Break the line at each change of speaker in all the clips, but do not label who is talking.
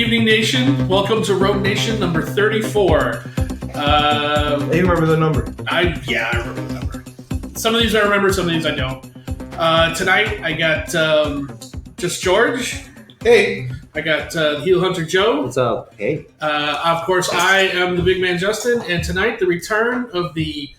evening, Nation. Welcome to Rogue Nation number 34.
You remember the number?
I remember the number. Some of these I remember, some of these I don't. Tonight, I got just George.
Hey.
I got Heel Hunter Joe.
What's up? Hey.
Of course, I am the big man Justin. And tonight, the return of the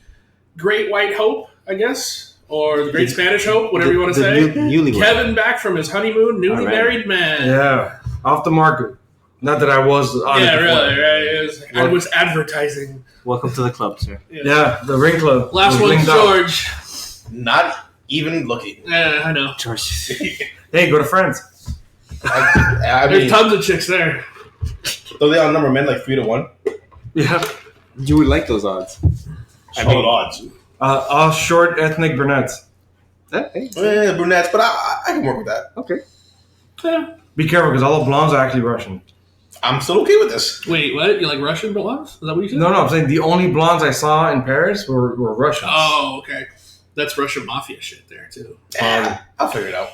Great White Hope, I guess. Or the Great Spanish Hope, whatever you want to say. Kevin back from his honeymoon, newly married man.
Yeah, off the market. Not that I was on it before.
Right. I was advertising.
Welcome to the club, sir.
Yeah, the ring club.
Last one's George.
Not even looking.
Yeah, I know.
George.
Hey, go to France.
There's tons of chicks there.
So they outnumber men like 3-1.
Yeah.
You would like those odds.
Solid odds.
All short ethnic brunettes.
Hey.
Brunettes, but I can work with that.
Okay.
Yeah.
Be careful, because all the blondes are actually Russian.
I'm still okay with this.
Wait, what? You like Russian blondes? Is that what you said?
No, I'm saying the only blondes I saw in Paris were Russians.
Oh, okay. That's Russian mafia shit there, too.
I'll figure it out.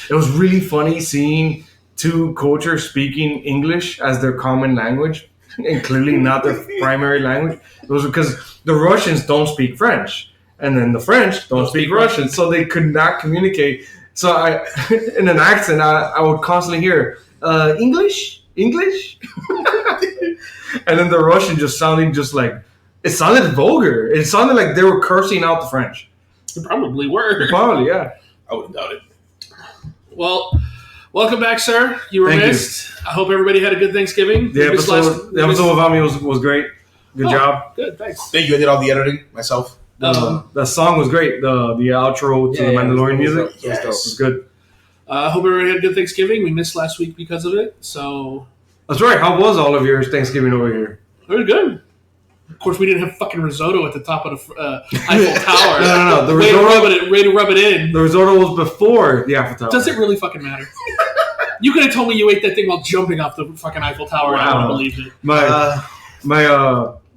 It was really funny seeing two cultures speaking English as their common language, and clearly not their primary language. It was because the Russians don't speak French, and then the French don't speak Russian, so they could not communicate. So I, in an accent, I would constantly hear, English? And then the Russian just sounding just like, it sounded vulgar. It sounded like they were cursing out the French.
You probably were.
Probably, yeah.
I wouldn't doubt it.
Well, welcome back, sir. You were
Thank
missed. I hope everybody had a good Thanksgiving.
The episode without me was great. Good job.
Good, thanks.
Thank you. I did all the editing myself.
The song was great. The outro to the Mandalorian music
Yes.
was good.
I hope everybody had a good Thanksgiving. We missed last week because of it, so
That's right. How was all of your Thanksgiving over here?
it was good. Of course, we didn't have fucking risotto at the top of the Eiffel Tower.
No. The
way
risotto,
to rub it in.
the risotto was before the Eiffel Tower.
Does it really fucking matter? You could have told me you ate that thing while jumping off the fucking Eiffel Tower, and I would have believed it.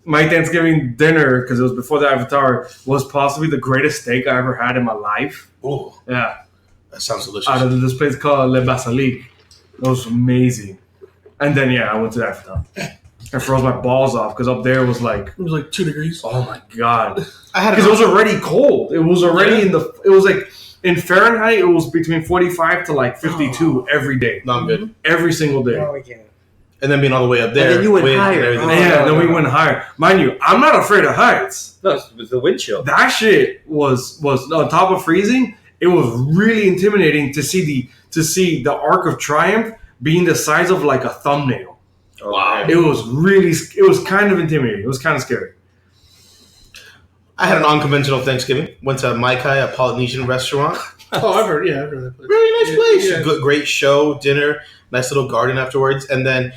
My Thanksgiving dinner, because it was before the Eiffel Tower, was possibly the greatest steak I ever had in my life.
Oh,
Yeah.
that sounds delicious.
Out of this place called Le Basilique. It was amazing. And then, I went to the Eiffel Tower. I froze my balls off, because up there it was like,
It was like 2 degrees.
oh my God.
I had
Because it was already cold. It was already it was like, in Fahrenheit, it was between 45 to like 52 every day.
No, I'm good.
Every single day.
Oh, yeah.
And then being all the way up there.
And then you went
with
higher.
everything.
Yeah, then we went higher. Mind you, I'm not afraid of heights.
No, it was the wind chill.
That shit was on top of freezing. It was really intimidating to see the Arc of Triumph being the size of like a thumbnail.
Wow.
It was kind of intimidating. It was kind of scary.
I had an unconventional Thanksgiving. Went to Mai Kai, a Polynesian restaurant.
Oh, I've heard that place.
Very nice place.
Yeah.
Good, great show, dinner, nice little garden afterwards. And then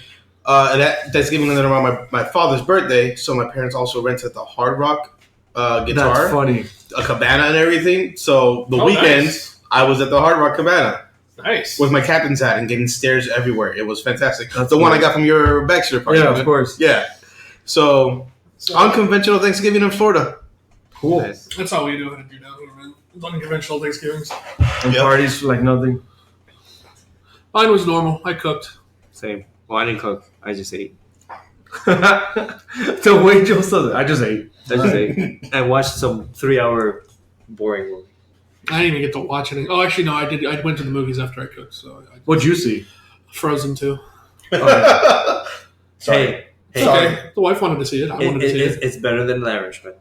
that Thanksgiving and then around my father's birthday, so my parents also rented the Hard Rock guitar.
That's funny.
A cabana and everything. So the weekend,
nice.
I was at the Hard Rock cabana
Nice.
with my captain's hat and getting stares everywhere. It was fantastic.
That's
the one
cool.
I got from your bachelor party.
Yeah,
wasn't
of
it?
course.
Yeah. So unconventional Thanksgiving in Florida.
Cool.
Nice.
That's all we do in Dude. Unconventional Thanksgivings.
And
Yep.
parties like nothing.
Mine was normal. I cooked.
Same. Well, I didn't cook. I just ate.
The way Joe says it, I just ate.
I just ate. I watched some 3-hour boring movie.
I didn't even get to watch anything. Oh, actually, no, I did. I went to the movies after I cooked. So
What'd you see?
Frozen 2.
Sorry.
Hey,
Sorry.
Okay. The wife wanted to see it. I wanted to see it.
it's better than The Irishman.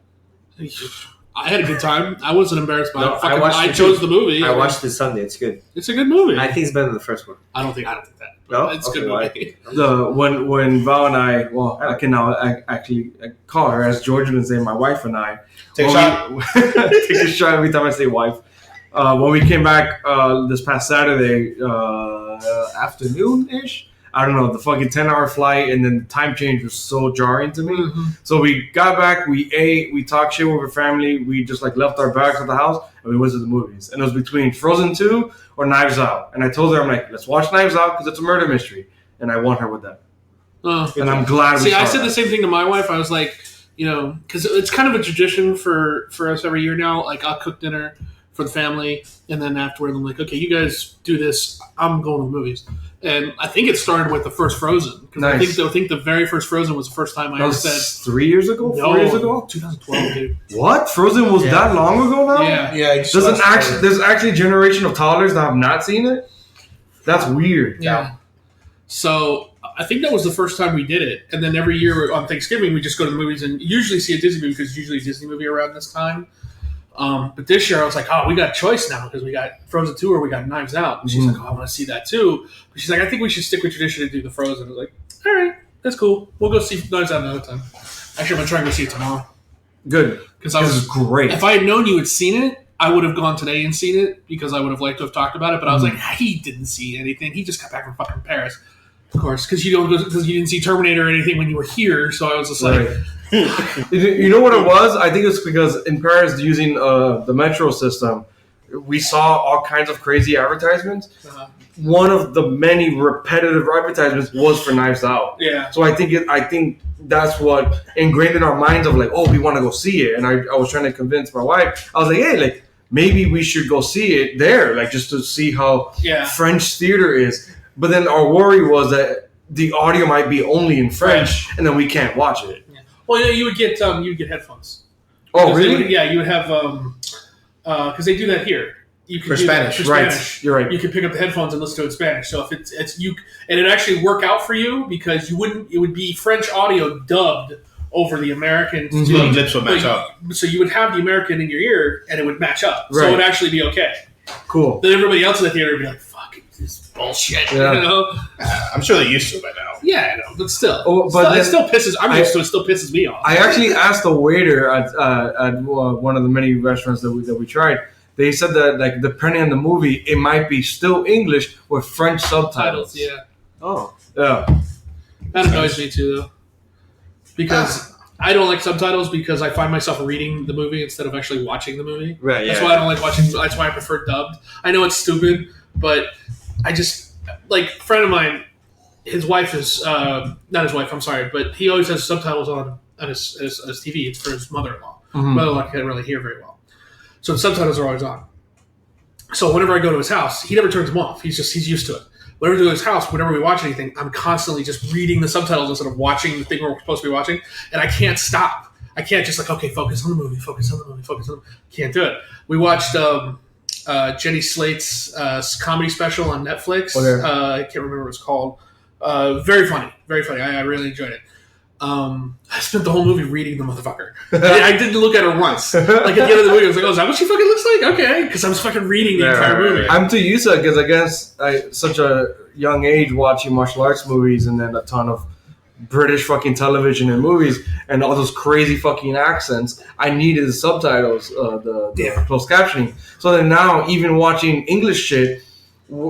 I had a good time. I wasn't embarrassed by
No,
it.
I watched
I
it
chose
too.
the movie.
I watched it Sunday. It's good.
It's a good movie.
I think it's better than the first one.
I don't think that.
No?
It's a
Okay,
good
why?
movie.
When Val and I I can now actually call her, as George would say, my wife and I.
Take a shot.
Take a shot every time I say wife. When we came back this past Saturday afternoon-ish, I don't know, the fucking 10-hour flight, and then the time change was so jarring to me.
Mm-hmm.
So we got back, we ate, we talked shit with our family, we just like left our bags at the house, and we went to the movies. And it was between Frozen 2 or Knives Out. And I told her, I'm like, let's watch Knives Out because it's a murder mystery. And I want her with that. And I'm glad we
See, I
saw
said
that.
the same thing to my wife. I was like, because it's kind of a tradition for us every year now. Like, I'll cook dinner for the family, and then afterward, I'm like, okay, you guys do this. I'm going to the movies. And I think it started with the first Frozen.
Nice.
I think the very first Frozen was the first time I ever said
3 years ago? 4 years ago?
2012, dude.
What? Frozen was that long ago now?
Yeah.
There's
actually a generation of toddlers that have not seen it? That's weird.
Yeah. So I think that was the first time we did it. And then every year on Thanksgiving, we just go to the movies and usually see a Disney movie because it's usually a Disney movie around this time. But this year I was like, we got a choice now because we got Frozen 2 or we got Knives Out. And she's like, I want to see that too. But she's like, I think we should stick with tradition and do the Frozen. I was like, all right, that's cool. We'll go see Knives Out another time. Actually, I'm going to try and go see it tomorrow.
Good. Because
it
was great.
If I had known you had seen it, I would have gone today and seen it because I would have liked to have talked about it. But I was like, he didn't see anything. He just got back from fucking Paris. Of course, because you didn't see Terminator or anything when you were here. So I was just like...
You know what it was? I think it's because in Paris, using the metro system, we saw all kinds of crazy advertisements. One of the many repetitive advertisements was for Knives Out.
Yeah.
So I think that's what ingrained in our minds of like, we want to go see it. And I was trying to convince my wife. I was like, hey, like maybe we should go see it there, like just to see how French theater is. But then our worry was that the audio might be only in French, and then we can't watch it.
Well, you would get headphones.
Oh, really?
You would have because they do that here. You can
for Spanish,
right? You're right.
You can pick up the headphones and listen to it in Spanish. So if it's you, and it actually work out for you because you wouldn't. It would be French audio dubbed over the American.
So the lips would match up.
So you would have the American in your ear, and it would match up.
Right.
So it would actually be okay.
Cool.
Then everybody else in the theater would be like, "Fuck, this is bullshit."
Yeah.
You know?
I'm sure they're used to it by now.
Yeah, I know, but still.
But
it still pisses. I'm used to it. Still pisses me off.
I actually asked the waiter at one of the many restaurants that we tried. They said that like depending on the movie, it might be still English with French subtitles.
Yeah.
Oh.
Yeah.
That annoys me too, though, because I don't like subtitles because I find myself reading the movie instead of actually watching the movie.
Right.
That's why I don't like watching. That's why I prefer dubbed. I know it's stupid, but I just like a friend of mine. His wife is not his wife. I'm sorry, but he always has subtitles on his TV. It's for his mother-in-law. Mother-in-law can't really hear very well, so the subtitles are always on. So whenever I go to his house, he never turns them off. He's used to it. Whenever I go to his house, whenever we watch anything, I'm constantly just reading the subtitles instead of watching the thing we're supposed to be watching, and I can't stop. I can't just like focus on the movie, focus on the movie, focus on the movie. Can't do it. We watched Jenny Slate's comedy special on Netflix.
Okay.
I can't remember what it's called. Very funny. I really enjoyed it. I spent the whole movie reading the motherfucker. I didn't look at her once. Like at the end of the movie, I was like, is that what she fucking looks like? Okay. Because I was fucking reading the entire movie.
I'm too used to it because I guess such a young age watching martial arts movies and then a ton of British fucking television and movies and all those crazy fucking accents. I needed the subtitles, the closed captioning. So then now, even watching English shit,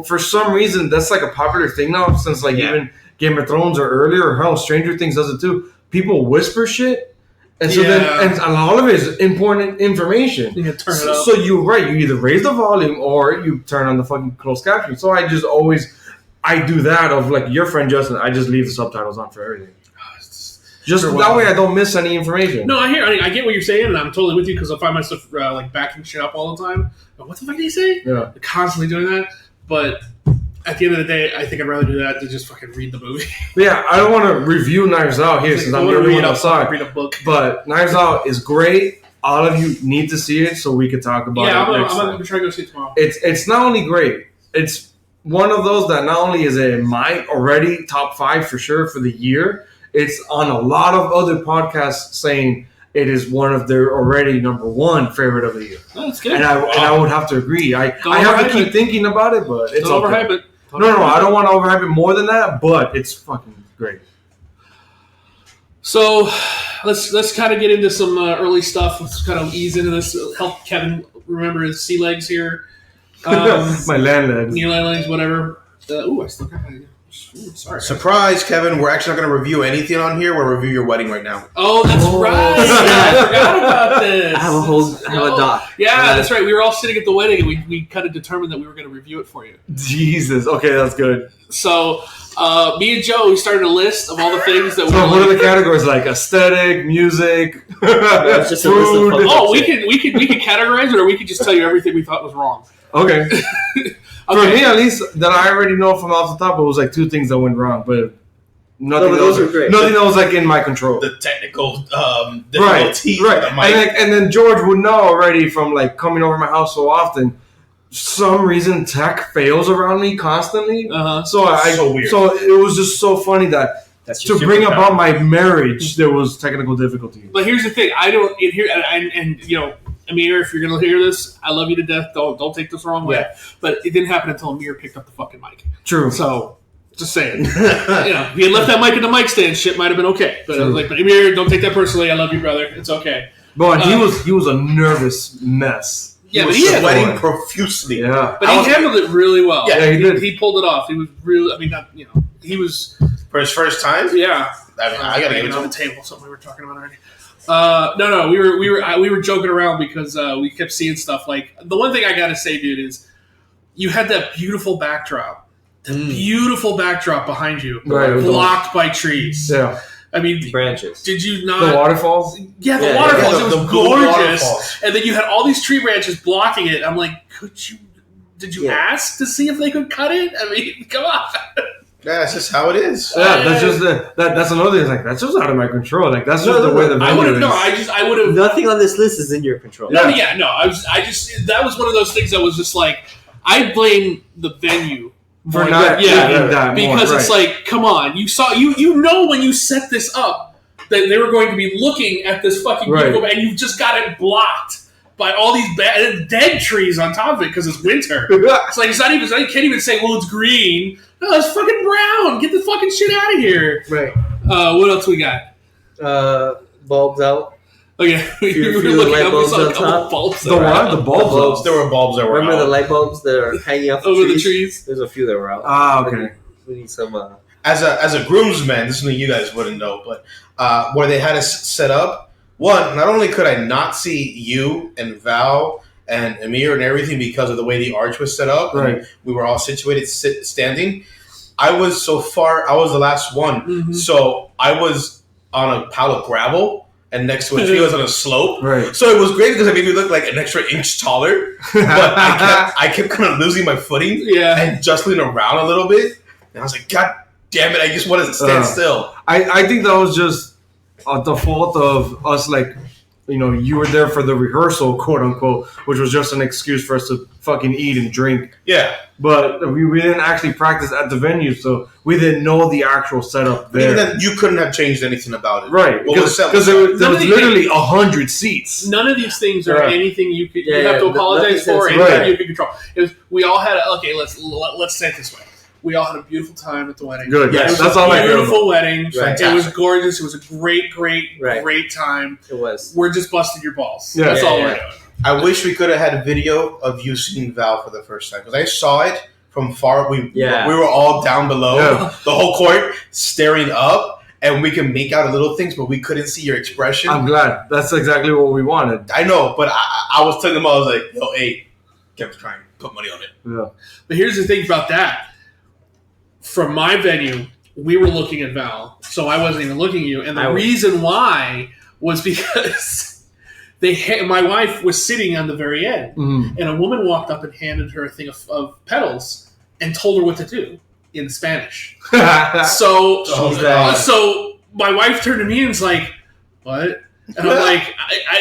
for some reason, that's like a popular thing now since even Game of Thrones or earlier, or hell, Stranger Things does it too. People whisper shit. And so then all of it is important information.
You can turn it up.
So you're right. You either raise the volume or you turn on the fucking closed captioning. So I just I do that of like your friend Justin. I just leave the subtitles on for everything. Just that way I don't miss any information.
No, I get what you're saying, and I'm totally with you because I find myself like backing shit up all the time. But what the fuck did he say?
Yeah.
I'm constantly doing that. But at the end of the day, I think I'd rather do that than just fucking read the movie.
Yeah, I don't want to review Knives Out here since I'm the only one outside.
Read a book.
But Knives Out is great. All of you need to see it so we can talk about it.
I'm going to try to go see it tomorrow.
It's not only great. It's one of those that not only is it in my already top 5 for sure for the year, it's on a lot of other podcasts saying it is one of their already number 1 favorite of the year.
Oh, that's good.
And I would have to agree. I have to keep thinking about it, but it's
don't
okay.
overhype it.
No, I don't want to overhype it more than that, but it's fucking great.
So let's kind of get into some early stuff. Let's kind of ease into this. Help Kevin remember his sea legs here.
My land legs.
Knee legs, whatever. I still got my... Sorry.
Surprise, Kevin. We're actually not going to review anything on here. We'll review your wedding right now.
Oh, that's right. I forgot about this.
I have a doc.
Yeah, that's right. We were all sitting at the wedding, and we kind of determined that we were going to review it for you.
Jesus. Okay, that's good.
So, me and Joe, we started a list of all the things that we.
So, what are the categories like? Aesthetic, music,
It's just a
food.
list of
we could categorize it, or we could just tell you everything we thought was wrong.
Okay. For me, at least, that I already know from off the top, it was like 2 things that went wrong, but nothing.
No, those are great.
Nothing that was like in my control.
The technical
difficulties, right? And then George would know already from like coming over my house so often. Some reason tech fails around me constantly. So weird. So it was just so funny that to bring about my marriage, there was technical difficulty.
But here's the thing: I don't hear, and you know, Amir, if you're gonna hear this, I love you to death. Don't take this the wrong way. But it didn't happen until Amir picked up the fucking mic.
True.
So just saying, you know, if he had left that mic in the mic stand, shit might have been okay. But I was like, but Amir, don't take that personally. I love you, brother. It's okay.
But he was a nervous mess.
Yeah,
he was sweating profusely.
Yeah,
but he handled it really well.
Yeah, he did.
He pulled it off. He was really. I mean, not, you know, he was
for his first time.
Yeah,
I mean, I gotta give it
on the table. Something we were talking about already. No, we were joking around because we kept seeing stuff. Like the one thing I gotta say, dude, is you had that beautiful backdrop, beautiful backdrop behind you, blocked by trees.
Yeah.
I mean,
branches.
Did you not?
The waterfalls?
Yeah, the waterfalls. It was gorgeous. And then you had all these tree branches blocking it. I'm like, did you ask to see if they could cut it? I mean, come on.
Yeah, that's just how it is.
Yeah, that's just that's another thing. It's like that's just out of my control. Like that's just the way the venue is.
I would have.
Nothing on this list is in your control.
No, I just that was one of those things that was just like I blame the venue.
For not that
because
more,
it's like, come on, you know when you set this up that they were going to be looking at this fucking vehicle, and you've just got it blocked by all these dead trees on top of it because it's winter. It's like it's not even. I can't even say, well, it's green. No, it's fucking brown. Get the fucking shit out of here.
Right.
What else we got?
Bulbs out.
Oh yeah, we were looking up. We saw a couple bulbs.
The what? The bulbs.
There were bulbs that were
Remember
out.
the light bulbs that are hanging off
over the trees?
There's a few that were out.
Ah, okay.
We need some.
As a groomsman, this is something you guys wouldn't know, but where they had us set up. One, not only could I not see you and Val and Amir and everything because of the way the arch was set up, and we were all situated standing. I was so far. I was the last one, so I was on a pile of gravel. And next to a tree was on a slope.
Right.
So it was great because it made me look like an extra inch taller. But I kept kind of losing my footing and jostling around a little bit. And I was like, God damn it, I just wanted to stand still.
I think that was just the fault of us, like, you know, you were there for the rehearsal, quote unquote, which was just an excuse for us to fucking eat and drink.
Yeah.
But we didn't actually practice at the venue, so we didn't know the actual setup there.
Even then, you couldn't have changed anything about it.
Right. Because there was literally 100 seats.
None of these things are anything you could have to apologize for, anything you could control. We all had let's say it this way. We all had a beautiful time at the wedding.
Good.
Yes,
that's all I care about.
Beautiful wedding.
Right.
It was gorgeous. It was a great time.
It was.
We're just busting your balls.
Yeah.
That's all we're doing.
I wish we could have had a video of you seeing Val for the first time because I saw it from far. We were all down below the whole court staring up, and we can make out little things, but we couldn't see your expression.
I'm glad. That's exactly what we wanted.
I know, but I was telling them, I was like, yo, hey, kept trying to put money on it.
Yeah.
But here's the thing about that. From my venue, we were looking at Val, so I wasn't even looking at you. And the reason why was because my wife was sitting on the very end, and a woman walked up and handed her a thing of petals and told her what to do in Spanish. So my wife turned to me and was like, "What?" And I'm like,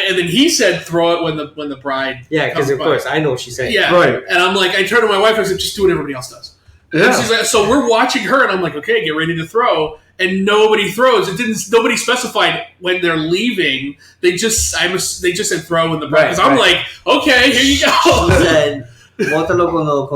and then he said, "Throw it when the bride."
Yeah, because of course I know what she's saying.
Yeah,
right.
And I'm like, I turned to my wife and I said, "Just do what everybody else does."
Yeah.
And she's like, so we're watching her, and I'm like, okay, get ready to throw. And nobody throws. Nobody specified when they're leaving. They just said throw in the bride. Because I'm like, okay, here you go.
She said, "Bótalo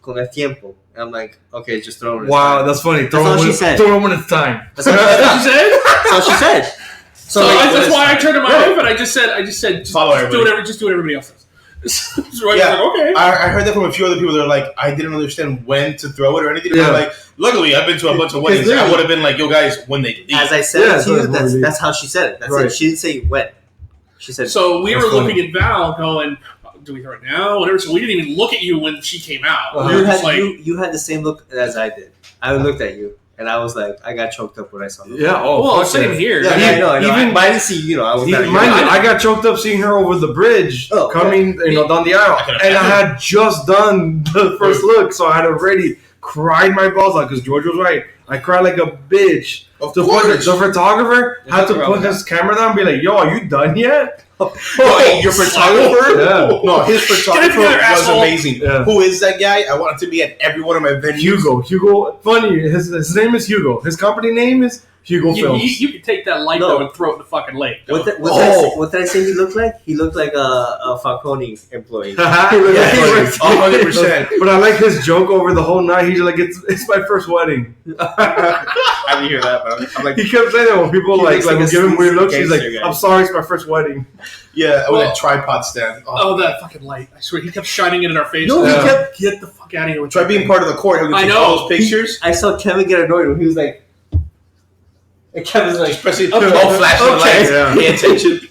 con el tiempo." And I'm like, okay, just throw it.
Wow, that's funny.
That's all she said.
Throw it when it's time.
That's what she said.
That's all she said.
So that's why I turned to my wife and I just said, just
follow everybody.
Just do what everybody else does.
So
like, okay.
I heard that from a few other people. They're like, I didn't understand when to throw it or anything. Yeah. Like, luckily, I've been to a bunch of weddings. I would have been like, yo, guys, when they leave.
As I said to you, that's how she said it. That's it. She didn't say when. She said.
So we were looking at Val, going, "Do we throw it now?" Whatever. So we didn't even look at you when she came out.
You had the same look as I did. I looked at you, And I was like, I got choked up when I saw her.
Yeah. Oh,
well,
fuck
same
yeah.
here.
Yeah, I know.
Even-
I didn't see, I was not
I got choked up seeing her over the bridge coming, down the aisle, and I had just done the first look, so I had already cried my balls out because George was right. I cried like a bitch.
Of
The
course.
photographer had to put his camera down and be like, "Yo, are you done yet?"
Your photographer?
Yeah.
No, his photographer
together,
was
asshole.
amazing.
Yeah.
Who is that guy? I want him to be at every one of my venues.
Hugo. Funny. His name is Hugo. His company name is Hugo Films.
You could take that light though and throw it in the fucking lake.
What did I say he looked like? He looked like a Falcone employee.
Yeah,
he was 100%.
But I like his joke over the whole night. He's like, "It's my first wedding."
I didn't hear that, but I'm like,
He kept saying that when people
He
like
looks like
would
a
give him weird looks. He's like,
gangster guy.
"I'm sorry, it's my first wedding."
Yeah, with
Well-
a tripod stand. Oh.
Oh, that fucking light! I swear, he kept shining it in our faces.
No,
he
kept-
get the fuck out of here with
Try
that
being
thing.
part of the court. How we
I
take
know.
all those pictures.
I saw Kevin get annoyed when he was like, and Kevin's like,
Especially
okay.
all flashing the
Okay.
lights.
Yeah.
Pay attention.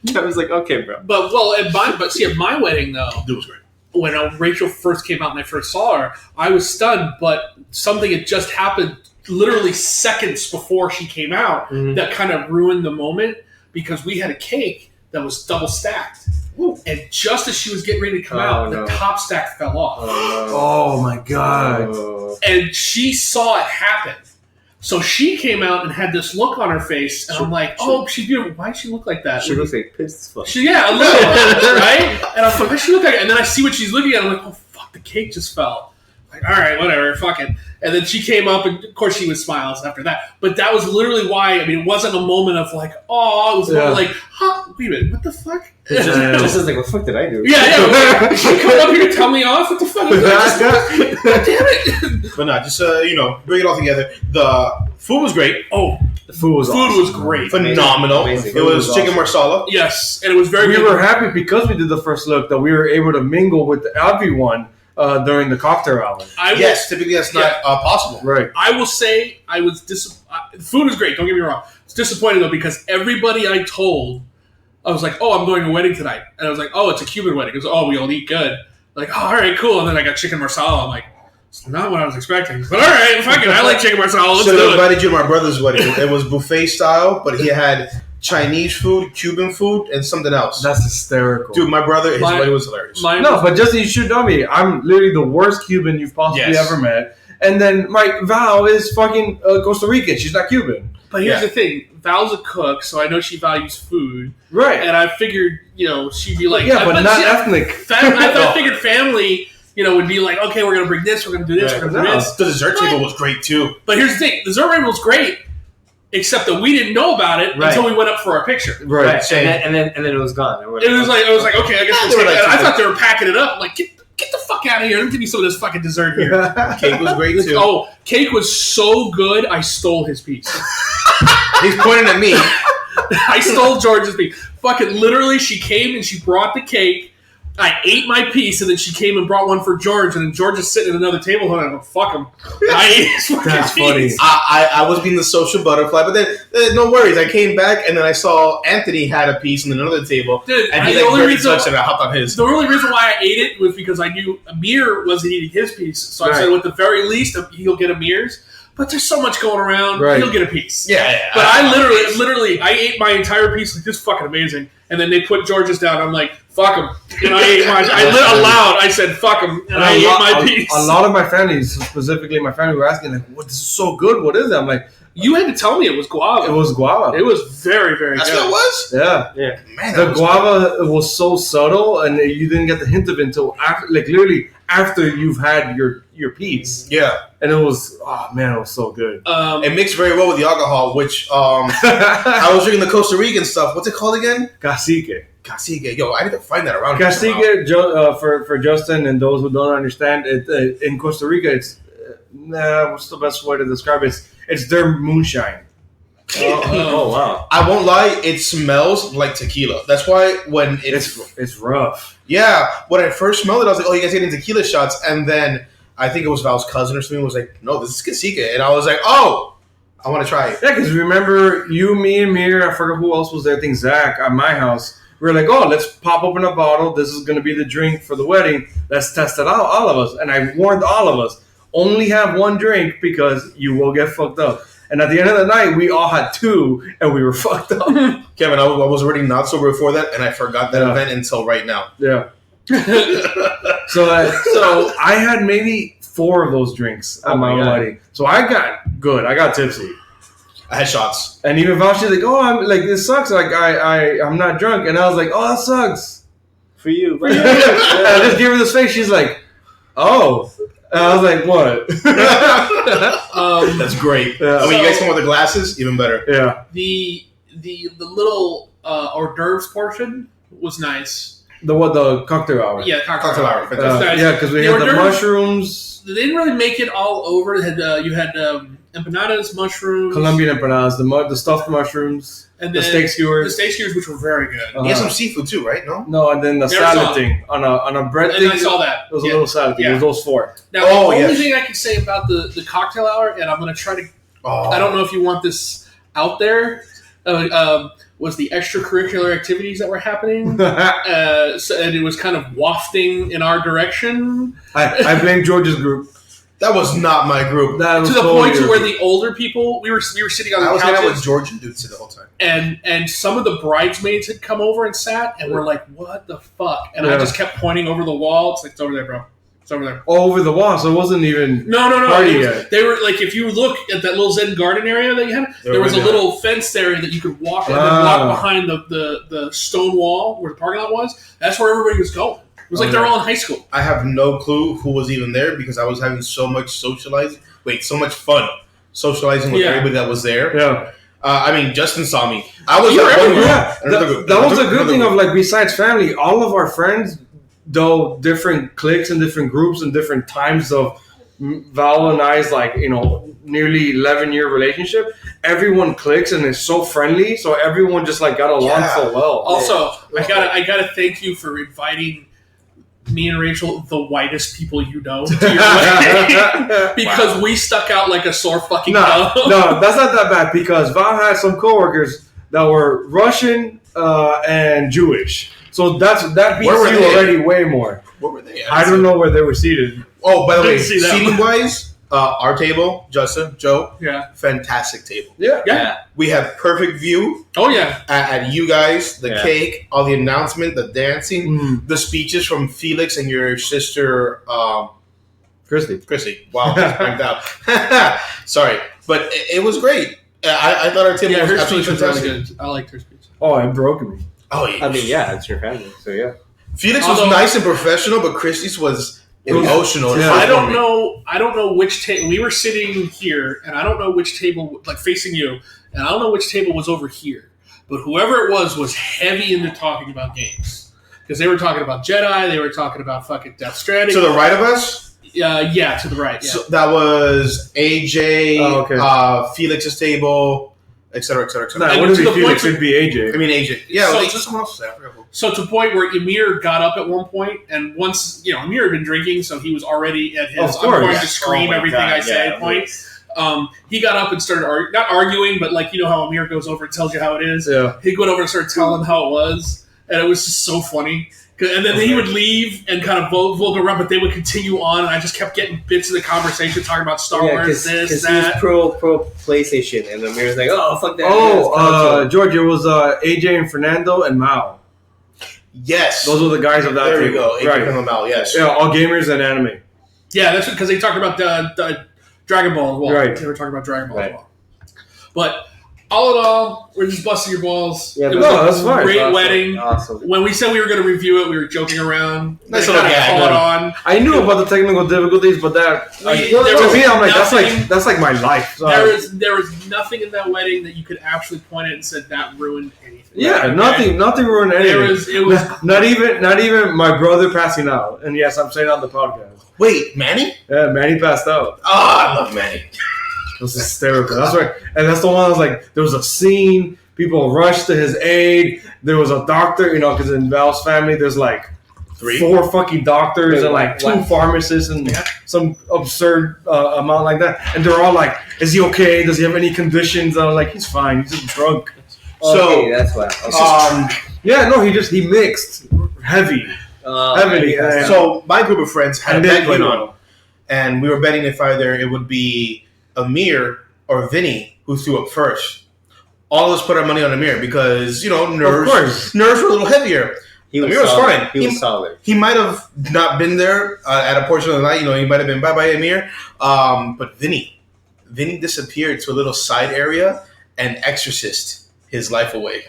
Kevin's like, okay, bro.
But see, at my wedding though,
It was great.
when Rachel first came out and I first saw her, I was stunned. But something had just happened, literally seconds before she came out, that kind of ruined the moment because we had a cake that was double stacked, and just as she was getting ready to come out,
no.
the top stack fell off,
Oh my god!
and she saw it happen. So she came out and had this look on her face, and I'm like, "Oh, she's beautiful. Why does she look like that?"
She looks like pissed as fuck.
Yeah, a little, right? And I'm like, "Why does she look like?" And then I see what she's looking at. I'm like, "Oh fuck, the cake just fell." Like, all right, whatever, fuck it. And then she came up, and of course she would smile after that. But that was literally why. I mean, it wasn't a moment of like, "Oh," it was more like, "Huh? Wait a minute, what the fuck?"
Just as like, what the fuck did I do?
Yeah. She coming up here to tell me off? What the fuck was that? God damn it!
But no, just bring it all together. The food was great.
Oh,
The food was
food was great.
Phenomenal.
Amazing.
It was chicken
awesome.
marsala.
Yes, and it was very
We
good.
were happy because we did the first look that we were able to mingle with everyone during the cocktail hour.
Yes, typically that's not possible.
Right.
I will say I was the food was great. Don't get me wrong. It's disappointing though because everybody I told, I was like, "Oh, I'm going to a wedding tonight," and I was like, "Oh, it's a Cuban wedding." It was, "Oh, we all eat good." Like, "Oh, all right, cool." And then I got chicken marsala. I'm like, "It's not what I was expecting," but all right, fuck it. I like chicken marsala. Let's
Should have
do it.
invited you to my brother's wedding. It was buffet style, but he had Chinese food, Cuban food, and something else.
That's hysterical.
Dude, my brother, his
My-
wedding was hilarious.
No, but Justin, you should know me. I'm literally the worst Cuban you've possibly
Yes.
ever met. And then my Val is fucking Costa Rican. She's not Cuban.
But here's
Yeah.
the thing: Val's a cook, so I know she values food,
Right.
and I figured, she'd be like,
yeah, but not
she-
ethnic.
I figured family, would be like, okay, we're gonna bring this, we're gonna do this, we're gonna do
No.
this.
The dessert table was great too.
But here's the thing: the dessert table was great, except that we didn't know about it
Right.
until we went up for our picture.
Right.
Right.
Same.
And then it was gone.
It was like okay, I guess
Yeah,
we'll
they were
take
like
that. I
something-
thought they were packing it up. I'm like, get the fuck out of here! Don't give me some of this fucking dessert here.
Cake was great too.
Oh, cake was so good, I stole his piece.
He's pointing at me.
I stole George's piece. Fucking literally, she came and she brought the cake. I ate my piece, and then she came and brought one for George, and then George is sitting at another table, and I'm like, fuck him. I ate his fucking
That's
piece.
funny.
I was being the social butterfly, but then no worries. I came back and then I saw Anthony had a piece on another table,
Dude,
and he
the only
barely
reason
touched it. I hopped on his.
The only reason why I ate it was because I knew Amir wasn't eating his piece. So I
Right.
said, at the very least, he'll get Amir's. But there's so much going around,
Right.
he'll get a piece.
Yeah.
But I literally, I ate my entire piece. Like, this is fucking amazing. And then they put George's down. I'm like, fuck him. And I ate mine. I lit aloud. I said, fuck him. And I ate my piece.
A lot of my family, specifically my family, were asking, like, "What? This is so good. What is it?" I'm like,
You had to tell me it was guava.
"It was guava."
It was very, very
That's
good.
what it was.
Yeah.
Man,
The
that was
guava was so subtle, and you didn't get the hint of it until after, like literally after you've had your piece.
Yeah,
And it was, oh man, it was so good.
it mixed very well with the alcohol, which I was drinking the Costa Rican stuff. What's it called again?
Cacique.
Cacique. Yo, I need to find that around. here somehow.
Cacique, for Justin and those who don't understand, it in Costa Rica, it's what's the best way to describe it? It's their moonshine.
Oh wow.
I won't lie, it smells like tequila. That's why when
It's rough.
yeah, when I first smelled it, I was like, oh, you guys getting tequila shots? And then I think it was Val's cousin or something was like, no, this is Cacique. And I was like, oh, I want to try it.
Yeah, because remember, you, me, and Mir, I forgot who else was there. I think Zach at my house. We were like, oh, let's pop open a bottle. This is going to be the drink for the wedding. Let's test it out, all of us. And I warned all of us, only have one drink because you will get fucked up. And at the end of the night, we all had 2, and we were fucked up.
Kevin, I was already not sober before that, and I forgot that event until right now.
Yeah. So I had maybe 4 of those drinks at my wedding. So I got good. I got tipsy.
I had shots.
And even Val, she's like, "Oh, I'm like this sucks. Like I'm not drunk." And I was like, "Oh, that sucks
for you."
And I just gave her this face. She's like, "Oh." And I was like, "What?"
That's great.
Yeah.
I mean, you guys come with the glasses, even better.
Yeah.
The little hors d'oeuvres portion was nice.
The cocktail hour.
Yeah,
Cocktail hour.
Nice.
Yeah, because we had the mushrooms.
They didn't really make it all over. They had you had empanadas, mushrooms,
Colombian empanadas, the stuffed mushrooms,
and
the steak skewers.
The steak skewers, which were very good.
You had some seafood too, right?
No, and then the salad thing on a bread
and
thing.
I saw that.
It was a little salad thing. It was those 4.
Now, the only thing I can say about the cocktail hour, and I'm going to try to... I don't know if you want this out there, was the extracurricular activities that were happening. And it was kind of wafting in our direction.
I blame George's group.
That was not my group.
That was
to the point to where the older people, we were sitting on the couches. I was hanging out with
George and Dude the whole time.
And some of the bridesmaids had come over and sat, and we're like, what the fuck? And I just kept pointing over the wall. It's like, it's over there, bro. It's over there.
Over the wall, so it wasn't even
No.
party yet.
They were like, if you look at that little Zen garden area that you had, there was a little fenced area that you could walk and then walk behind the stone wall where the parking lot was. That's where everybody was going. It was like they're all in high school.
I have no clue who was even there because I was having so much so much fun socializing with everybody that was there.
Yeah.
I mean, Justin saw me. I was
that was a good thing of like besides family, all of our friends, though different cliques and different groups and different times of Val and I's like, nearly 11-year relationship, everyone clicks and is so friendly, so everyone just like got along so well.
Also, I gotta thank you for inviting me and Rachel, the whitest people you know, to your wedding, because we stuck out like a sore fucking
No, that's not that bad because Val had some coworkers that were Russian and Jewish, so that beats you already way more.
Where were they?
I don't know where they were seated.
Oh, by the way, seating wise, our table, Justin, Joe, fantastic table.
Yeah.
We have perfect view.
Oh yeah,
at you guys, the cake, all the announcement, the dancing, the speeches from Felix and your sister, Christy. Wow, that's blanked out. Sorry, but it was great. I thought our table was absolutely fantastic.
Really good. I liked her speech.
Oh, it broke me.
Oh, yeah.
I mean, it's your family, so yeah.
Felix was nice and professional, but Christy's was emotional.
Yeah.
I don't know which table. We were sitting here, and I don't know which table, like facing you, and I don't know which table was over here. But whoever it was heavy into talking about games. Because they were talking about Jedi, they were talking about fucking Death Stranding.
To the right of us?
Yeah, to the right. Yeah.
So that was AJ, Felix's table, et cetera, et cetera, et cetera.
No, it wouldn't be Felix, it'd be AJ.
I mean, AJ. Yeah, so, just someone else.
So to the point where Emir got up at one point, and once, Emir had been drinking, so he was already at his, I'm going to scream everything I say point. He got up and started, not arguing, but like, how Amir goes over and tells you how it is.
Yeah.
He went over and started telling him how it was. And it was just so funny. And then he would leave and kind of vogue around, but they would continue on. And I just kept getting bits of the conversation talking about Star Wars, this, that.
He was pro PlayStation. And Amir's like, oh, fuck that.
George, it was AJ and Fernando and Mao.
Yes.
Those were the guys of that
There we
table.
go. AJ and Mao, yes.
Yeah, all gamers and anime.
Yeah, that's because they talked about the Dragon Ball as well.
Right.
They were talking about Dragon Ball as well. But all in all, we're just busting your balls.
Yeah,
it was
that's fine.
Great wedding.
Awesome.
When we said we were going to review it, we were joking around.
Nice little gag.
On.
I knew about the technical difficulties, but to me, I'm like, that's like my life. So
there was nothing in that wedding that you could actually point at and said that ruined anything.
Yeah, nothing ruined anything.
It was
not even my brother passing out. And yes, I'm saying on the podcast.
Wait, Manny?
Yeah, Manny passed out.
Oh, I love Manny.
It was hysterical. That's right. And that's the one I was like, there was a scene. People rushed to his aid. There was a doctor, because in Val's family, there's like 4 fucking doctors and like 2 pharmacists and some absurd amount like that. And they're all like, is he okay? Does he have any conditions? And I was like, he's fine. He's just drunk.
So that's why.
He mixed heavily.
So my group of friends had a bet going on. and we were betting if either it would be Amir or Vinny who threw up first. All of us put our money on Amir because, nerves were a little heavier. Amir was fine.
He was solid.
He might have not been there at a portion of the night. He might have been bye-bye Amir. But Vinny disappeared to a little side area and exorcised his life away.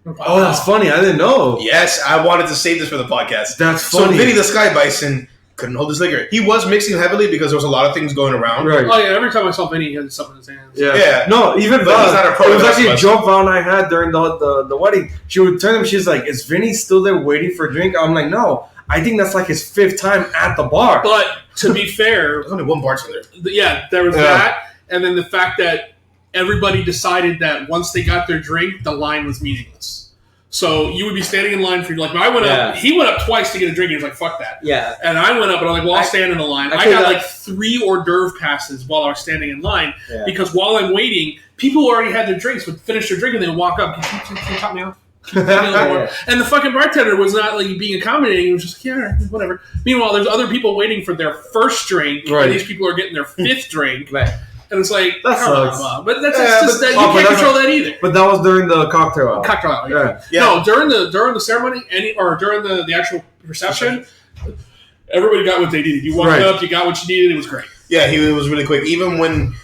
Oh, that's funny. I didn't know.
Yes, I wanted to save this for the podcast.
That's funny.
So Vinny the Sky Bison couldn't hold his liquor. He was mixing heavily because there was a lot of things going around.
Right.
Oh, yeah. Every time I saw Vinny, he had something in his hands.
Yeah.
No, even
But he's not a pro.
it was actually a joke Val and I had during the wedding. She would turn him. She's like, "Is Vinny still there waiting for a drink?" I'm like, "No. I think that's like his 5th time at the bar."
But to be fair,
There's only one bartender.
there was that. And then the fact that everybody decided that once they got their drink, the line was meaningless. So you would be standing in line for I went up. He went up twice to get a drink. He was like, "Fuck that."
Yeah.
And I went up and I'm like, "Well, I'll stand in the line." I got like 3 hors d'oeuvre passes while I was standing in line because while I'm waiting, people who already had their drinks would finish their drink and they would walk up. Can you top me off? And the fucking bartender was not like being accommodating. He was just yeah, whatever. Meanwhile, there's other people waiting for their first drink, and these people are getting their 5th drink.
Right.
And it's like,
that sucks.
But that's just that you can't control that either.
But that was during the cocktail hour.
Cocktail hour, yeah. No, during the ceremony, or during the actual reception, everybody got what they needed. You walked up, you got what you needed. It was great.
Yeah, it was really quick. Even when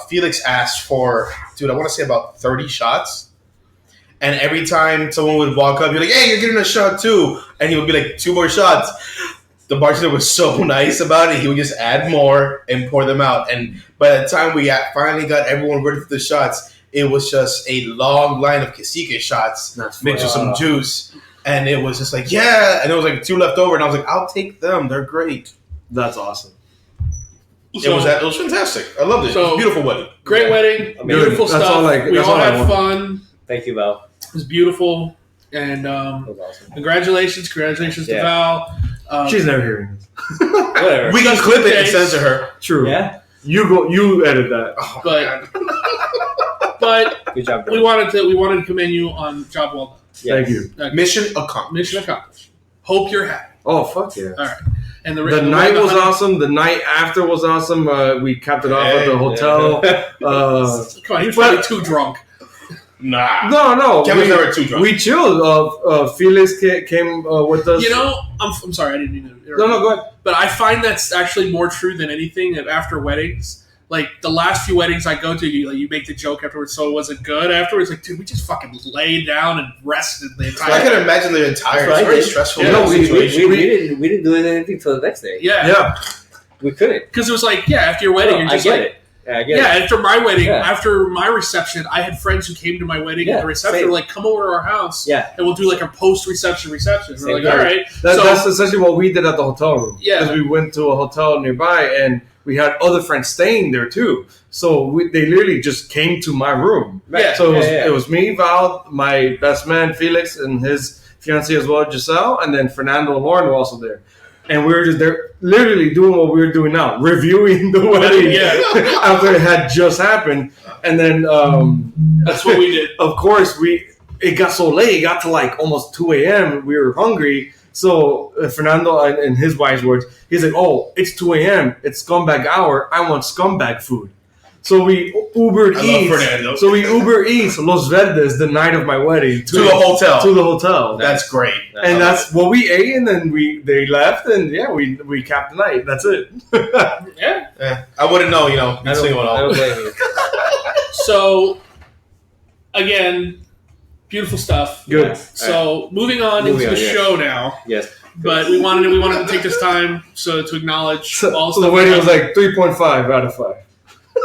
Felix asked for, I want to say about 30 shots. And every time someone would walk up, you're like, "Hey, you're getting a shot too." And he would be like, 2 more shots. The bartender was so nice about it. He would just add more and pour them out. And by the time we finally got everyone ready for the shots, it was just a long line of Cacique shots mixed with some juice. And it was just like, yeah. And there was like 2 left over. And I was like, "I'll take them. They're great."
That's awesome.
It was fantastic. I loved it. It was a beautiful wedding.
Great wedding. Beautiful stuff. We all had fun.
Thank you, Val.
It was beautiful. And
awesome.
Congratulations to Val.
She's never hearing this.
Whatever.
We can clip it and send to her.
True.
Yeah.
You edit that.
Oh,
but
good job,
we wanted to commend you on job well done.
Thank you.
Mission accomplished.
Hope you're happy.
Oh fuck yeah!
All right. And the
night was awesome. The night after was awesome. We capped it off at the hotel.
Come on, he was probably too drunk.
Nah.
No.
Kevin's never too drunk.
We chilled. Felix came with us.
I'm sorry, I didn't mean to.
No, go ahead.
But I find that's actually more true than anything. That after weddings, like the last few weddings I go to, you make the joke afterwards. So was it good afterwards? Like, dude, we just fucking laid down and rested the entire.
I can imagine the entire. It's very stressful.
Yeah, we didn't do anything till the next day.
Yeah.
We couldn't
because it was like after your wedding, you're just like.
It. Yeah,
after my wedding, after my reception, I had friends who came to my wedding at the reception. Were like, "Come over to our house, and we'll do like a post-reception reception." We're like, "All right."
That's essentially what we did at the hotel room.
Yeah,
because we went to a hotel nearby, and we had other friends staying there too. So they literally just came to my room.
Right.
So it was me, Val, my best man Felix, and his fiancée as well, Giselle, and then Fernando and Lauren were also there. And we were just there, literally doing what we were doing now, reviewing the wedding after it had just happened. And then
that's what we did.
Of course, it got so late. It got to like almost 2 a.m. We were hungry. So Fernando, in his wise words, he's like, "Oh, it's 2 a.m. It's scumbag hour. I want scumbag food." So we Uber Eats. So we Uber Eats Los Verdes the night of my wedding
to the hotel.
To the hotel.
That's great.
And that's what we ate, and then they left, and we capped the night. That's it.
Yeah. I wouldn't know, I don't blame you.
So, again, beautiful stuff.
Good.
Yeah. So moving on into the show now.
Yes.
But we wanted to take this time to acknowledge all
the wedding was like 3.5 out of 5.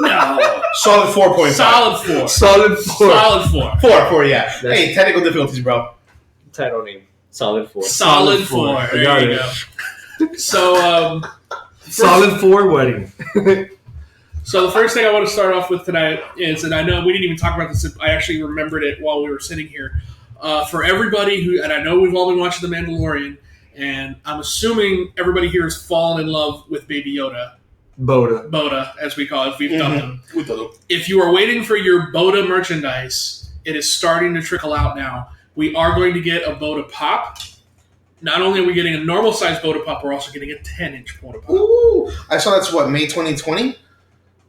No.
Solid 4.5.
Solid 4.
4, yeah. Hey, technical difficulties, bro.
Title name. Solid 4.
Solid 4. There you go. So,
Solid 4 wedding.
So the first thing I want to start off with tonight is, and I know we didn't even talk about this, I actually remembered it while we were sitting here. For everybody who, and I know we've all been watching The Mandalorian, and I'm assuming everybody here has fallen in love with Baby Yoda. Boda, as we call it. We've dubbed him. If you are waiting for your Boda merchandise, it is starting to trickle out now. We are going to get a Boda Pop, not only are we getting a normal sized Boda Pup, we're also getting a 10-inch Boda Pup.
Ooh! I saw that's what, May 2020?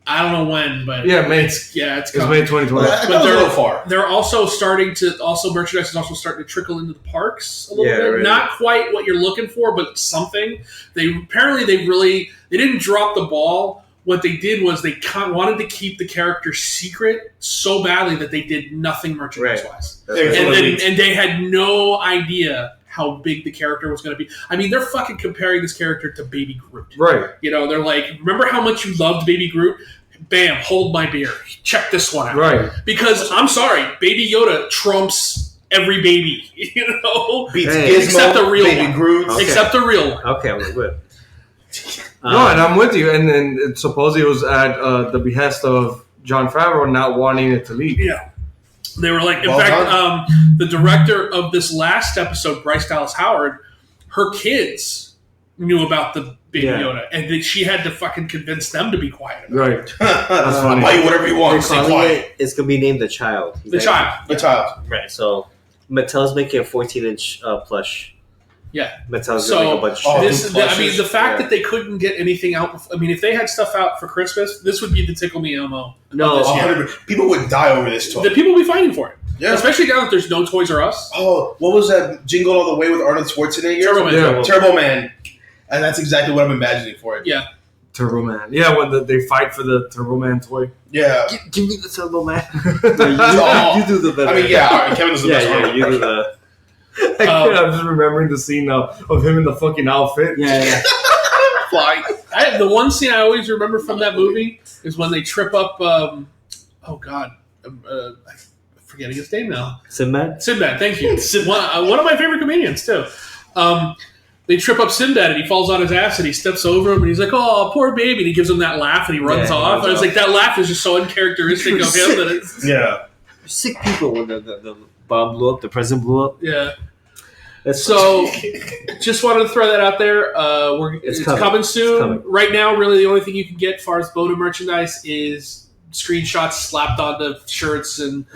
I don't know when, but
it's
coming.
May 2020.
That was a little far.
They're also starting to merchandise is also starting to trickle into the parks a little bit.
Right.
Not quite what you're looking for, but something. They didn't drop the ball. What they did was they wanted to keep the character secret so badly that they did nothing merchandise wise, and they had no idea how big the character was going to be. I mean, they're fucking comparing this character to Baby Groot.
Right.
You know, they're like, remember how much you loved Baby Groot? Bam, hold my beer. Check this one out.
Right.
Because, I'm sorry, Baby Yoda trumps every baby. You know?
Beats Gizmo,
except the real
Baby
one.
Groot.
Okay.
Except the real one.
Okay, I'm with.
No, and I'm with you. And then supposedly it was at the behest of Jon Favreau not wanting it to leak.
Yeah. They were like, in
Well
fact, the director of this last episode, Bryce Dallas Howard, her kids knew about the Baby Yoda, and that she had to fucking convince them to be quiet about it.
Right. That's funny.
Buy you whatever you want.
They're
Stay
calling
quiet.
it's gonna be named The Child.
The child.
The child.
Right. So Mattel's making a 14-inch plush.
Yeah.
Mattel's gonna make a bunch of
Oh,
shit.
I mean, the fact that they couldn't get anything out. I mean, if they had stuff out for Christmas, this would be the Tickle Me Elmo.
No,
of this year.
100%. People would die over this toy.
The people will be fighting for it.
Yeah.
Especially now that there's no Toys R Us.
Oh, what was that Jingle All the Way with Arnold Schwarzenegger?
Turbo Man.
Yeah.
Turbo Man. And that's exactly what I'm imagining for it.
Yeah.
Turbo Man. Yeah, when they fight for the Turbo Man toy.
Yeah.
Give me the Turbo Man.
Oh.
you do the better.
I mean, yeah, all right, Kevin is the best
yeah,
Arnold
you do
impression.
the.
I'm just remembering the scene of him in the fucking outfit.
Yeah.
Fly.
The one scene I always remember from that movie is when they trip up. I'm forgetting his name now.
Sinbad?
Sinbad, thank you. One of my favorite comedians, too. They trip up Sinbad and he falls on his ass and he steps over him and he's like, oh, poor baby. And he gives him that laugh and he runs off. And I was like, that laugh is just so uncharacteristic of him that it's.
Yeah.
Sick people when the bomb blew up, the president blew up.
Yeah.
That's
So, just wanted to throw that out there. It's coming soon.
It's coming.
Right now, really, the only thing you can get as far as Boda merchandise is screenshots slapped onto shirts and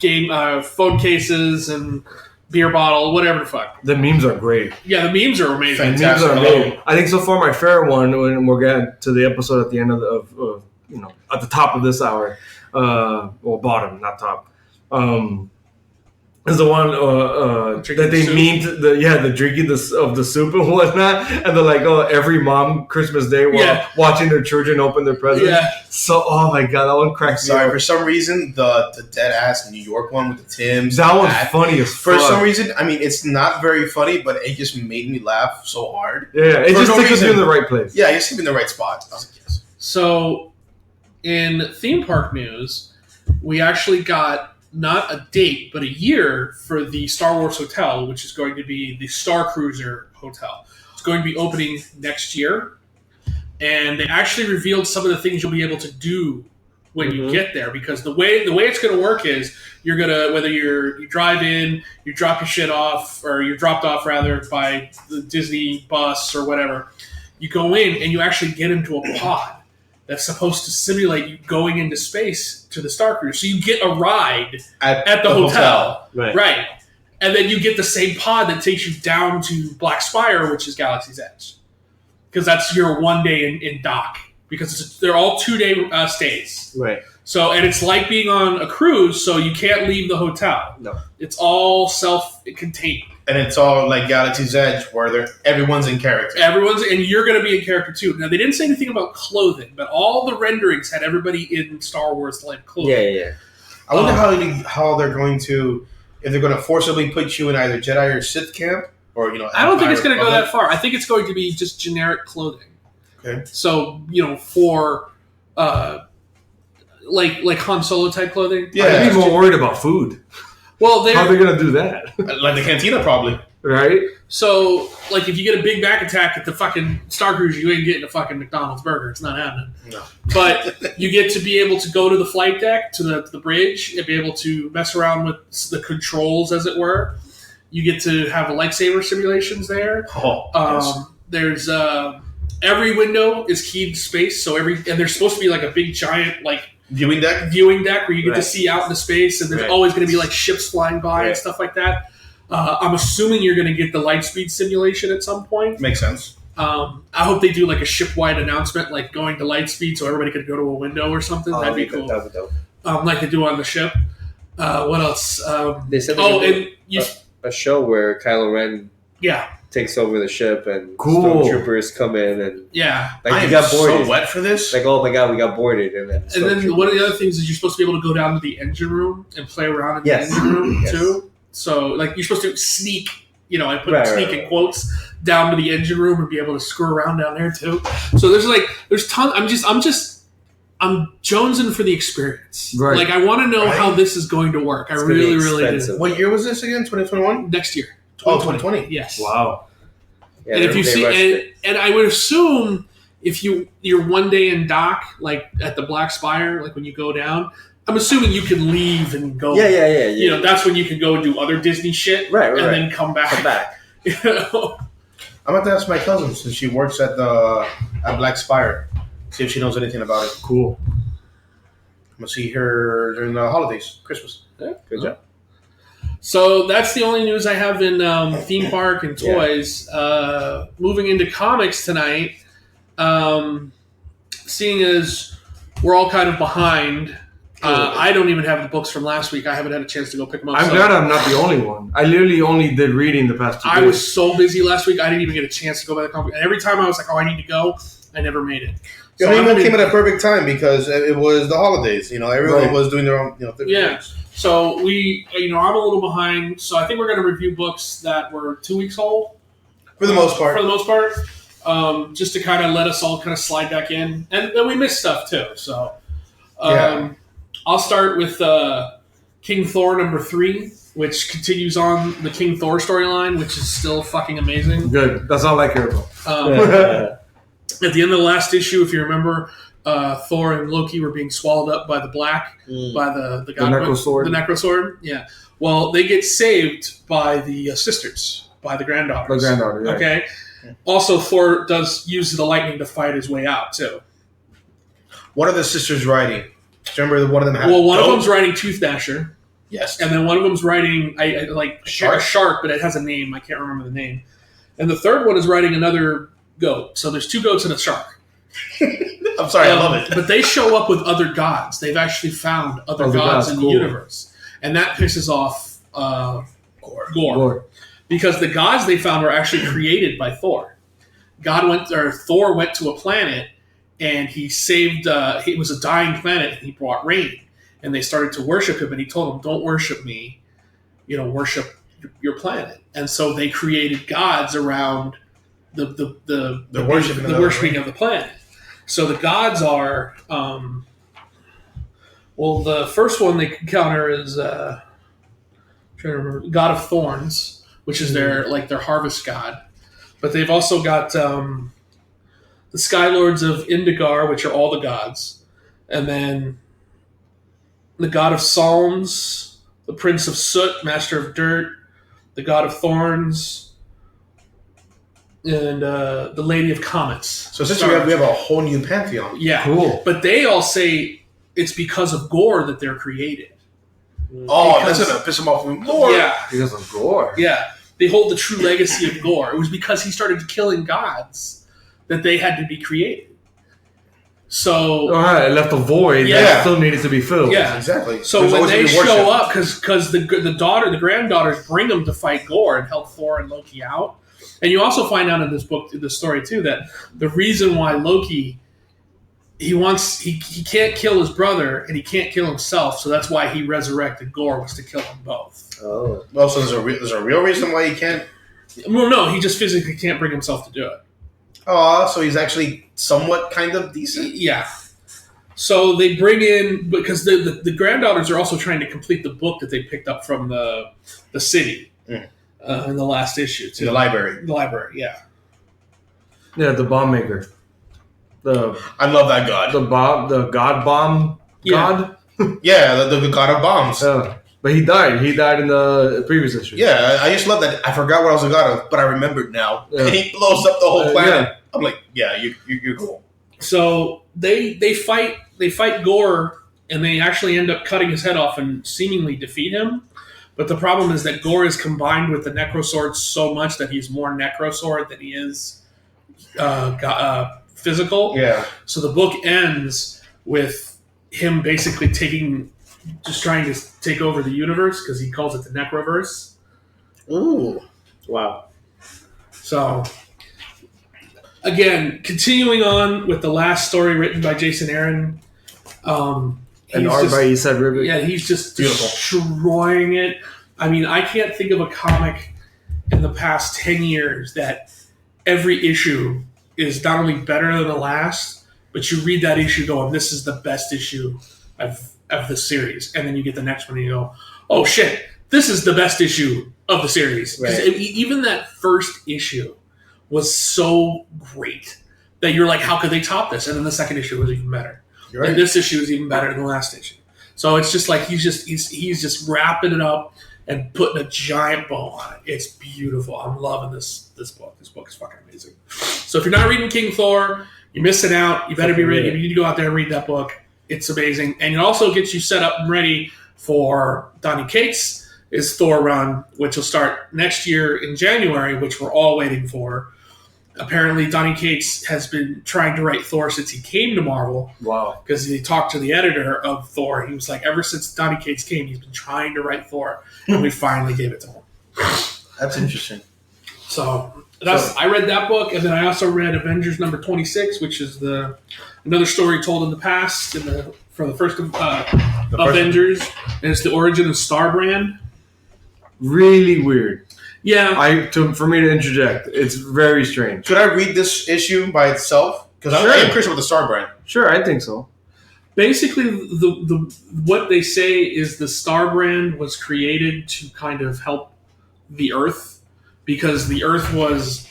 game phone cases and beer bottle, whatever the fuck.
The memes are great.
Yeah, the memes are amazing.
The memes are amazing. I think so far my favorite one, when we'll get to the episode at the end of at the top of this hour, bottom, not top, is the one that they memed the drinking of the soup and whatnot, and they're like, oh, every mom Christmas Day while watching their children open their presents.
Yeah.
So, oh my god, that one cracks me
Sorry,
up.
for some reason, the dead ass New York one with the Timbs.
That one's funny as fuck.
For some reason, I mean, it's not very funny, but it just made me laugh so hard.
Yeah, it
For
just
no
takes you
reason.
in the right place.
Yeah, just keep in the right spot. I was like, yes.
So, in theme park news, we actually got not a date, but a year for the Star Wars Hotel, which is going to be the Star Cruiser Hotel. It's going to be opening next year. And they actually revealed some of the things you'll be able to do when you get there, because the way it's going to work is you're going to, whether you drive in, you drop your shit off, or you're dropped off rather by the Disney bus or whatever, you go in and you actually get into a pod that's supposed to simulate you going into space to the Star Cruiser. So you get a ride at the hotel. Right. And then you get the same pod that takes you down to Black Spire, which is Galaxy's Edge. Because that's your one day in dock. Because they're all 2-day stays.
Right.
So, and it's like being on a cruise, so you can't leave the hotel.
No.
It's all self-contained.
And it's all like Galaxy's Edge, where everyone's in character.
And you're going to be in character too. Now, they didn't say anything about clothing, but all the renderings had everybody in Star Wars-like clothing.
Yeah.
I wonder how they're going to, if they're going to forcibly put you in either Jedi or Sith camp, or
I don't think it's going to go that far. I think it's going to be just generic clothing.
Okay.
So, for like Han Solo type clothing.
Yeah.
I'd be more worried about food.
Well,
how are they going to do that?
Like the cantina, probably.
Right?
So, like, if you get a Big Mac attack at the fucking Star Cruiser, you ain't getting a fucking McDonald's burger. It's not happening.
No.
But you get to be able to go to the flight deck, to the bridge, and be able to mess around with the controls, as it were. You get to have lightsaber simulations there.
Oh, yes.
There's every window is keyed to space, and there's supposed to be like a big giant
Viewing deck?
Viewing deck where you get to see out into space, and there's always going to be like ships flying by and stuff like that. I'm assuming you're going to get the Lightspeed simulation at some point.
Makes sense.
I hope they do like a ship-wide announcement, like going to Lightspeed, so everybody could go to a window or something. That'd be cool.
That would be dope.
Like they do on the ship. What else?
They said a show where Kylo Ren takes over the ship and stormtroopers come in and
I got boarded. So wet for this.
Like, oh my god, we got boarded. And
then one of the other things is you're supposed to be able to go down to the engine room and play around in the engine room too. So like you're supposed to sneak. I put sneak in quotes down to the engine room and be able to screw around down there too. So there's tons. I'm jonesing for the experience. Right. Like I want to know how this is going to work. I really do.
What year was this again? 2021?
Next year.
2020.
Yes.
Wow.
Yeah, and if you see, and I would assume if you're one day in dock, like at the Black Spire, like when you go down, I'm assuming you can leave and go.
Yeah.
That's when you can go and do other Disney shit,
right.
Then come back.
I'm about to ask my cousin since she works at Black Spire, see if she knows anything about it.
Cool.
I'm gonna see her during the holidays, Christmas.
Yeah, good job. So that's the only news I have in theme park and toys. Moving into comics tonight, seeing as we're all kind of behind. I don't even have the books from last week. I haven't had a chance to go pick them up.
I'm glad I'm not the only one. I literally only did reading the past 2 days.
I was so busy last week, I didn't even get a chance to go by the comic. And every time I was like, I need to go, I never made it.
So it came at a perfect time because it was the holidays. Everyone was doing their own things.
So I'm a little behind. So I think we're going to review books that were 2 weeks old.
For the most part.
Just to kind of let us all kind of slide back in. And we missed stuff too. So I'll start with King Thor #3, which continues on the King Thor storyline, which is still fucking amazing.
Good. That's all I care about.
At the end of the last issue, if you remember, Thor and Loki were being swallowed up by the Black, by the
Necrosword.
The Necrosword, yeah. Well, they get saved by the sisters, by the granddaughters.
The granddaughter, yeah.
Okay? Also, Thor does use the lightning to fight his way out, too.
What are the sisters riding? Remember one of them had
one of them's riding Tooth Dasher.
Yes.
And then one of them's riding a shark, but it has a name. I can't remember the name. And the third one is riding another goat. So there's 2 goats and a shark.
I'm sorry, I love it.
But they show up with other gods. They've actually found other gods in the universe. And that pisses off Gore. Because the gods they found were actually created by Thor. Thor went to a planet and he saved, it was a dying planet, and he brought rain. And they started to worship him, and he told them, don't worship me, worship your planet. And so they created gods around the worshiping of the planet. So the gods are, the first one they encounter is, trying to remember, God of Thorns, which is their harvest god. But they've also got, the Skylords of Indigar, which are all the gods. And then the God of Psalms, the Prince of Soot, Master of Dirt, the God of Thorns, and the Lady of Comets.
So essentially we have a whole new pantheon.
Yeah.
Cool.
But they all say it's because of Gore that they're created.
That's going to piss them off even more.
Yeah.
Because of Gore.
Yeah. They hold the true legacy of Gore. It was because he started killing gods that they had to be created. So
it left a void that still needed to be filled.
Yeah,
exactly.
So when they show up, because the granddaughters bring them to fight Gore and help Thor and Loki out, and you also find out in this book, the story too, that the reason why Loki he can't kill his brother and he can't kill himself, so that's why he resurrected Gore, was to kill them both.
Oh,
well, so there's a real reason why he can't.
Well, no, he just physically can't bring himself to do it.
Oh, so he's actually somewhat kind of decent?
Yeah. So they bring in, because the granddaughters are also trying to complete the book that they picked up from the city in the last issue. Too.
In the library.
The library, yeah.
Yeah, the bomb maker.
I love that god.
The god bomb god?
Yeah, the god of bombs.
But he died. He died in the previous issue.
Yeah, I just love that. I forgot what I was a god of, but I remembered now. Yeah. And he blows up the whole planet. Yeah. I'm like, yeah, you're cool.
So they fight Gore, and they actually end up cutting his head off and seemingly defeat him. But the problem is that Gorr is combined with the Necrosword so much that he's more Necrosword than he is physical.
Yeah.
So the book ends with him basically just trying to take over the universe because he calls it the Necroverse.
Ooh.
Wow.
So, again, continuing on with the last story written by Jason Aaron.
And art by Esad Ribic.
Yeah, he's just destroying it. I mean, I can't think of a comic in the past 10 years that every issue is not only better than the last, but you read that issue going, this is the best issue of the series. And then you get the next one and you go, oh shit, this is the best issue of the series.
Right.
Even that first issue was so great that you're like, how could they top this? And then the second issue was even better.
Right.
And this issue is even better than the last issue. So it's just like he's just wrapping it up and putting a giant bow on it. It's beautiful. I'm loving this book. This book is fucking amazing. So if you're not reading King Thor, you're missing out. You better be ready. You need to go out there and read that book. It's amazing. And it also gets you set up and ready for Donny Cates' Thor run, which will start next year in January, which we're all waiting for. Apparently, Donny Cates has been trying to write Thor since he came to Marvel.
Wow.
Because he talked to the editor of Thor. He was like, ever since Donny Cates came, he's been trying to write Thor. And we finally gave it to him.
That's interesting.
So I read that book. And then I also read Avengers number 26, which is another story told in the past for the first Avengers. And it's the origin of Starbrand.
Really weird.
Yeah.
For me to interject, it's very strange.
Should I read this issue by itself? Because I am curious about the Starbrand.
Sure, I think so.
Basically, what they say is the Starbrand was created to kind of help the Earth because the Earth was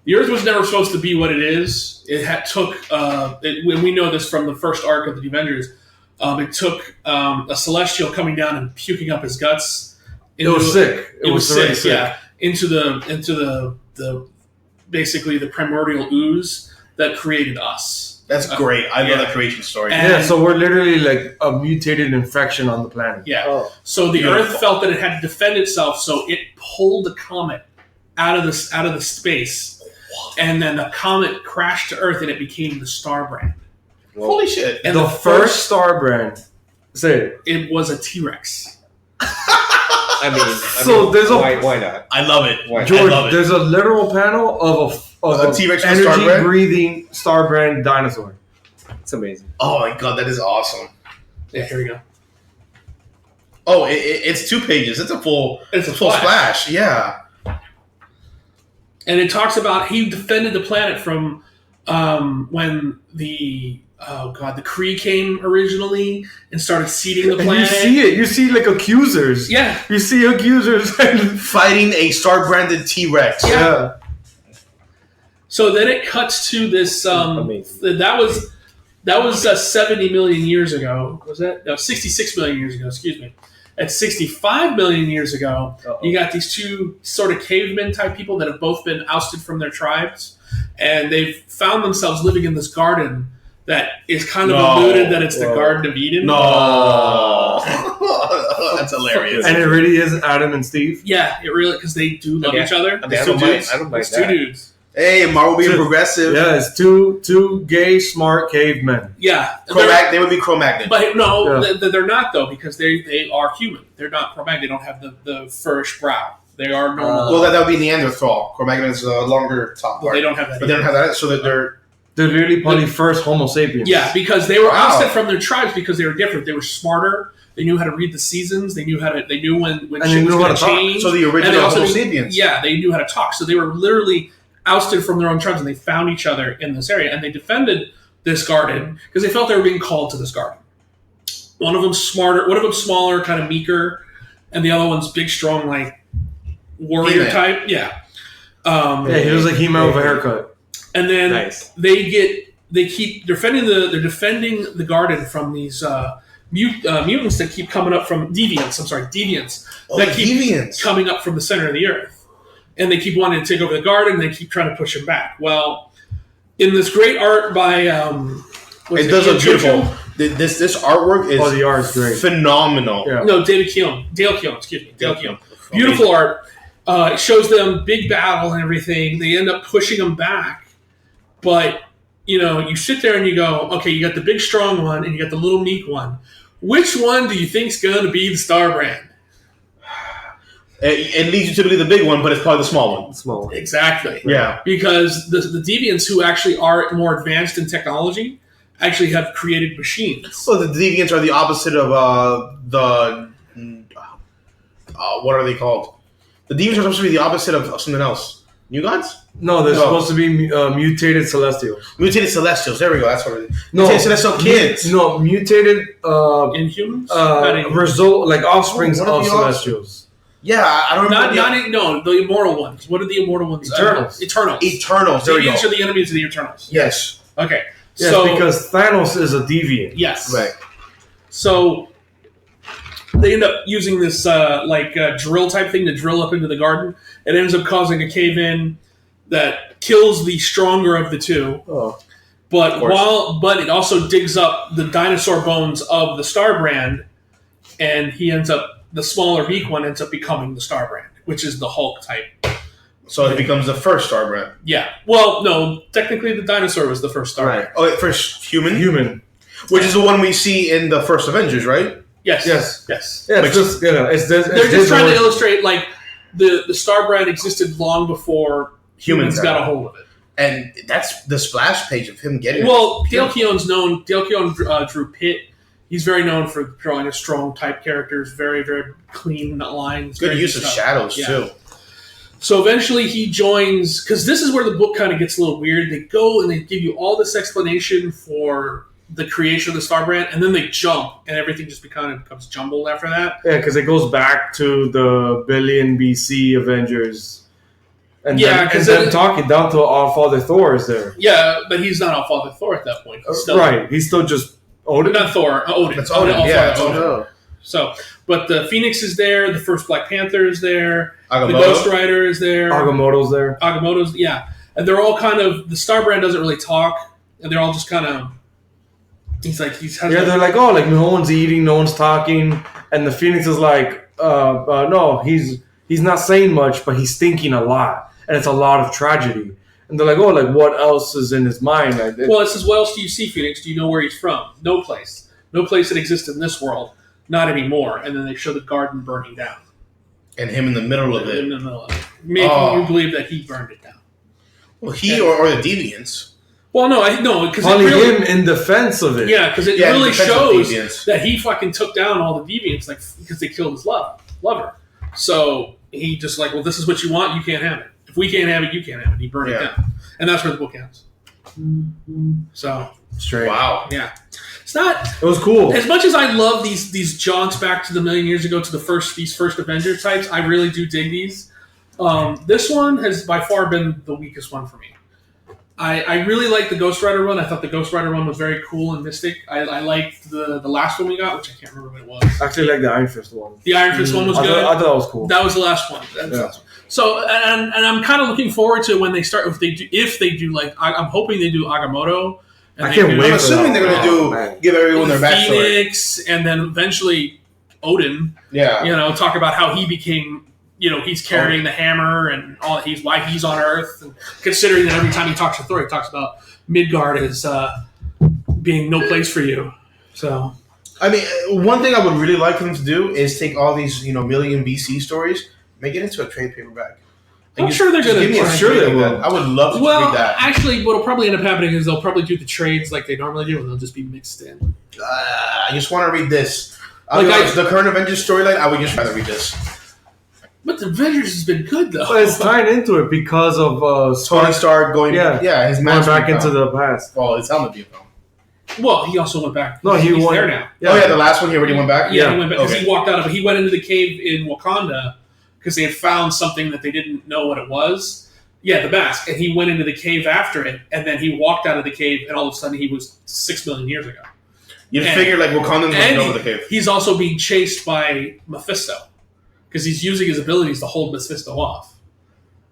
never supposed to be what it is. It and we know this from the first arc of the Avengers. It took a Celestial coming down and puking up his guts.
It was sick.
It was sick. Yeah, into the basically the primordial ooze that created us.
That's great. I love that creation story.
And so we're literally like a mutated infection on the planet.
Yeah. Oh. So the Earth felt that it had to defend itself, so it pulled a comet out of the space, and then the comet crashed to Earth, and it became the Starbrand.
Holy shit!
And the first Starbrand,
it was a T-Rex.
Why not?
I love it.
George, there's a literal panel of
a T-Rex
energy breathing Starbrand dinosaur.
It's amazing.
Oh my god, that is awesome.
Yeah, here we go.
Oh, it's 2 pages. It's a full splash. Yeah.
And it talks about he defended the planet from when the Kree came originally and started seeding the planet.
And you see it. You see like accusers.
Yeah.
You see accusers
fighting a Star-branded T-Rex.
Yeah. So then it cuts to this. That was 70 million years ago. Was that? No, 66 million years ago. Excuse me. At 65 million years ago, you got these two sort of caveman type people that have both been ousted from their tribes, and they've found themselves living in this garden that is kind of alluded that it's the Garden of Eden.
No. That's hilarious.
And it really is Adam and Steve?
Yeah, it really, because they do love each other.
I don't mind
It's 2 dudes.
Hey, Marvel being progressive.
Yeah, it's two gay, smart cavemen.
Yeah.
They would be Cro-Magnon.
But no, they're not, though, because they are human. They're not Cro-Magnon. They don't have the furish brow. They are normal.
Well, that would be Neanderthal. Cro-Magnon is a longer top part.
Well, they don't have that.
But they don't have that, so that they're
literally probably first Homo sapiens.
Yeah, because they were ousted from their tribes because they were different. They were smarter. They knew how to read the seasons. They knew when shit was going to change.
So the original Homo sapiens.
Yeah, they knew how to talk. So they were literally ousted from their own tribes, and they found each other in this area, and they defended this garden because they felt they were being called to this garden. One of them smaller, kind of meeker, and the other one's big, strong, like warrior type. Yeah.
He was like He-Man with a haircut.
And then they keep defending they're defending the garden from these mutants that keep coming up from deviants. That keep coming up from the center of the earth. And they keep wanting to take over the garden, and they keep trying to push him back. Well, in this great art by...
it does look beautiful. This artwork is
the art's great.
Phenomenal.
Yeah. No, Dale Keown, excuse me. Dale Keown. Beautiful art. It shows them big battle and everything. They end up pushing them back. But, you sit there and you go, okay, you got the big strong one and you got the little meek one. Which one do you think's going to be the star brand?
It leads you to believe the big one, but it's probably the small one.
Small one.
Exactly.
Yeah.
Because the Deviants who actually are more advanced in technology actually have created machines.
So the Deviants are the opposite of what are they called? The Deviants are supposed to be the opposite of something else. New Gods?
No, they're supposed to be mutated Celestials.
Mutated Celestials. There we go. That's what it is.
No,
mutated Celestial kids.
Mutated Inhumans?
Result like offsprings of Celestials.
Yeah, I don't
know. The immortal ones. What are the immortal ones?
Eternals.
Eternals.
There we go.
Deviants are the enemies of the Eternals.
Yes.
Okay.
Yes, because Thanos is a deviant.
Yes.
Right.
So they end up using this drill type thing to drill up into the garden. It ends up causing a cave-in that kills the stronger of the two.
Oh.
But it also digs up the dinosaur bones of the Star Brand, and the smaller meek one ends up becoming the Star Brand, which is the Hulk type.
So it becomes the first Star Brand.
Yeah. Well, no, technically the dinosaur was the first Star Brand.
Oh, first human?
Human.
Which is the one we see in the first Avengers, right?
Yes.
Yeah, they're just
trying to illustrate like the Star Brand existed long before humans got a hold of it.
And that's the splash page of him getting it.
Well, Dale Keown drew Pitt. He's very known for drawing a strong type characters, very, very clean lines.
Good use of shadows, too.
So eventually he joins, because this is where the book kind of gets a little weird. They go and they give you all this explanation for the creation of the Star Brand, and then they jump, and everything just becomes jumbled after that.
Yeah, because it goes back to the billion BC Avengers. And then talking down to All Father Thor is there.
Yeah, but he's not All Father Thor at that point.
He's still just Odin.
Not Thor, Odin.
It's Odin.
Odin. So, but the Phoenix is there, the first Black Panther is there,
Agamotto.
The Ghost Rider is there.
Agamotto's there.
And they're all kind of, the Star Brand doesn't really talk, and they're all just kind of, they're
like, oh, like no one's eating, no one's talking, and the Phoenix is like, no, he's not saying much, but he's thinking a lot, and it's a lot of tragedy. And they're like, oh, like what else is in his mind?
It says, what else do you see, Phoenix? Do you know where he's from? No place. No place that exists in this world. Not anymore. And then they show the garden burning down.
And him in the middle of it.
Making you believe that he burned it down.
Well, or the Deviants.
Well, no, because
only him in defense of it.
Yeah, because it really shows that he fucking took down all the Deviants, because they killed his lover. So he just like, well, this is what you want, you can't have it. If we can't have it, you can't have it. He burned it down, and that's where the book ends. So
straight.
Wow.
Yeah, it's not.
It was cool.
As much as I love these jaunts back to the million years ago to these first Avengers types, I really do dig these. This one has by far been the weakest one for me. I really liked the Ghost Rider one. I thought the Ghost Rider one was very cool and mystic. I liked the last one we got, which I can't remember what it was.
I actually like the Iron Fist one.
The Iron Fist one was good.
I thought that was cool.
That was the last one. So, and I'm kind of looking forward to when they start. If they do like, I'm hoping they do Agamotto.
I can't wait.
I'm assuming they're going to give everyone their backstory.
Phoenix, and then eventually Odin.
Yeah.
Talk about how he became. He's carrying the hammer and all. Why he's on Earth. And considering that every time he talks to Thor, he talks about Midgard as being no place for you. So,
I mean, one thing I would really like for them to do is take all these, million BC stories, make it into a trade paperback.
I'm sure they're going to.
I'm sure they will. I would love to read that.
Actually, what'll probably end up happening is they'll probably do the trades like they normally do, and they'll just be mixed in.
I just want to read this. The current Avengers storyline, I would just rather read this.
But the Avengers has been good, though.
But it's tied into it because of
Tony Stark going
his man back into the past.
Well, his helmet being found.
Well, he also went back.
No,
he's
went
there now.
Yeah. The last one he already went back?
Yeah, he went back because he walked out of it. He went into the cave in Wakanda because they had found something that they didn't know what it was. Yeah, the mask. And he went into the cave after it, and then he walked out of the cave, and all of a sudden he was 6 million years ago.
You'd figure like Wakandans would know the cave.
He's also being chased by Mephisto. Because he's using his abilities to hold Mephisto off.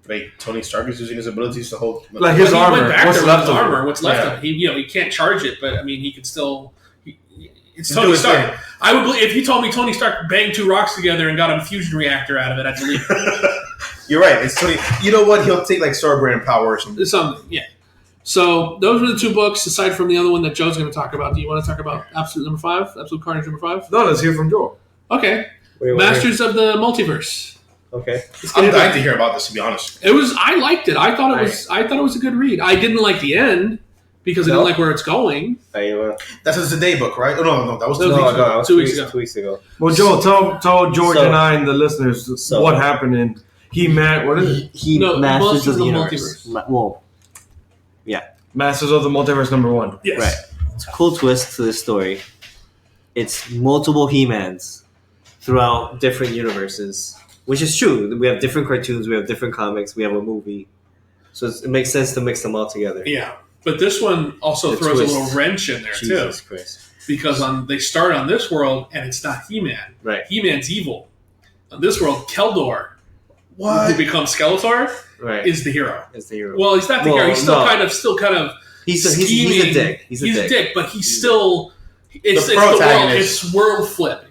Like Tony Stark is using his abilities to hold
his armor.
What's left of it? He can't charge it, but I mean, he's It's Tony Stark. I would believe if you told me Tony Stark banged 2 rocks together and got a fusion reactor out of it, I'd believe it.
You're right. It's Tony. You know what? He'll take like Starbrand power or something.
Yeah. So those are the 2 books, aside from the other one that Joe's going to talk about. Do you want to talk about Absolute number 5? Absolute Carnage number 5?
No, let's hear from Joe.
Okay. Masters of the Multiverse.
Okay.
I'm dying to hear about this, to be honest.
I liked it. I thought it was a good read. I didn't like the end because I didn't like where it's going.
That's a Today book, right? Oh, no, that was
2 weeks ago. 2 weeks ago.
2 weeks ago.
Well, Joe, tell George and I and the listeners what happened in He-Man. What is it?
Masters of the Universe.
Masters of the Multiverse number 1.
Yes.
Right. It's a cool twist to this story. It's multiple He-Mans throughout different universes, which is true. We have different cartoons, we have different comics, we have a movie. So it makes sense to mix them all together.
Yeah. But this one also throws a little wrench in there,
Jesus
too.
Christ.
Because they start on this world, and it's not He-Man.
Right.
He-Man's evil. On this world, Keldor, who becomes Skeletor, is the hero.
Is the hero.
Well, he's not the hero. He's still kind of
He's a dick.
He's a dick, but he's still... It's
the
world. It's world flipping.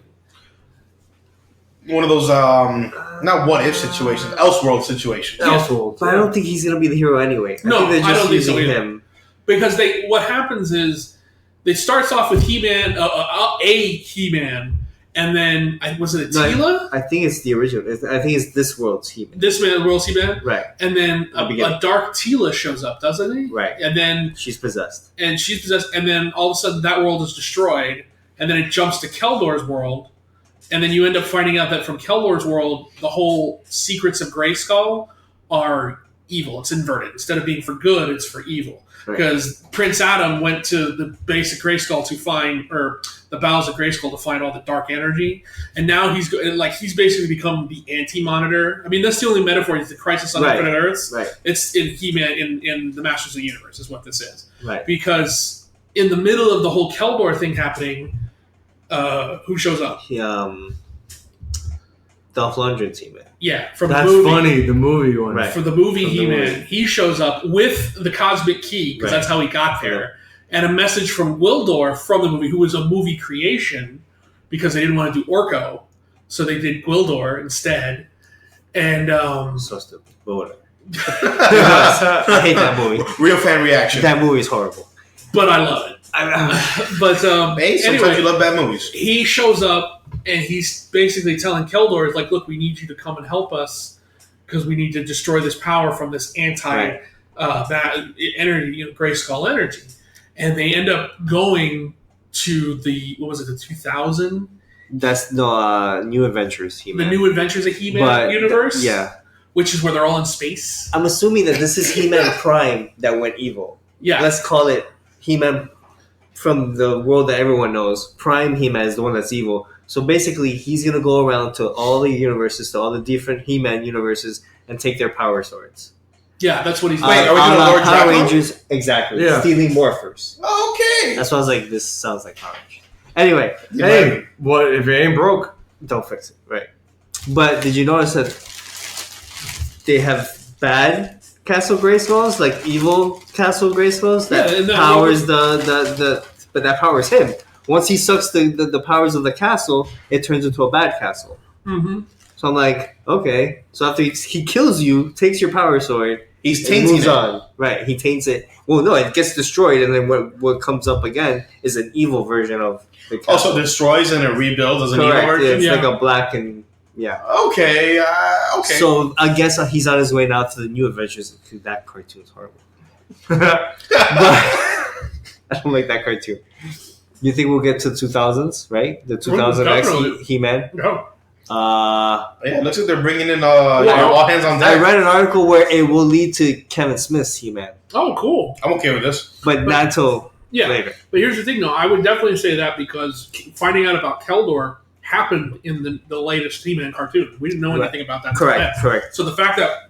One of those, not what-if situations, Elseworld situations.
Elseworld.
But I don't think he's going to be the hero anyway. I think they're just
don't think so
using
either.
him.
Because what happens is, it starts off with He-Man, a He-Man, and then, was it Teela?
I think it's the original. I think it's this world's He-Man.
This world's He-Man?
Right.
And then a dark Teela shows up, doesn't he?
Right.
And then...
She's possessed.
And then all of a sudden that world is destroyed, and then it jumps to Keldor's world, and then you end up finding out that from Keldor's world, the whole secrets of Grayskull are evil. It's inverted. Instead of being for good, it's for evil. Because Prince Adam went to the base of Grayskull to find, or the bowels of Grayskull to find all the dark energy, and now he's basically become the anti-Monitor. I mean, that's the only metaphor. Is the Crisis on Infinite Earths.
Right.
It's in He-Man in the Masters of the Universe is what this is.
Right.
Because in the middle of the whole Keldor thing happening, who shows up?
Dolph Lundgren's He-Man.
Yeah, from
That's
the movie.
funny, the movie one.
Right.
For the movie He-Man, he shows up with the Cosmic Key, because that's how he got there, and a message from Wildor from the movie, who was a movie creation, because they didn't want to do Orko, so they did Gwildor instead. And
so stupid. But whatever. I hate that movie.
Real fan reaction.
That movie is horrible.
But I love it. But
hey, sometimes
anyway,
you love bad movies.
He shows up and he's basically telling Keldor, like, look, we need you to come and help us because we need to destroy this power from this that energy, Grayskull energy. And they end up going to the 2000?
That's the New Adventures He-Man.
The New Adventures of He-Man universe?
Yeah.
Which is where they're all in space.
I'm assuming that this is He-Man Prime that went evil.
Yeah.
Let's call it He-Man from the world that everyone knows. Prime He-Man is the one that's evil. So basically, he's going to go around to all the universes, to all the different He-Man universes, and take their power swords.
Yeah, that's what he's
doing. Wait, are we doing Lord
Power Rangers? Exactly. Yeah. Stealing morphers.
Okay.
That's why I was like, this sounds like Power Rangers. Anyway.
Hey, what if it ain't broke?
Don't fix it. Right. But did you notice that they have bad Castle Grayskulls, like evil Castle Grayskulls that powers but that powers him. Once he sucks the powers of the castle, it turns into a bad castle.
Mm-hmm.
So I'm like, okay. So after he kills you, takes your power sword,
he's tainting it.
On. Right, he taints it. Well, no, it gets destroyed, and then what comes up again is an evil version of the castle.
Also destroys and it rebuilds as an evil version?
Yeah, it's like a black and... Yeah.
Okay.
So I guess he's on his way now to the New Adventures. That cartoon's horrible. But I don't like that cartoon. You think we'll get to 2000s, right? The 2000X He-Man?
No.
Yeah, it looks like they're bringing in all hands on deck.
I read an article where it will lead to Kevin Smith's He-Man.
Oh, cool.
I'm okay with this.
But not until later.
But here's the thing, though. I would definitely say that because finding out about Keldor happened in the latest He-Man cartoon. We didn't know anything about that.
Correct.
So the fact that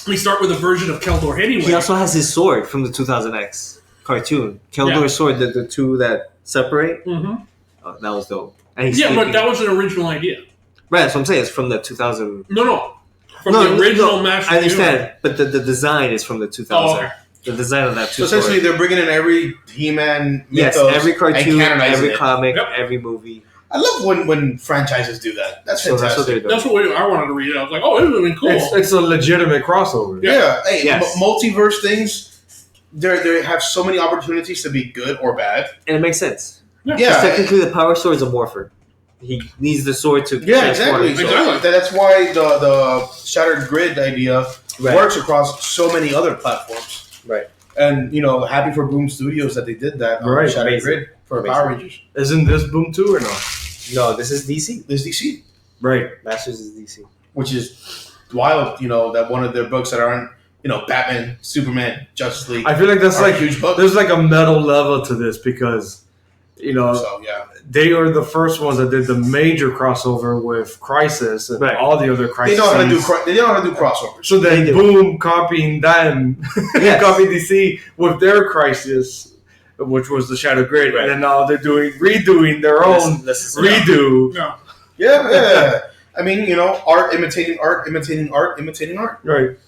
we start with a version of Keldor anyway.
He also has his sword from the 2000X cartoon. Keldor's sword, the two that separate.
Mm-hmm.
Oh, that was dope.
But that was an original idea.
Right, that's what I'm saying. It's from the 2000.
No. From the original Master.
I understand, but the design is from the 2000.
Oh, okay.
The design of that.
So essentially, they're bringing in every He-Man,
every cartoon, every comic, every movie.
I love when franchises do that. That's fantastic.
That's what they're doing. That's what I wanted to read. I was like, oh, this would have been cool.
It's a legitimate crossover.
Yeah. Hey, multiverse things, they have so many opportunities to be good or bad.
And it makes sense. Yeah. Technically, the Power Sword is a morpher. He needs the sword to transform himself.
That's why the Shattered Grid idea works across so many other platforms.
Right.
And, happy for Boom Studios that they did that on Shattered Grid for Power Rangers.
Isn't this Boom 2 or no?
No, this is DC.
This is DC.
Right.
Masters is DC.
Which is wild, that one of their books that aren't, Batman, Superman, Justice League.
I feel like that's
like a huge book.
There's like a metal level to this because, they are the first ones that did the major crossover with Crisis and all the other Crises.
They know how to do crossovers.
So then Boom copying them, copying DC with their Crisis, which was the Shadow Grid, and then now they're redoing their own redo.
Yeah. I mean, art imitating art, imitating art, imitating art.
Right.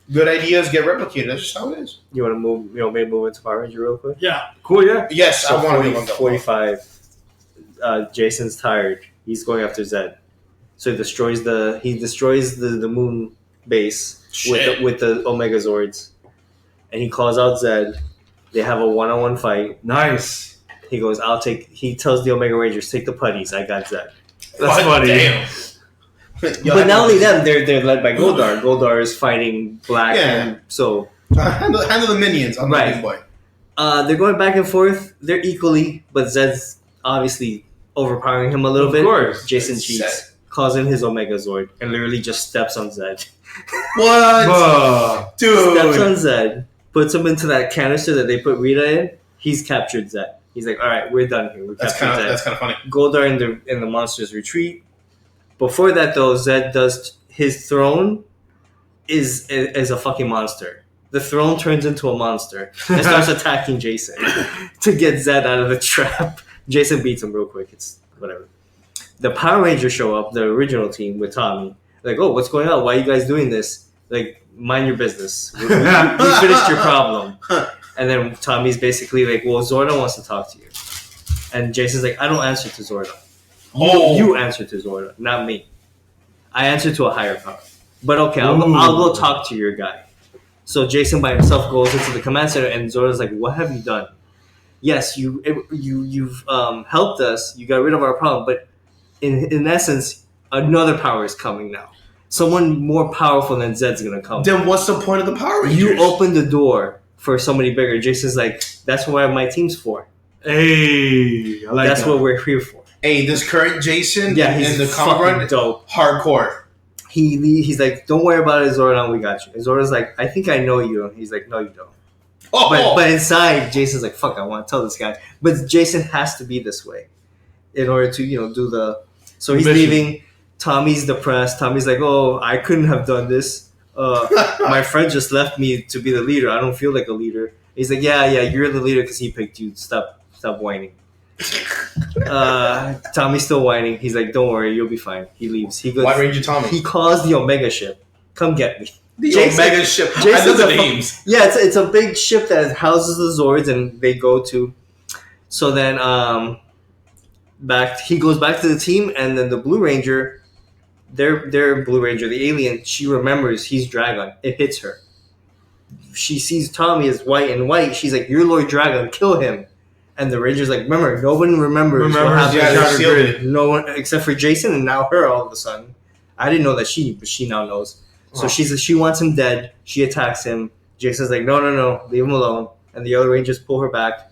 Good ideas get replicated. That's just how it is.
You want to move? Maybe move into Power Ranger real quick.
Yeah.
Cool. Yeah.
Yes,
so
I want to move on.
45. Jason's tired. He's going after Zed. So he destroys the moon base with the Omega Zords, and he calls out Zed. They have a one-on-one fight.
Nice.
He goes, He tells the Omega Rangers, take the putties. I got Zed.
That's funny.
Damn.
But not only them, they're led by Goldar. Goldar is fighting Black, and so
handle the minions on the Game Boy.
They're going back and forth. They're equally, but Zed's obviously overpowering him a little bit.
Of course,
Jason cheats, calls in his Omega Zord, and literally just steps on Zed.
What, dude?
Steps on Zed, puts him into that canister that they put Rita in. He's captured Zed. He's like, all right, we're done here.
That's kind of funny.
Goldar in the monsters retreat. Before that, though, Zed does his throne is a fucking monster. The throne turns into a monster and starts attacking Jason to get Zed out of the trap. Jason beats him real quick. It's whatever. The Power Rangers show up, the original team with Tommy. Like, oh, what's going on? Why are you guys doing this? Like, mind your business. We finished your problem. And then Tommy's basically like, well, Zordon wants to talk to you. And Jason's like, I don't answer to Zordon. You answer to Zordon, not me. I answer to a higher power. But okay, I'll go talk to your guy. So Jason by himself goes into the command center, and Zordon's like, what have you done? Yes, you've helped us. You got rid of our problem. But in essence, another power is coming now. Someone more powerful than Zed's going to come.
Then what's the point of the Power Rangers?
You opened the door for somebody bigger. Jason's like, that's what my team's for.
Hey, I like
that's what we're here for.
Hey, this current Jason
he's
in the comic run,
dope.
Hardcore.
He's like, don't worry about it, Zordon, we got you. And Zordon's like, I think I know you. He's like, no, you don't. But inside, Jason's like, fuck, I want to tell this guy. But Jason has to be this way in order to, do the... So he's leaving. Tommy's depressed. Tommy's like, oh, I couldn't have done this. My friend just left me to be the leader. I don't feel like a leader. He's like, yeah, you're the leader because he picked you. Stop whining. Tommy's still whining. He's like, don't worry, you'll be fine. He leaves. He goes,
White Ranger Tommy.
He calls the Omega ship. Come get me.
The Omega ship. I know the names.
Yeah, it's a big ship that houses the Zords, and they go to. So then, he goes back to the team, and then the Blue Ranger, their Blue Ranger, the alien, she remembers he's Dragon. It hits her. She sees Tommy as white and white. She's like, "You're Lord Dragon. Kill him." And the Ranger's like, "Remember, no one remembers what happened. No one except for Jason, and now her all of a sudden. I didn't know that but she now knows." So she wants him dead. She attacks him. Jason's like, no, leave him alone. And the other Rangers pull her back.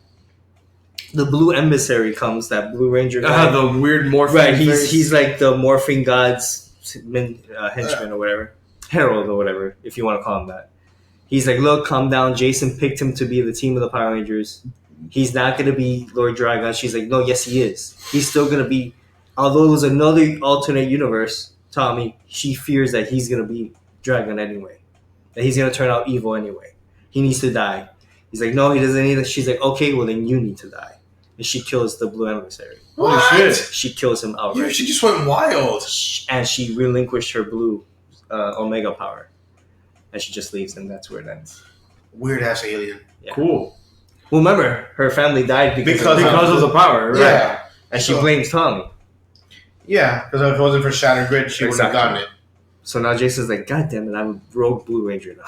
The Blue Emissary comes, that Blue Ranger guy.
The weird morphing.
Right, he's like the morphing god's henchman or whatever. Herald or whatever, if you want to call him that. He's like, look, calm down. Jason picked him to be the team of the Power Rangers. He's not going to be Lord Dragon. She's like, no, yes, he is. He's still going to be, although it was another alternate universe, Tommy, she fears that he's going to be Dragon anyway. That he's going to turn out evil anyway. He needs to die. He's like, no, he doesn't need it. She's like, okay, well, then you need to die. And she kills the Blue Emissary.
Holy shit.
She kills him outright.
Yeah, she just went wild.
And she relinquished her blue Omega power. And she just leaves, and that's where it ends.
Weird ass alien.
Yeah. Cool.
Well, remember, her family died because
of the power, right?
Yeah.
And she blames Tommy.
Yeah, because if it wasn't for Shattered Grid, she wouldn't have gotten it.
So now Jason's like, God damn it, I'm a rogue Blue Ranger now.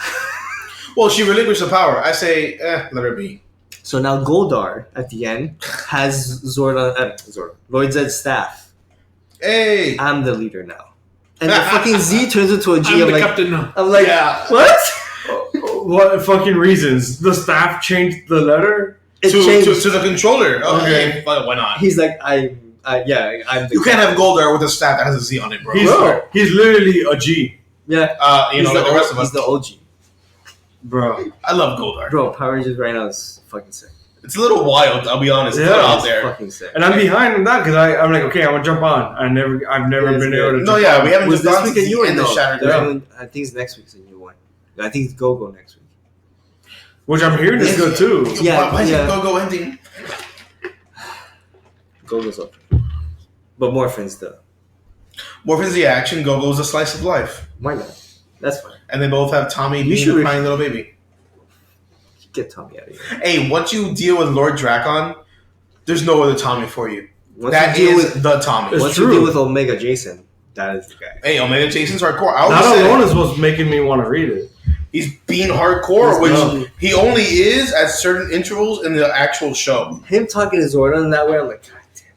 Well, she relinquished the power. I say, let her be.
So now Goldar, at the end, has Lord Zedd's staff.
Hey!
I'm the leader now. And the fucking Z turns into a G.
I'm the captain now.
I'm like,
yeah.
What?
What fucking reasons? The staff changed the letter?
To the controller. Okay, but why not?
He's like, I'm
you can't have Goldar with a staff that has a Z on it, bro.
He's literally a G.
Yeah.
Like the rest of us.
He's the OG.
Bro.
I love Goldar.
Bro, Power Rangers right now is fucking sick.
It's a little wild, I'll be honest. It's out there.
Fucking sick.
And I'm behind on that because I'm like, okay, I'm gonna jump on. I've never been able to.
No, yeah, we haven't
Was
just
this
gone
week a new one?
in the Shattered Grid.
I think it's next week's a new one. I think it's Go-Go next week.
Which I'm hearing is good too.
Yeah,
why is it Go-Go ending?
Go-Go's up. But Morphin's the...
Morphin's the action, Go-Go's a slice of life.
Why not? That's fine.
And they both have Tommy being a crying little baby.
Get Tommy out of here.
Hey, once you deal with Lord Drakon, there's no other Tommy for you. That is the Tommy.
Once you deal with Omega Jason, that is the guy.
Hey, Omega Jason's hardcore.
Not alone is what's making me want to read it.
He's being hardcore, which he only is at certain intervals in the actual show.
Him talking to Zordon in that way, I'm like, God damn.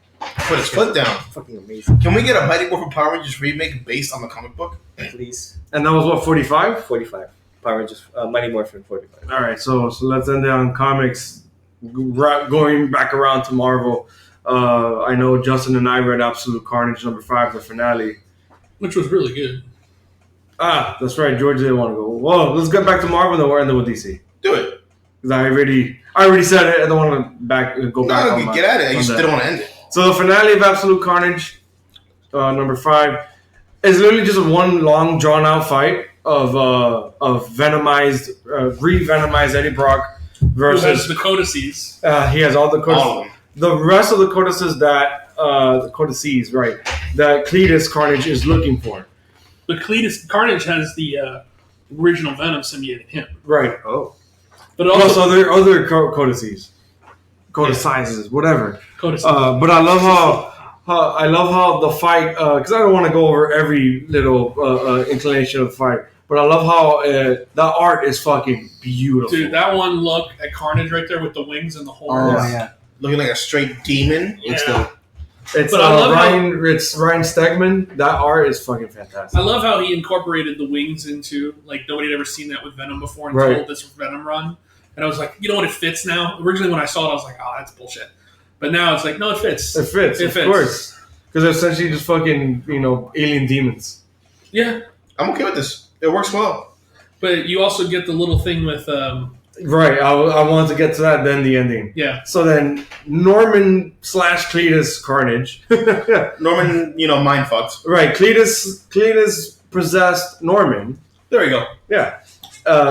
Put his foot down.
Fucking amazing.
Can we get a Mighty Morphin Power Rangers remake based on the comic book?
Please.
And that was what, 45?
45. Power Rangers, Mighty Morphin 45.
All right, so let's end it on comics. Going back around to Marvel, I know Justin and I read Absolute Carnage #5, the finale,
which was really good.
That's right. George didn't want to go. Well, let's get back to Marvel, then we're ending with DC.
Do it.
Because I already said it. I don't want to go back.
No, get at it. I just didn't want to end it.
So the finale of Absolute Carnage, #5, is literally just one long, drawn out fight of venomized, re-venomized Eddie Brock versus
the Codices.
He has all the Codices. The rest of the Codices that that Cletus Carnage is looking for.
The Cletus Carnage has the original Venom symbiote in him.
Right.
Oh.
But also other Codices. Codicizes, whatever.
Codices.
But I love how the fight, because I don't want to go over every little inclination of the fight, but I love how the art is fucking beautiful.
Dude, that one look at Carnage right there with the wings and the horns.
Oh, yeah. Looking like a straight demon.
Yeah.
It's Ryan Stegman. That art is fucking fantastic.
I love how he incorporated the wings into, like, nobody had ever seen that with Venom before until this Venom run. And I was like, you know what, it fits now. Originally when I saw it, I was like, oh, that's bullshit. But now it's like, no, it fits.
It fits, of course. Because they're essentially just fucking, alien demons.
Yeah.
I'm okay with this. It works well.
But you also get the little thing with...
Right, I wanted to get to that, then the ending.
Yeah.
So then, Norman / Cletus Carnage.
Norman, mind fucked.
Right, Cletus possessed Norman.
There we go.
Yeah.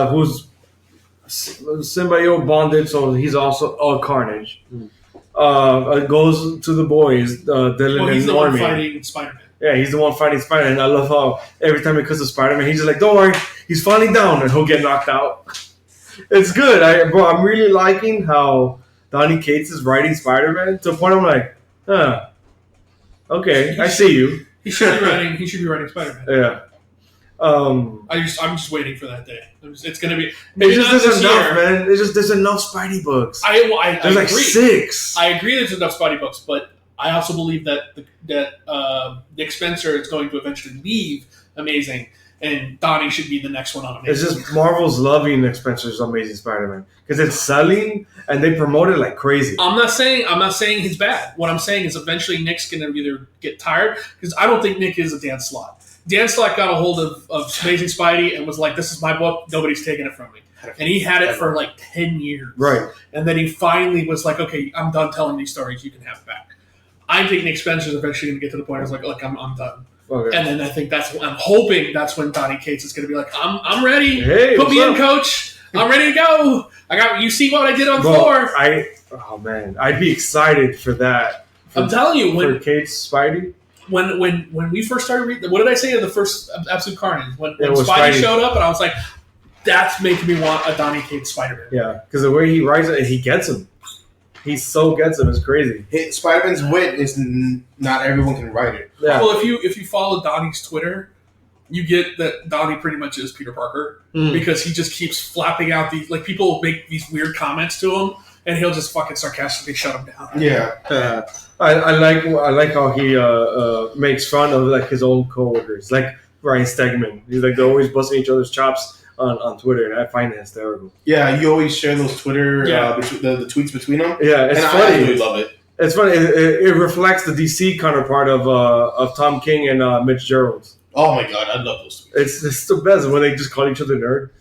Who's symbiote bonded, so he's also a Carnage. Goes to the boys, Dylan and Norman. He's the one
fighting Spider-Man.
Yeah, he's the one fighting Spider-Man. And I love how every time he cuts to Spider-Man, he's just like, don't worry, he's finally down, and he'll get knocked out. It's good. I'm really liking how Donny Cates is writing Spider-Man to a point I'm like, okay, I see you.
He should be writing Spider-Man.
Yeah.
I'm just waiting for that day. It's gonna be.
Maybe there's enough, man. There's enough Spidey books.
There's
like
agree.
6.
I agree. There's enough Spidey books, but I also believe that Nick Spencer is going to eventually leave Amazing. And Donnie should be the next one on Amazing.
It's just Marvel's loving Nick Spencer's Amazing Spider-Man because it's selling and they promote it like crazy.
I'm not saying he's bad. What I'm saying is eventually Nick's going to either get tired because I don't think Nick is a Dan Slott. Dan Slott got a hold of Amazing Spidey and was like, "This is my book. Nobody's taking it from me." And he had it for like 10 years.
Right.
And then he finally was like, "Okay, I'm done telling these stories. You can have it back." I think Nick Spencer's eventually going to get to the point where he's like, "Look, I'm done." Okay. And then I think I'm hoping that's when Donny Cates is going to be like, I'm ready.
Hey,
put me in, coach. I'm ready to go. You see what I did on floor.
I'd be excited for that.
I'm telling you,
for Cates Spidey.
When we first started reading, what did I say in the first Absolute Carnage? When Spidey showed up, and I was like, that's making me want a Donny Cates Spider-Man.
Yeah, because the way he writes it, he gets him. He so gets him. It's crazy.
Spider-Man's wit is not everyone can write it.
Yeah. Well, if you follow Donny's Twitter, you get that Donny pretty much is Peter Parker because he just keeps flapping out these people will make these weird comments to him, and he'll just fucking sarcastically shut them down.
Yeah.
I like how he makes fun of his own coworkers, like Ryan Stegman. He's they're always busting each other's chops on Twitter, and I find it hysterical.
Yeah, you always share those Twitter the tweets between them.
Yeah, it's funny.
I really love it.
It's funny. It reflects the DC counterpart of Tom King and Mitch Gerald.
Oh my god, I love those tweets.
It's the best when they just call each other nerd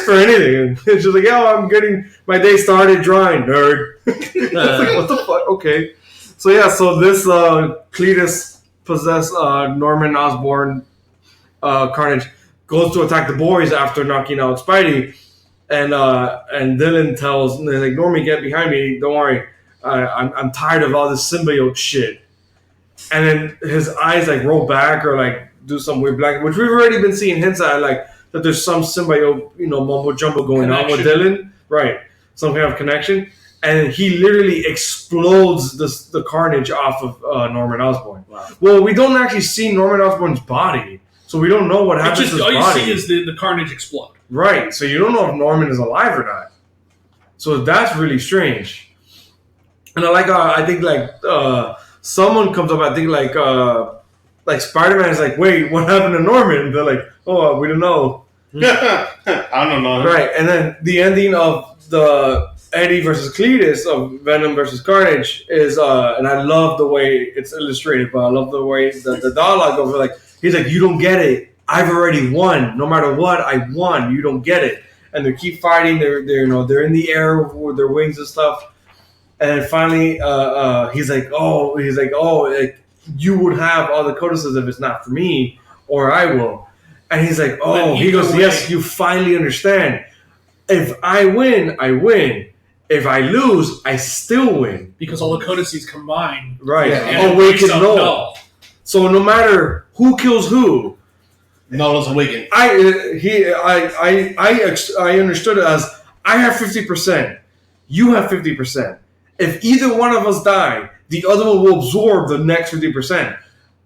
for anything. And it's just I'm getting my day started drawing, nerd. It's what the fuck? Okay. So this Cletus possessed Norman Osborn Carnage goes to attack the boys after knocking out Spidey, and Dylan tells Normie, get behind me. Don't worry, I'm tired of all this symbiote shit. And then his eyes roll back or do some weird black, which we've already been seeing hints at that there's some symbiote mumbo jumbo going on with Dylan, right? Some kind of connection. And he literally explodes the Carnage off of Norman Osborn. Wow. Well, we don't actually see Norman Osborn's body, so we don't know what happens to his body.
All you see is the Carnage explode.
Right, so you don't know if Norman is alive or not. So that's really strange. And I think someone comes up, I think Spider-Man is wait, what happened to Norman? And they're we don't know.
I don't know.
Right, and then the ending of the Eddie versus Cletus of Venom versus Carnage is, and I love the way it's illustrated, but I love the way the dialogue of he's you don't get it. I've already won. No matter what, I won. You don't get it. And they keep fighting. They're in the air with their wings and stuff. And then finally, he's you would have all the codices if it's not for me, or I will. And he's he goes, yes, you finally understand. If I win, I win. If I lose, I still win.
Because all the codices combined.
Right. Awaken Null. So no matter who kills who,
Null is awakened.
I understood it as I have 50%. You have 50%. If either one of us die, the other one will absorb the next 50%.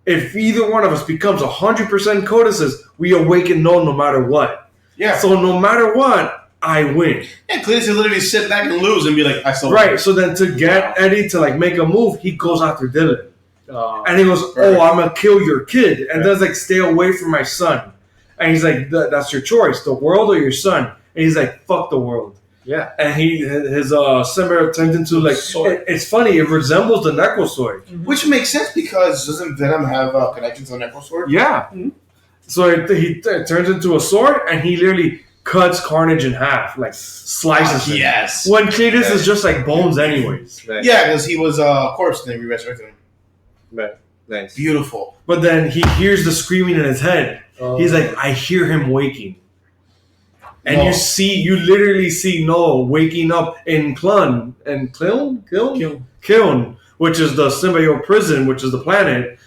If either one of us becomes 100% codices, we awaken Null no matter what.
Yeah.
So no matter what, I win.
Yeah, Cletus will literally sit back and lose and be I still win.
Right, so then to get Eddie to make a move, he goes after Dylan. And he goes, I'm going to kill your kid. And Dylan's stay away from my son. And he's that's your choice, the world or your son. And he's fuck the world.
Yeah.
And his symbiote turns into it's funny, it resembles the Necrosword.
Mm-hmm. Which makes sense because doesn't Venom have a connection to the Necrosword?
Yeah. Mm-hmm. So it turns into a sword and he literally cuts Carnage in half, slices him.
Yes.
When Cletus is just bones anyways.
Right. Yeah, because he was a corpse and then we resurrected him.
Right. Nice.
Beautiful.
But then he hears the screaming in his head. He's I hear him waking. And you literally see Noah waking up in Kiln, which is the symbiote prison, which is the planet.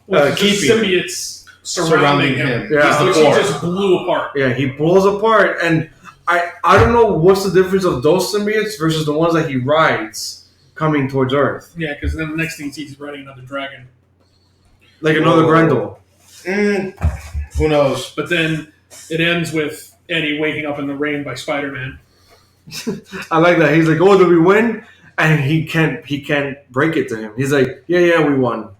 Keeping symbiotes surrounding him.
Yeah.
Which he just blew apart.
Yeah, he blows apart. And I don't know what's the difference of those symbiotes versus the ones that he rides coming towards Earth.
Yeah, because then the next thing he's riding another dragon.
Another Grendel.
Who knows?
But then it ends with Eddie waking up in the rain by Spider-Man.
I like that. He's did we win? And he can't break it to him. He's yeah, we won.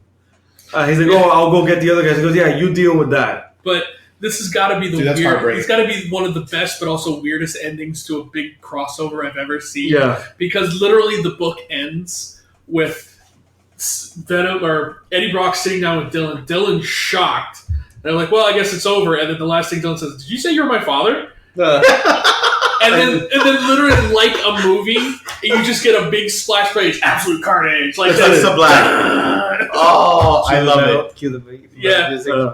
He's I'll go get the other guys. He goes, yeah, you deal with that.
But this has got to be it's got to be one of the best but also weirdest endings to a big crossover I've ever seen.
Yeah.
Because literally the book ends with Venom or Eddie Brock sitting down with Dylan. Dylan's shocked. They're well, I guess it's over. And then the last thing Dylan says, did you say you're my father? And then literally like a movie, you just get a big splash page, absolute carnage.
That's the black. I love it.
Cue the music.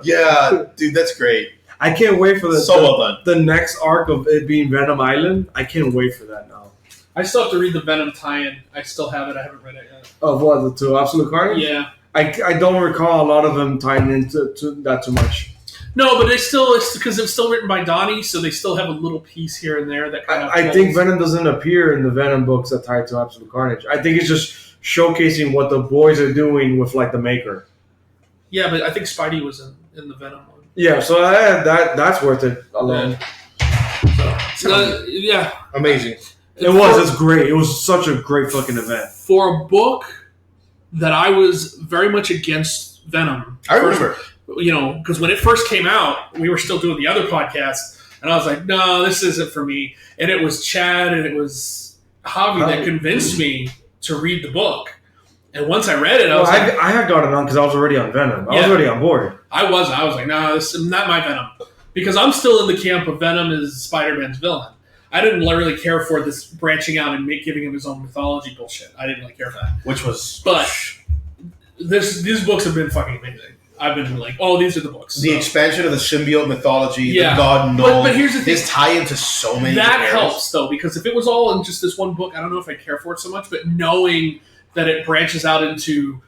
Yeah, dude, that's great.
I can't wait for
well done.
The next arc of it being Venom Island. I can't wait for that now.
I still have to read the Venom tie-in. I still have it. I haven't read it yet.
Of what? The two Absolute Carnage?
Yeah.
I don't recall a lot of them tying into that too much.
No, but it's because it was still written by Donnie, so they still have a little piece here and there that kind of.
I think Venom doesn't appear in the Venom books that tie to Absolute Carnage. I think it's just showcasing what the boys are doing with like the Maker.
Yeah, but I think Spidey was in the Venom one.
Yeah, so that's worth it alone.
Yeah.
Amazing.
It's great. It was such a great fucking event.
For a book that I was very much against Venom.
I remember.
Because when it first came out, we were still doing the other podcast, and I was like, no, this isn't for me. And it was Chad and it was Javi that convinced me to read the book. And once I read it,
I had gotten on because I was already on Venom. I was already on board.
I was like, no, this is not my Venom. Because I'm still in the camp of Venom is Spider-Man's villain. I didn't really care for this branching out and giving him his own mythology bullshit. I didn't really care for that.
But
these books have been fucking amazing. I've been like, oh, these are the books.
The expansion of the symbiote mythology, the God knows.
But here's the thing.
This tie into so many
That
areas.
helps, though, because if it was all in just this one book, I don't know if I care for it so much, but knowing that it branches out into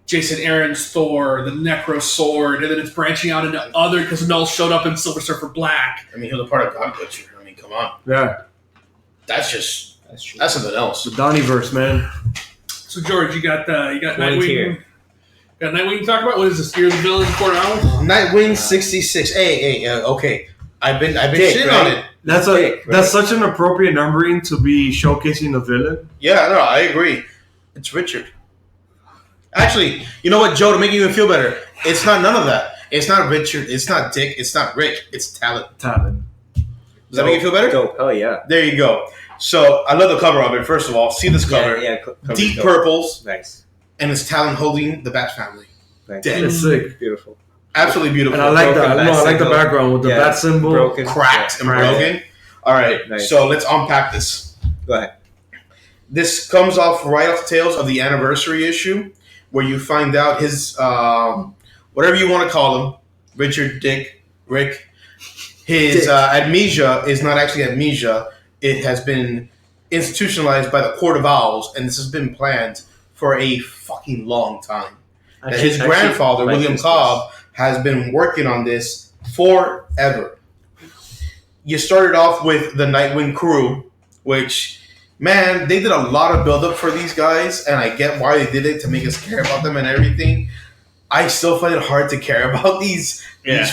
Jason Aaron's Thor, the Necro Sword, and then it's branching out into other, because Null showed up in Silver Surfer Black.
I mean, he was a part of God Butcher. I mean, come on.
Yeah.
That's something else.
The Donnieverse, man.
So, George, you got Nightwing. Got Nightwing to talk about? What is this? Year of the Villain, Court of Owls?
Nightwing 66. Hey, okay. I've been shitting on it.
That's such an appropriate numbering to be showcasing the villain.
Yeah, no, I agree. It's Richard. Actually, you know what, Joe, to make you even feel better, it's not none of that. It's not Richard, it's not Dick, it's not Rick, it's Talon. Does that make you feel better?
Dope. Oh, yeah.
There you go. So, I love the cover of it, first of all. See this cover.
Yeah,
deep purples.
Nice.
And it's Talon holding the Bat Family.
Nice.
Dead.
It's sick.
Beautiful.
Absolutely beautiful.
And I like that. I like the background with the bat symbol.
Broken. Cracked and broken. All right, nice. So let's unpack this.
Go ahead.
This comes off right off the tails of the anniversary issue, where you find out his, whatever you want to call him, Richard, Dick, Rick, his amnesia is not actually amnesia. It has been institutionalized by the Court of Owls, and this has been planned for a fucking long time. His grandfather, William Cobb, has been working on this forever. You started off with the Nightwing crew, which, man, they did a lot of build-up for these guys, and I get why they did it, to make us care about them and everything. I still find it hard to care about these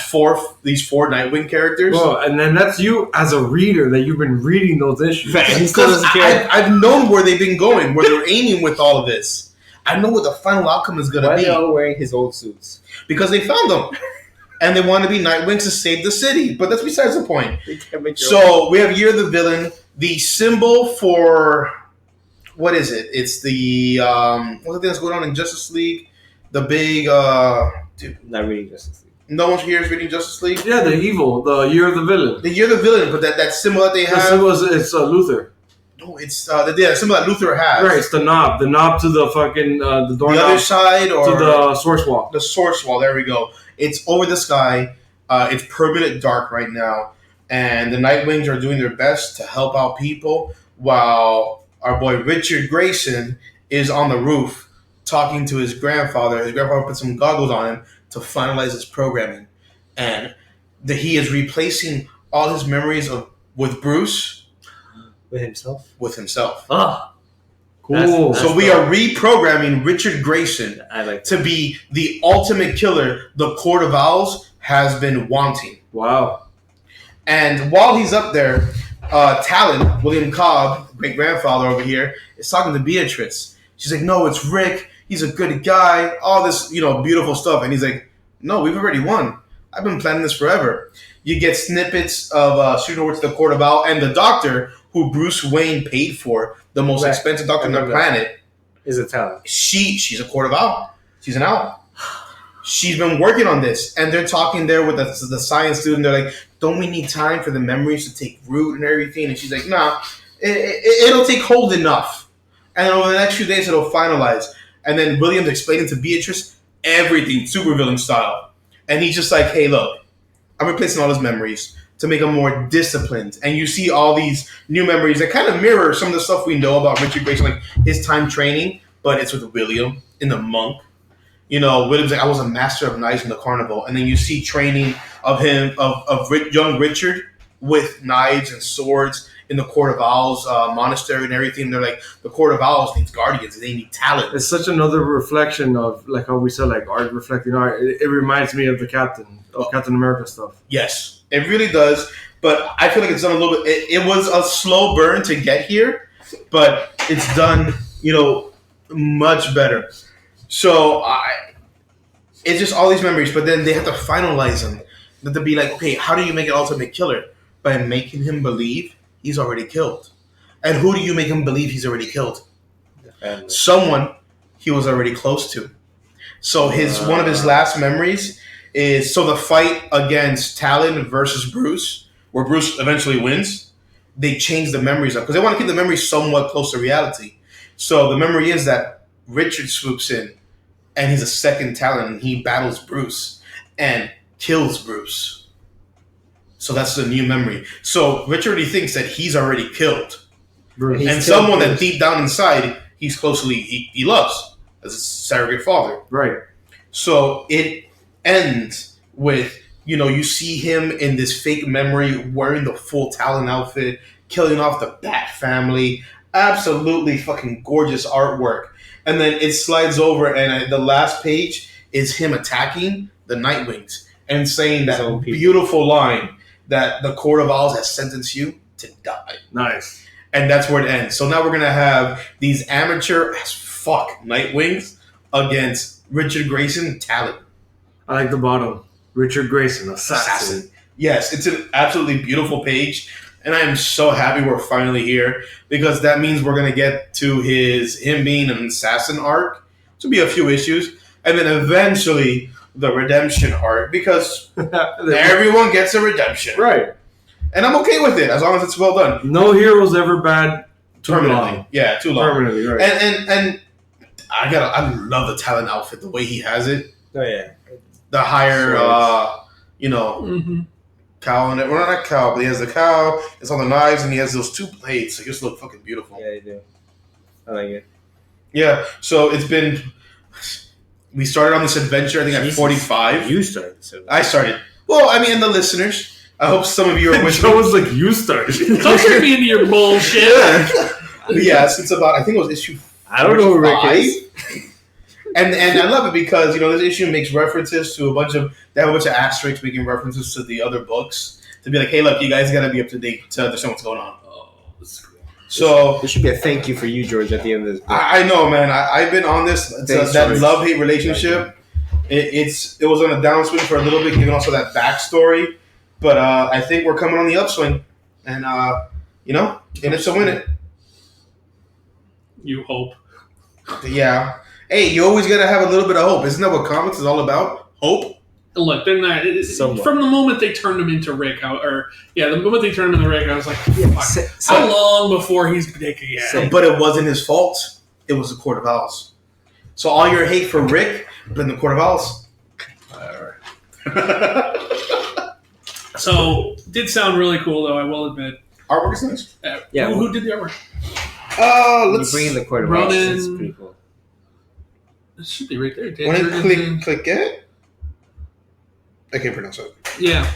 four Nightwing characters.
Well, and then that's you as a reader that you've been reading those issues.
Because I've known where they've been going, where they're aiming with all of this. I know what the final outcome is going to be.
Why are they all wearing his old suits?
Because they found them. And they want to be Nightwing to save the city. But that's besides the point. So we have Year of the Villain. The symbol for... What is it? It's the... what's the thing that's going on in Justice League? The big... dude.
Not reading Justice League.
No one here is reading Justice League?
Yeah, the Year of the Villain.
The Year of the Villain, but that symbol that they have...
The symbol it's Luthor.
No, it's the symbol that Luthor has.
Right, it's the knob to the fucking the doorknob.
The other side, or
to the source wall.
The source wall. There we go. It's over the sky. It's permanent dark right now, and the Nightwings are doing their best to help out people, while our boy Richard Grayson is on the roof talking to his grandfather. His grandfather put some goggles on him to finalize his programming, and he is replacing all his memories with Bruce. With himself.
Oh,
cool.
So we are reprogramming Richard Grayson to be the ultimate killer the Court of Owls has been wanting.
Wow.
And while he's up there, Talon, William Cobb, great-grandfather over here, is talking to Beatrice. She's like, no, it's Rick. He's a good guy. All this, beautiful stuff. And he's like, no, we've already won. I've been planning this forever. You get snippets of shooting over to the Court of Owls and the Doctor, who Bruce Wayne paid for, the most expensive doctor on the planet,
is a talent.
She's a Court of Owl. She's an owl. She's been working on this, and they're talking there with the science student. They're like, don't we need time for the memories to take root and everything? And she's like, nah, it'll take hold enough. And over the next few days, it'll finalize. And then William's explaining to Beatrice everything, supervillain style. And he's just like, hey, look, I'm replacing all his memories to make him more disciplined. And you see all these new memories that kind of mirror some of the stuff we know about Richard Grayson, like his time training, but it's with William in the monk. William's like, I was a master of knives in the carnival. And then you see training of him, of young Richard with knives and swords in the Court of Owls monastery and everything. They're like, the Court of Owls needs guardians. They need talent.
It's such another reflection of, like how we said, like art reflecting art. It reminds me of the Captain America stuff.
Yes, it really does. But I feel like it's done a little bit. It was a slow burn to get here, but it's done, much better. So it's just all these memories, but then they have to finalize them. Then to be like, okay, how do you make an ultimate killer? By making him believe he's already killed. And who do you make him believe he's already killed? Someone he was already close to. So one of his last memories is the fight against Talon versus Bruce, where Bruce eventually wins. They change the memories up because they want to keep the memories somewhat close to reality. So the memory is that Richard swoops in, and he's a second Talon, and he battles Bruce and kills Bruce. So that's the new memory. So Richard already thinks that he's already killed Bruce. And someone that deep down inside he's he loves as a surrogate father.
Right.
So it ends with, you see him in this fake memory wearing the full Talon outfit, killing off the Bat family. Absolutely fucking gorgeous artwork. And then it slides over, and the last page is him attacking the Nightwings and saying that beautiful line that the Court of Owls has sentenced you to die.
Nice.
And that's where it ends. So now we're going to have these amateur as fuck Nightwings against Richard Grayson, Talon.
I like the bottom. Richard Grayson, assassin.
Yes, it's an absolutely beautiful page. And I am so happy we're finally here because that means we're going to get to him being an assassin arc. So be a few issues. And then eventually the redemption arc because everyone gets a redemption.
Right.
And I'm okay with it as long as it's well done.
No hero's ever bad
permanently.
Long.
Yeah, too long.
Permanently, right.
And I love the Talon outfit, the way he has it.
Oh, yeah.
The higher, cow in it. Well, not cow, but he has the cow. It's on the knives, and he has those two blades. So he just look fucking beautiful.
Yeah, you do. I like it.
Yeah. So it's been. We started on this adventure. I think at 45.
You started.
I started. Well, I mean, and the listeners. I hope some of you are with me.
Joe was like, you started.
Don't trick me into your bullshit.
Yeah, since about I think it was issue.
I don't know who Rick is.
And I love it because this issue makes references to they have a bunch of asterisks making references to the other books to be like, hey, look, you guys got to be up to date to understand what's going on.
Oh, this is cool.
So
there should be a thank you for you, George, at the end of this book.
I know, man. I've been on this that love-hate relationship. It was on a downswing for a little bit, given also that backstory. But I think we're coming on the upswing, and in it to win it.
You hope.
Yeah. Hey, you always got to have a little bit of hope. Isn't that what comics is all about? Hope?
Look, they're not. From the moment they turned him into Rick, the moment they turned him into Rick, I was like, how long before he's Dick again?
But it wasn't his fault. It was the Court of Owls. So all your hate for Rick, but in the Court of Owls.
So, did sound really cool, though, I will admit.
Artwork is nice.
Yeah.
Who did the artwork?
Let's bring in the Court of Owls. It's pretty cool.
It should be right there.
Want to click it? I can't pronounce it.
Yeah.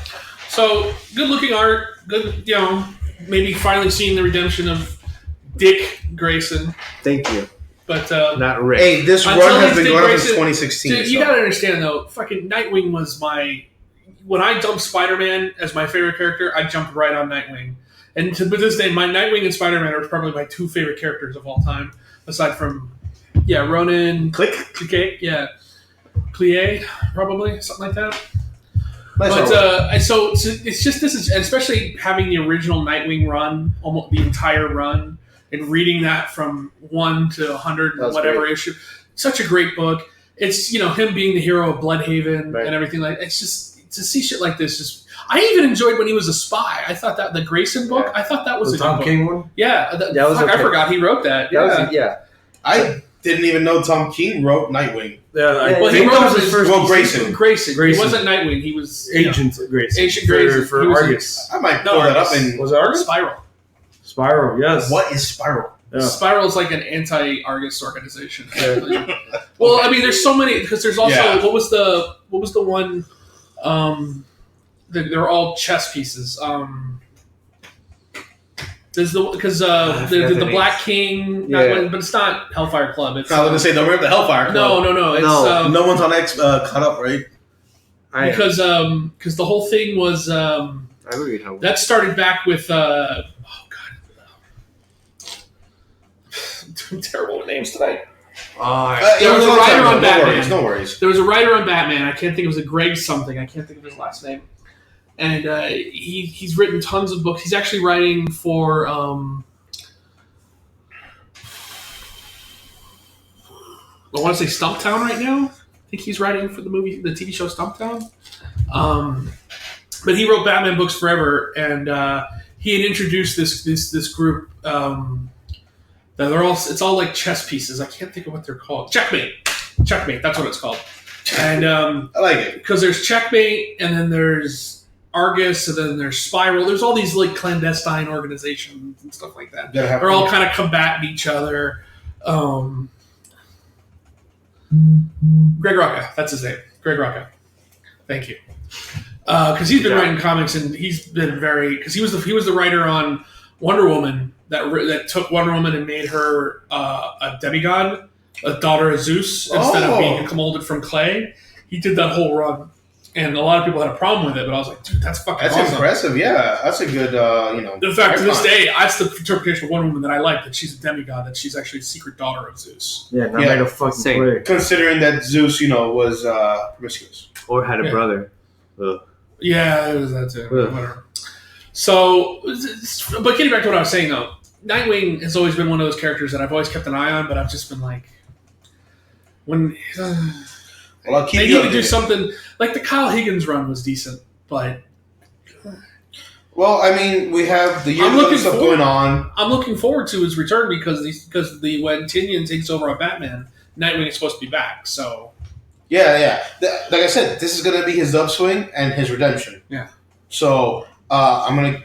So, good-looking art. Good, maybe finally seeing the redemption of Dick Grayson.
Thank you.
But
not Rick.
Hey, this run has been going on since 2016.
Dude, you gotta understand, though, fucking Nightwing was when I dumped Spider-Man as my favorite character, I jumped right on Nightwing. And to this day, my Nightwing and Spider-Man are probably my two favorite characters of all time, aside from, Ronan... Clique, yeah. Plie, probably, something like that. But, so it's just, this is, especially having the original Nightwing run, almost the entire run, and reading that from 1 to 100 and whatever issue. Such a great book. It's, him being the hero of Bloodhaven and everything like that. It's just... To see shit like this, I even enjoyed when he was a spy. I thought that the Grayson book, I thought that was
the Tom King one.
Yeah, I forgot he wrote that.
I didn't even know Tom King wrote Nightwing.
He wrote his first.
Well, Grayson.
He wasn't Nightwing. He was
Agent Grayson.
Agent Grayson
for Argus.
I might pull that up.
Was it Argus?
Spiral.
Spiral, yes.
What is Spiral?
Spiral's like an anti-Argus organization. Well, I mean, there's so many because there's also what was the one? They're all chess pieces. There's the Black King, but it's not Hellfire Club. It's
I was gonna say don't remember the Hellfire Club.
No. It's,
no one's on X caught up, right?
Because the whole thing was that started back with terrible names tonight. There was a writer on Batman.
No worries.
There was a writer on Batman. I can't think. It was a Greg something. I can't think of his last name. And he's written tons of books. He's actually writing for I want to say Stumptown right now. I think he's writing for the TV show Stumptown. But he wrote Batman books forever, and he had introduced this group. It's all like chess pieces. I can't think of what they're called. Checkmate. That's what it's called. And
I like it
because there's Checkmate, and then there's Argus, and then there's Spiral. There's all these like clandestine organizations and stuff like that. They're all kind of combating each other. Greg Rucka, that's his name. Greg Rucka. Thank you. Because he's been writing comics, and he's been because he was the writer on Wonder Woman that took Wonder Woman and made her a demigod, a daughter of Zeus, instead of being molded from clay. He did that whole run, and a lot of people had a problem with it. But I was like, dude, that's fucking awesome.
That's impressive. Yeah, that's a good.
In fact, to this day, that's the interpretation of Wonder Woman that I like. That she's a demigod. That she's actually a secret daughter of Zeus.
Yeah, not made a fucking play.
Considering that Zeus, was promiscuous
or had a brother.
Ugh. Yeah, it was that too. Whatever. So, but getting back to what I was saying though, Nightwing has always been one of those characters that I've always kept an eye on, but I've just been like, when they need to do something like the Kyle Higgins run was decent, but.
Well, I mean, we have the year stuff going on.
I'm looking forward to his return because when Tynion takes over on Batman, Nightwing is supposed to be back. So.
Yeah. Like I said, this is going to be his upswing and his redemption.
Yeah.
So I'm gonna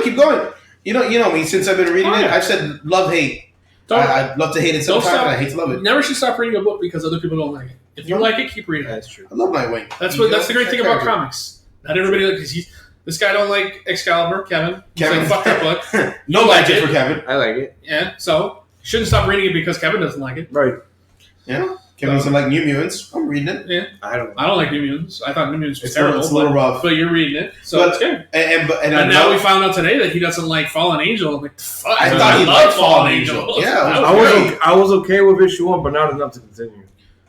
keep going. You know me. Since I've been reading it, I've said love, hate. I'd love to hate it sometimes, and I hate to love it.
Never should stop reading a book because other people don't like it. If you like it, keep reading it.
That's true.
I love Nightwing.
That's the great thing about comics. Not everybody because this guy don't like Excalibur, Kevin. He's like, fuck that book.
No magic for Kevin.
I like it.
Yeah, so shouldn't stop reading it because Kevin doesn't like it.
Right.
Yeah. Kevin doesn't like New Mutants. I'm reading it.
Yeah.
I don't
like New Mutants. I thought New Mutants was terrible.
It's a little rough.
But you're reading it, so it's good.
And
now we found out today that he doesn't like Fallen Angel. I'm like, fuck.
I thought he liked Fallen Angel. Yeah.
I was okay with issue 1, but not enough to continue.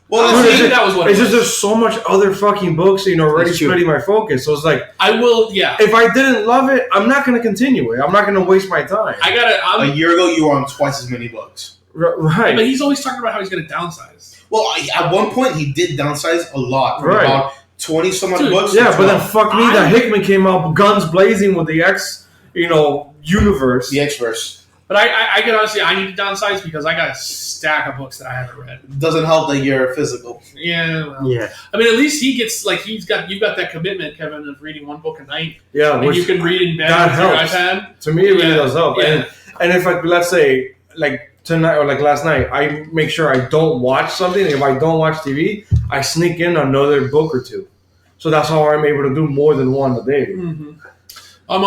Well,
that was what
it's just there's so much other fucking books, already splitting my focus. So it's like if I didn't love it, I'm not going to continue it. I'm not going to waste my time.
A year ago, you were on twice as many books.
Right.
Yeah, but he's always talking about how he's going to downsize.
Well, at one point, he did downsize a lot. From about 20-some-odd books.
Yeah, but then fuck me, that Hickman came out guns blazing with the X, universe.
The X-verse.
But I can honestly, I need to downsize because I got a stack of books that I haven't read.
It doesn't help that you're physical.
Yeah. Well,
yeah.
I mean, at least he gets you've got that commitment, Kevin, of reading one book a night.
Yeah,
and you can read in bed with your iPad.
To me, it really does help. Yeah. And if let's say tonight or last night, I make sure I don't watch something. If I don't watch TV, I sneak in another book or two. So that's how I'm able to do more than one a day.
Mm-hmm. I'm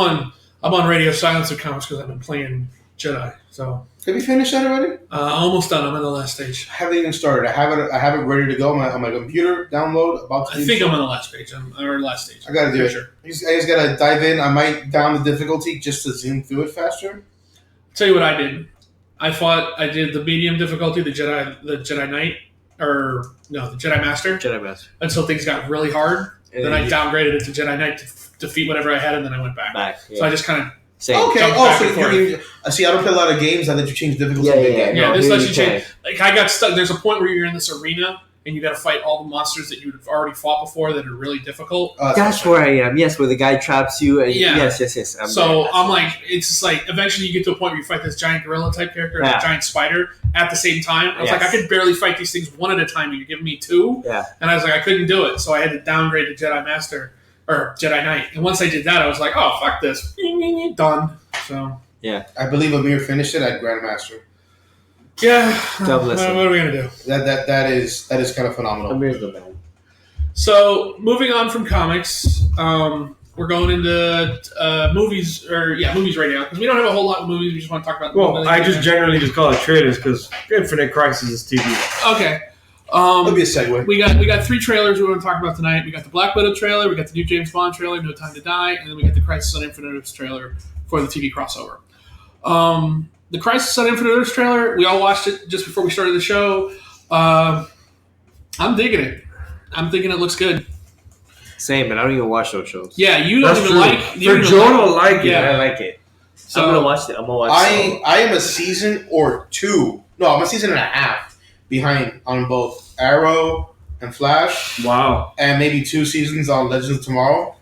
on Radio Silence accounts because I've been playing Jedi. So
have you finished that already?
Almost done. I'm in the last stage.
I haven't even started. I have it ready to go on my computer. Download.
I think I'm on the last page. I'm on the last stage.
I got to do it. Sure. I just got to dive in. I might down the difficulty just to zoom through it faster.
I'll tell you what I did. I did the medium difficulty, the Jedi Knight, the Jedi Master.
Jedi Master.
Until things got really hard. And then I downgraded it to Jedi Knight to defeat whatever I had, and then I went back.
Yeah.
So I just kind of
Okay. I see. I don't play a lot of games. I let you change difficulty.
Yeah. This lets you change. Like I got stuck. There's a point where you're in this arena and you got to fight all the monsters that you've already fought before that are really difficult.
That's where I am. Yes, where the guy traps you. And Yes.
I'm like, it's just like eventually you get to a point where you fight this giant gorilla type character and a giant spider at the same time. I was like, I could barely fight these things one at a time. And you're giving me two.
Yeah.
And I was like, I couldn't do it, so I had to downgrade to Jedi Master. Or Jedi Knight. And once I did that, I was like, oh, fuck this. Done. So.
Yeah.
I believe Amir finished it at Grandmaster.
Yeah. What are we gonna do?
That is kind of phenomenal.
Amir's the man.
So moving on from comics, we're going into movies right now because we don't have a whole lot of movies. We just want to talk about.
Well, I just generally just call it trailers because Infinite Crisis is TV.
Okay.
That'll be a segue.
We got 3 trailers we want to talk about tonight. We got the Black Widow trailer, we got the new James Bond trailer, No Time to Die, and then we got the Crisis on Infinite Earths trailer for the TV crossover. The Crisis on Infinite Earths trailer, we all watched it just before we started the show. I'm digging it. I'm thinking it looks good.
Same, but I don't even watch those shows.
Yeah, you don't even like.
For Joe don't like it.
Yeah, I like it. So I'm gonna watch it.
I am a season or 2. No, I'm a season and a half behind on both Arrow and Flash.
Wow.
And maybe 2 seasons on Legends of Tomorrow.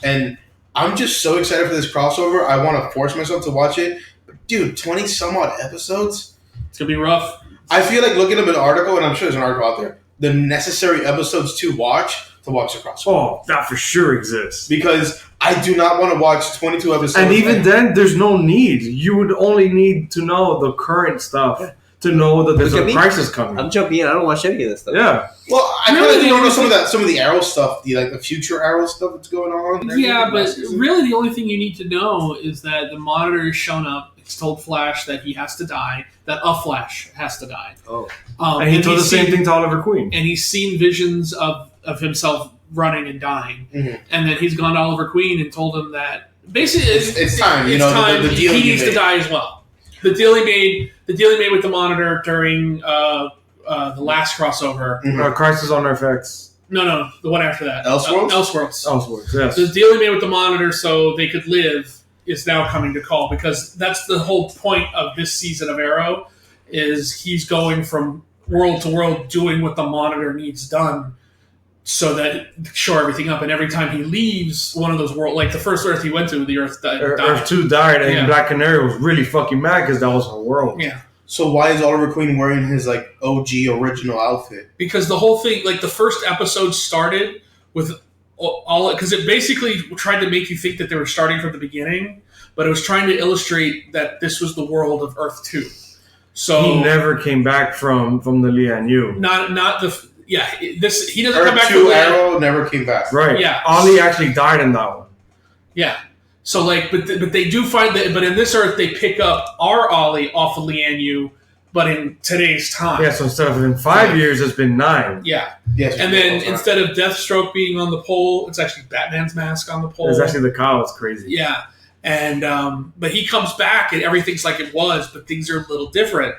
And I'm just so excited for this crossover. I want to force myself to watch it. But dude, 20 some odd episodes?
It's going to be rough.
I feel like looking up an article, and I'm sure there's an article out there, the necessary episodes to watch the crossover.
Oh, that for sure exists.
Because I do not want to watch 22 episodes.
And even then, there's no need. You would only need to know the current stuff to know that there's a crisis coming.
I'm jumping in. I don't watch any of this stuff.
Yeah.
Well, I really know some of the Arrow stuff, the future Arrow stuff that's going on.
Yeah, but really the only thing you need to know is that the Monitor has shown up. It's told Flash that he has to die, that a Flash has to die.
Oh.
And he told the same thing to Oliver Queen.
And he's seen visions of himself running and dying.
Mm-hmm.
And then he's gone to Oliver Queen and told him that basically
it's time.
It's time. The deal he needs to die as well. The deal he made with the Monitor during the last crossover.
Mm-hmm. Crisis on Earth X.
No, the one after that.
Elseworlds, yes.
The deal he made with the Monitor so they could live is now coming to call because that's the whole point of this season of Arrow is he's going from world to world doing what the Monitor needs done so that shore everything up. And every time he leaves one of those worlds, like the first Earth he went to, the Earth died.
Earth 2 died, and Black Canary was really fucking mad because that was her world.
Yeah.
So why is Oliver Queen wearing his OG original outfit?
Because the whole thing, the first episode started with all because it basically tried to make you think that they were starting from the beginning, but it was trying to illustrate that this was the world of Earth 2. So
he never came back from the Lian Yu.
Not the. Yeah, he doesn't
Earth
come back
2 Arrow never came back.
Right.
Yeah.
Ollie actually died in that one.
Yeah. So but they do find that, but in this Earth they pick up our Ollie off of Lian Yu, but in today's time.
Yeah. So instead of in 5 years, it's been 9.
Yeah.
Yes.
And then instead of Deathstroke being on the pole, it's actually Batman's mask on the pole.
It's actually the cow. It's crazy.
Yeah. And but he comes back and everything's like it was, but things are a little different.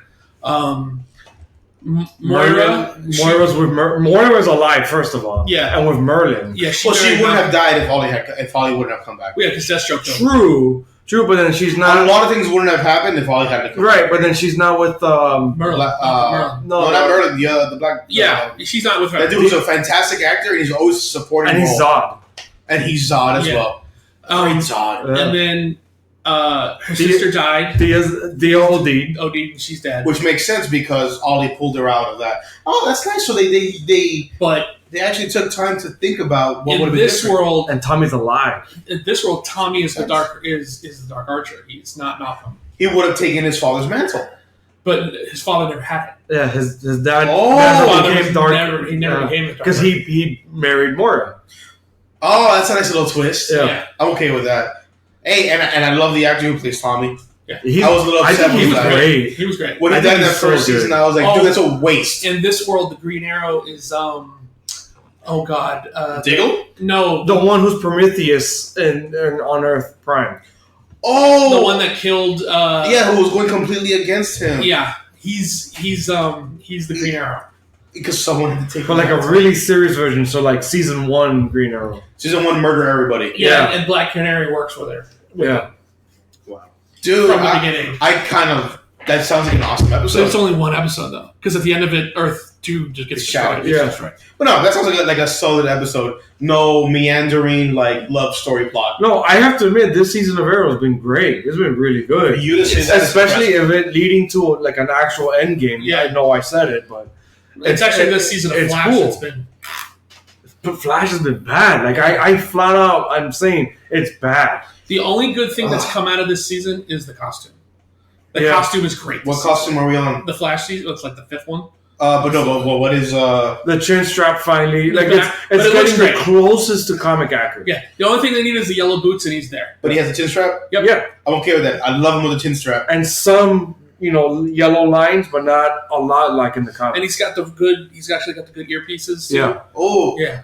Moira's alive, first of all.
Yeah.
And with Merlin.
Yeah,
she wouldn't have died if Ollie wouldn't have come back.
Yeah, because Deathstroke.
True, but then she's not.
A lot of things wouldn't have happened if Ollie had to come back.
Right, but then she's not with
Merlin.
Merlin. No, not Merlin. The black.
Yeah, she's not with her.
That dude was a fantastic actor, and he's always supporting.
And he's Zod.
And he's Zod as well. Great Zod.
And then her sister died.
Dia OD'd.
OD'd, she's dead.
Which makes sense because Ollie pulled her out of that. Oh, that's nice. So they actually took time to think about what would have been
this
different.
world.
And Tommy's alive.
In this world, Tommy is the Dark Archer. He's not Malcolm.
He would have taken his father's mantle.
But his father never had it.
Yeah, his dad.
Became Dark. He never became the Dark
because he married Moira.
Oh, that's a nice little twist.
Yeah.
I'm okay with that. Hey, and I love the actor who plays Tommy.
Yeah.
I was a little upset with that.
Great.
He was great.
When he died in that first season, I was like, dude, that's a waste.
In this world, the Green Arrow is
Diggle?
No.
The one who's Prometheus on Earth Prime.
Oh!
The one that killed
who was going completely against him.
Yeah. He's the Green Arrow.
Because someone had to take
But like a really serious version, so like season 1 Green Arrow.
Season 1 murder everybody.
Yeah. And Black Canary works with her.
Yeah.
Wow. Dude,
from the beginning.
That sounds like an awesome episode.
So it's only one episode though. Because at the end of it, Earth 2 just gets destroyed.
Yeah.
That's right.
But no, that sounds like a solid episode. No meandering love story plot.
No, I have to admit this season of Arrow has been great. It's been really good. Especially if it leading to like an actual end game.
Yeah.
I know I said it, but
it's actually this season of Flash.
Cool.
It's been.
But Flash has been bad. Like I flat out, I'm saying it's bad.
The only good thing that's come out of this season is the costume. The costume is great.
What costume are we on?
The Flash season. It's like the 5th one.
But what is
the chin strap finally? Like it's getting the closest to comic accurate.
Yeah, the only thing they need is the yellow boots, and he's there.
But he has a chin strap.
Yep.
Yeah,
I'm okay with that. I love him with a chin strap
and some yellow lines, but not a lot like in the comic.
And he's actually got the good earpieces. Too.
Yeah.
Oh
yeah.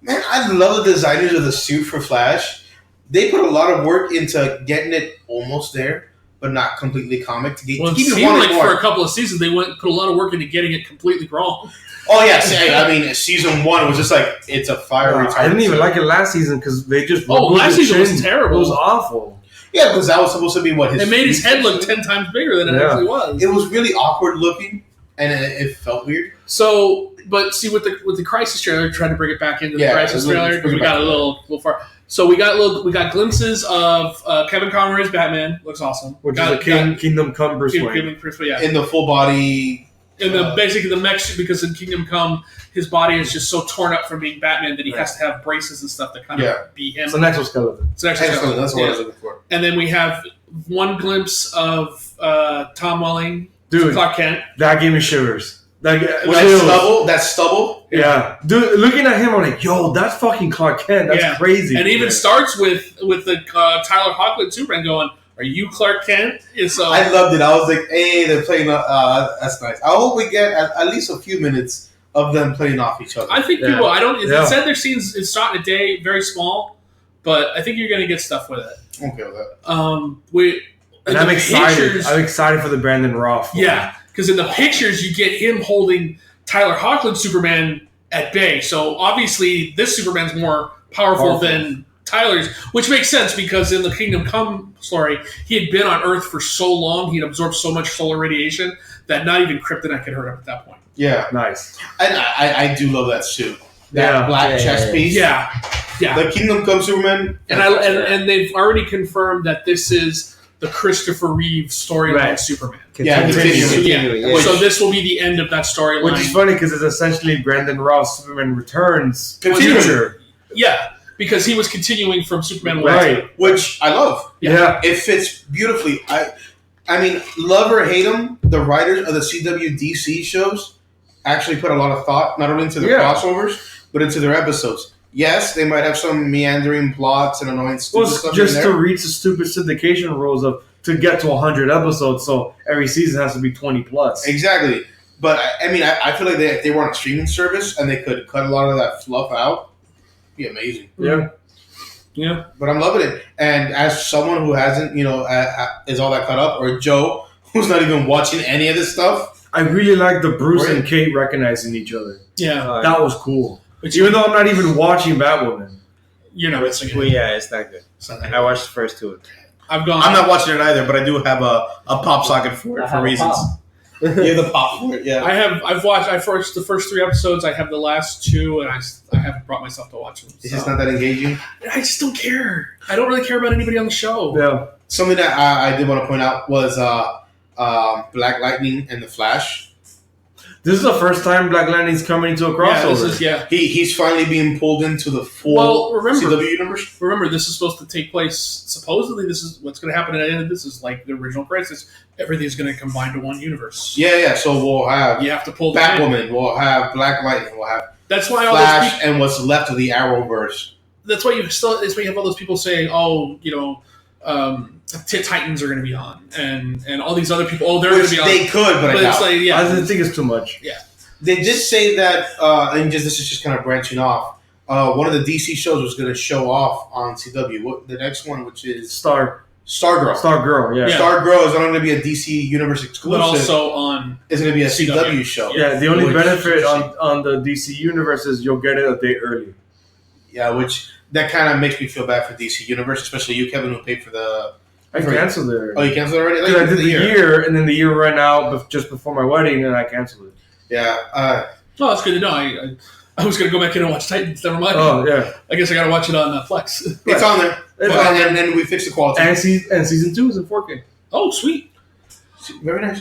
Man, I love the designers of the suit for Flash. They put a lot of work into getting it almost there, but not completely comic.
It seemed like for a couple of seasons they put a lot of work into getting it completely wrong.
Oh yes, I mean season 1 was just like it's a fire.
I didn't even like it last season because they just
last season was terrible.
It was awful.
Yeah, because that was supposed to be what
it made his head look 10 times bigger than it actually was.
It was really awkward looking, and it felt weird.
So, but see, with the Crisis trailer, trying to bring it back into the Crisis trailer because we got a little far. So we got glimpses of Kevin Conroy's Batman. Looks awesome.
Which is a Kingdom Come Bruce Wayne.
In the full body.
In basically the mech suit, because in Kingdom Come, his body is just so torn up from being Batman that he has to have braces and stuff that kind of be him.
It's an exoskeleton.
That's what I was looking for.
And then we have one glimpse of Tom Welling, Clark Kent.
That gave me shivers.
That stubble?
Yeah. Dude, looking at him, I'm like, yo, that's fucking Clark Kent. That's crazy.
And it even starts with the Tyler Hoechlin Superman going, are you Clark Kent? So
I loved it. I was like, hey, they're playing. That's nice. I hope we get at least a few minutes of them playing off each other.
I think people. I don't. It said their scenes is starting a day, very small, but I think you're going to get stuff with it.
I'm okay with that.
I'm excited. I'm excited for the Brandon Routh.
Yeah, because in the pictures you get him holding Tyler Hoechlin Superman at bay. So obviously this Superman's more powerful than Tyler's, which makes sense because in the Kingdom Come story, he had been on Earth for so long, he'd absorbed so much solar radiation that not even kryptonite could hurt him at that point.
Yeah.
Nice.
And I do love that suit. That black chest piece.
Yeah.
The Kingdom Come Superman.
And they've already confirmed that this is the Christopher Reeve storyline Superman.
Continuing.
So this will be the end of that storyline.
Which is funny because it's essentially Brandon Routh Superman Returns
future.
Yeah. Because he was continuing from Superman 1.
Right. Which I love.
Yeah.
It fits beautifully. I mean, love or hate them, the writers of the CW DC shows actually put a lot of thought, not only into the crossovers, but into their episodes. Yes, they might have some meandering plots and annoying stupid stuff
just to reach the stupid syndication rules to get to 100 episodes, so every season has to be 20 plus.
Exactly. But, I mean, I feel like if they were on a streaming service and they could cut a lot of that fluff out, it'd be amazing.
Yeah.
Yeah.
But I'm loving it. And as someone who hasn't, is all that caught up, or Joe, who's not even watching any of this stuff.
I really like the Bruce and Kate recognizing each other.
Yeah.
That was cool. Even though I'm not even watching Batwoman.
You're not missing it.
Well, yeah, it's not good. I watched the first two.
I'm not watching it either, but I do have a pop socket for it for reasons. You have the pop for it, yeah.
I've watched the first 3 episodes. I have the last 2, and I haven't brought myself to watch them.
It's just not that engaging?
I just don't care. I don't really care about anybody on the show.
Yeah.
Something that I did want to point out was Black Lightning and The Flash.
This is the first time Black Lightning's coming into a crossover.
He's finally being pulled into the full CW universe.
Remember, this is supposed to take place. Supposedly, this is what's going to happen at the end of this. Is like the original Crisis. Everything's going to combine to one universe.
Yeah. So we'll have
you have to pull
Batwoman. We'll have Black Lightning. We'll have
that's why
Flash all those and what's left of the Arrowverse.
That's why you have all those people saying, Titans are going to be on, and all these other people. Oh, they're going to be on.
They could, but I doubt.
Like,
I didn't think it's too much.
Yeah,
they did say that, and this is just kind of branching off. One of the DC shows was going to show off on CW. The next one, which is
Stargirl.
Stargirl,
yeah.
Stargirl is not going to be a DC Universe exclusive,
but also
it's going to be a CW show.
Yeah, the only benefit on the DC Universe is you'll get it a day early.
Yeah, which that kind of makes me feel bad for DC Universe, especially you, Kevin, who paid for the.
I canceled it.
Oh, you canceled it already?
Because I did the year, and then the year ran out just before my wedding, and I canceled it.
Yeah.
That's good to know. I was going to go back in and watch Titans. Never mind.
Oh, yeah.
I guess I got to watch it on Flex.
It's on there. And then we fixed the quality.
And season 2 is in 4K.
Oh, sweet.
Very nice.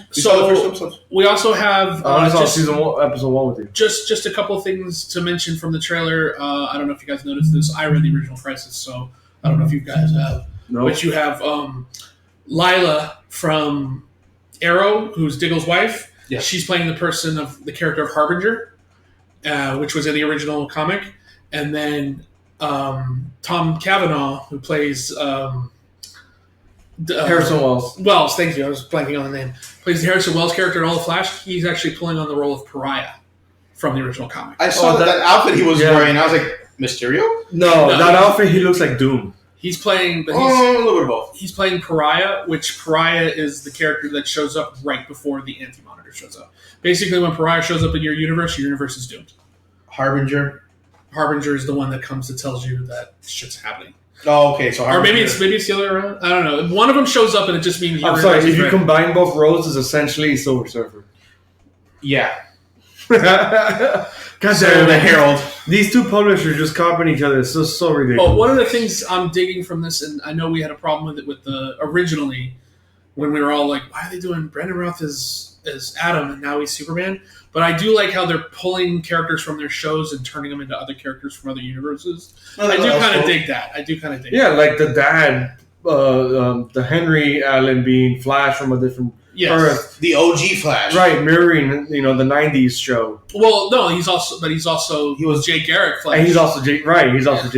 We also have...
I saw episode 1 with you.
Just a couple things to mention from the trailer. I don't know if you guys noticed this. I read the original Crisis, so I don't know if you guys have.
No.
But you have Lila from Arrow, who's Diggle's wife.
Yeah.
She's playing the character of Harbinger, which was in the original comic. And then Tom Cavanaugh, who plays
Harrison Wells.
Wells, thank you. I was blanking on the name. Plays the Harrison Wells character in all the Flash. He's actually pulling on the role of Pariah from the original comic.
I saw that outfit he was wearing. I was like, Mysterio?
No, that outfit, he looks like Doom.
He's playing...
a little bit of both.
He's playing Pariah, which Pariah is the character that shows up right before the Anti-Monitor shows up. Basically, when Pariah shows up in your universe is doomed.
Harbinger
is the one that comes and tells you that shit's happening.
Oh, okay. So
or maybe it's the other way around. I don't know. One of them shows up and it just means...
I'm sorry, if you combine both roles, it's essentially Silver Surfer.
Yeah.
God damn, the Herald. These two publishers just copying each other. It's just so ridiculous.
Well, one of the things I'm digging from this, and I know we had a problem with the originally, when we were all like, why are they doing Brandon Routh as Adam and now he's Superman? But I do like how they're pulling characters from their shows and turning them into other characters from other universes. I do kind of dig that.
Yeah, like the dad, the Henry Allen being Flash from a different Earth.
The OG Flash.
Right, mirroring, the 90s show.
Well, no, he was Jay Garrick Flash.
And he's also Jay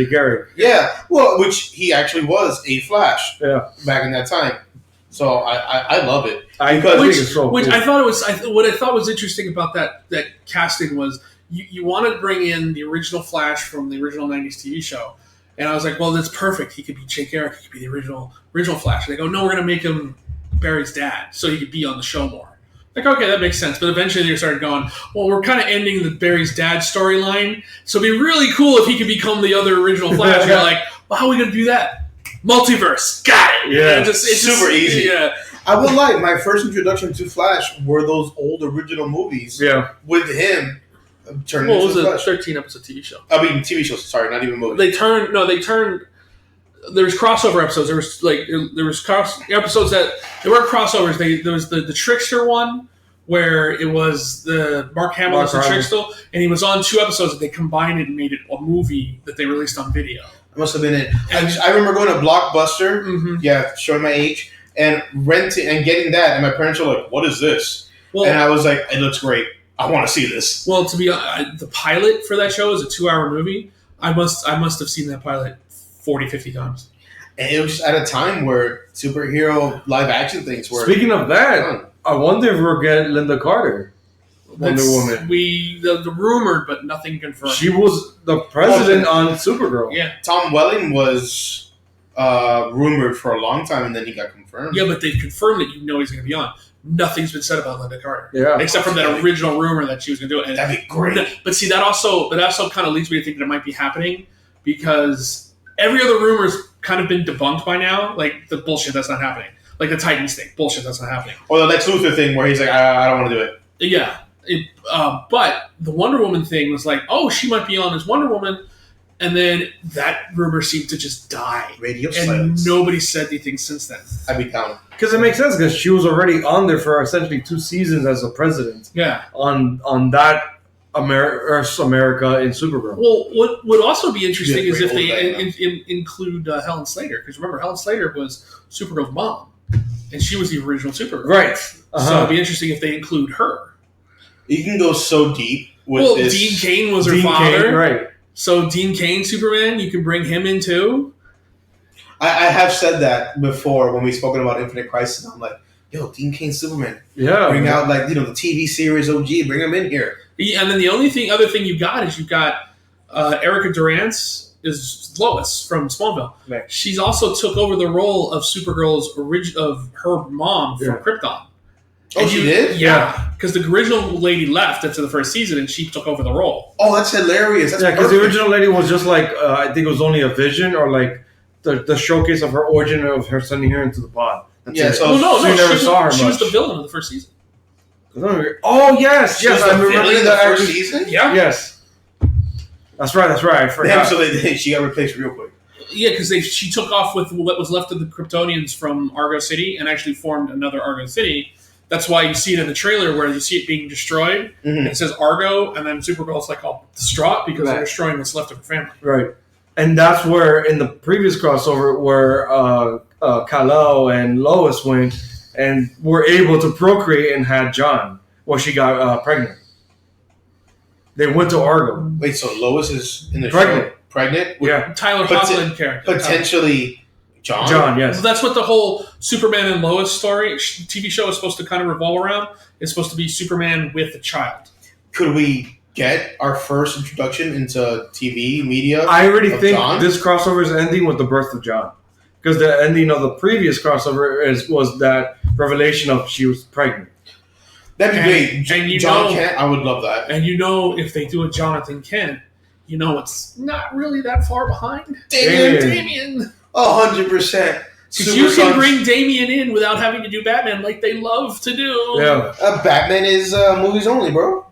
Garrick.
Yeah, well, which he actually was a Flash back in that time. So I love it.
I thought was interesting about that casting was you want to bring in the original Flash from the original 90s TV show. And I was like, well, that's perfect. He could be Jay Garrick. He could be the original Flash. And they go, no, we're going to make him Barry's dad so he could be on the show more. Like, okay, that makes sense. But eventually they started going, well, we're kind of ending the Barry's dad storyline. So it'd be really cool if he could become the other original Flash. You're like, well, how are we going to do that? Multiverse. Got it.
Yeah. It's super easy.
Yeah.
I would like my first introduction to Flash were those old original movies.
Yeah.
With him turning
into
the Flash.
It was a 13-episode TV show.
I mean, TV shows. Sorry, not even movies.
They turned. There was crossover episodes. There was episodes that there were crossovers. There was the Trickster one where it was the Mark Hamill as the Trickster, and he was on 2 episodes that they combined it and made it a movie that they released on video.
It must have been it. I remember going to Blockbuster. Mm-hmm. Yeah, showing my age and renting and getting that, and my parents were like, "What is this?" Well, and I was like, "It looks great. I want to see this."
Well, to be the pilot for that show is a 2-hour movie. I must have seen that pilot 40, 50 times.
And it was at a time where superhero live action things were.
Speaking of that, I wonder if we'll get Linda Carter, Wonder Woman.
The rumored, but nothing confirmed.
She was the president on Supergirl.
Yeah,
Tom Welling was rumored for a long time, and then he got confirmed.
Yeah, but they've confirmed that he's going to be on. Nothing's been said about Linda Carter.
Yeah,
except from that original rumor that she was going to do it. And
that'd be great.
But see, that also kind of leads me to think that it might be happening because every other rumor's kind of been debunked by now. Like the bullshit that's not happening. Like the Titans thing, bullshit that's not happening.
Or the Lex Luthor thing where he's like, I don't want to do it.
Yeah, but the Wonder Woman thing was like, oh, she might be on as Wonder Woman, and then that rumor seemed to just die.
Radio
silence. And nobody said anything since then.
I'd be down.
Because it makes sense because she was already on there for essentially 2 seasons as a president.
Yeah.
On that Earth's America in Supergirl.
Well, what would also be interesting is if they include Helen Slater, because remember Helen Slater was Supergirl's mom, and she was the original Supergirl.
Right.
Uh-huh. So it'd be interesting if they include her.
You can go so deep with this.
Dean Cain was her father.
Cain, right.
So Dean Cain, Superman, you can bring him in too.
I have said that before when we've spoken about Infinite Crisis. I'm like, yo, Dean Cain, Superman.
Yeah.
Bring out the TV series OG. Bring him in here.
Yeah, and then the other thing you got is Erica Durance is Lois from Smallville.
Right.
She's also took over the role of Supergirl's of her mom from Krypton.
Oh, she did?
Yeah, because the original lady left after the first season, and she took over the role.
Oh, that's hilarious. That's
because the original lady was just like, I think it was only a vision or like the showcase of her origin of her sending her into the pod.
That's it.
So you never saw her. She was the villain of the first season.
Oh yes,
I'm remembering the first season.
Yeah,
yes, that's right. I forgot.
Damn, so she got replaced real quick.
Yeah, because she took off with what was left of the Kryptonians from Argo City and actually formed another Argo City. That's why you see it in the trailer where you see it being destroyed. Mm-hmm. And it says Argo, and then Supergirl's like all distraught because they're destroying what's left of her family.
Right, and that's where in the previous crossover where Kal-El and Lois went. and were able to procreate and had John. Well, she got pregnant. They went to Argo.
Wait, so Lois is in the
pregnant?
Show? Pregnant?
Yeah.
Tyler Hoechlin character.
Potentially John?
John, yes.
Well, that's what the whole Superman and Lois story, TV show is supposed to kind of revolve around. It's supposed to be Superman with a child.
Could we get our first introduction into TV media?
I already think
John?
this crossover is ending with the birth of John. Because the ending of the previous crossover was that revelation of she was pregnant.
That'd be great.
And
John Kent, I would love that.
And if they do a Jonathan Kent, it's not really that far behind.
Damian. 100%.
Because you can bring Damian in without having to do Batman like they love to do.
Yeah.
Batman is movies only, bro.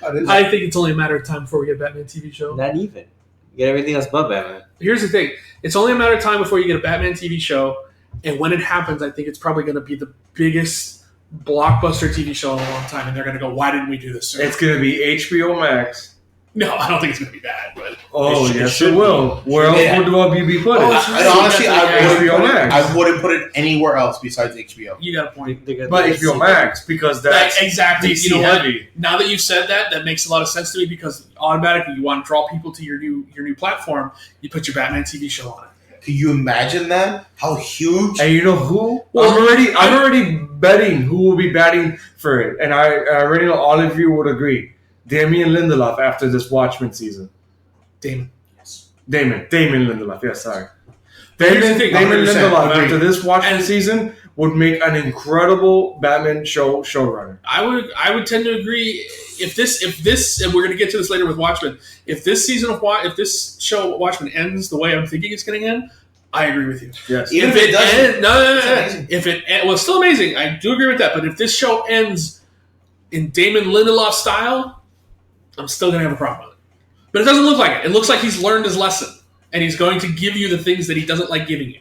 I think it's only a matter of time before we get a Batman TV show.
Not even. You get everything else but Batman.
Here's the thing. It's only a matter of time before you get a Batman TV show. And when it happens, I think it's probably going to be the biggest blockbuster TV show in a long time. And they're going to go, why didn't we do this sooner?
It's going to be HBO Max.
No, I don't think it's going to be bad. But
it will. Where else would WB put it?
Honestly, I wouldn't put it anywhere else besides HBO.
You got a point.
But HBO Max, because that's
exactly.
DC
you know
heavy.
What? Now that you said that makes a lot of sense to me because automatically you want to draw people to your new platform. You put your Batman TV show on it.
Can you imagine that? How huge?
And you know who? Well, I'm already betting who will be batting for it, and I already know all of you would agree. Damien Lindelof after this Watchmen season. Damon Lindelof. Yes, sorry. Damon Lindelof after this Watchmen season would make an incredible Batman showrunner.
I would tend to agree. If this, and we're going to get to this later with Watchmen. If this show Watchmen ends the way I'm thinking it's going to end, I agree with you.
Yes.
If it ends, no. If it it's still amazing. I do agree with that. But if this show ends in Damon Lindelof style, I'm still going to have a problem with it. But it doesn't look like it. It looks like he's learned his lesson. And he's going to give you the things that he doesn't like giving you.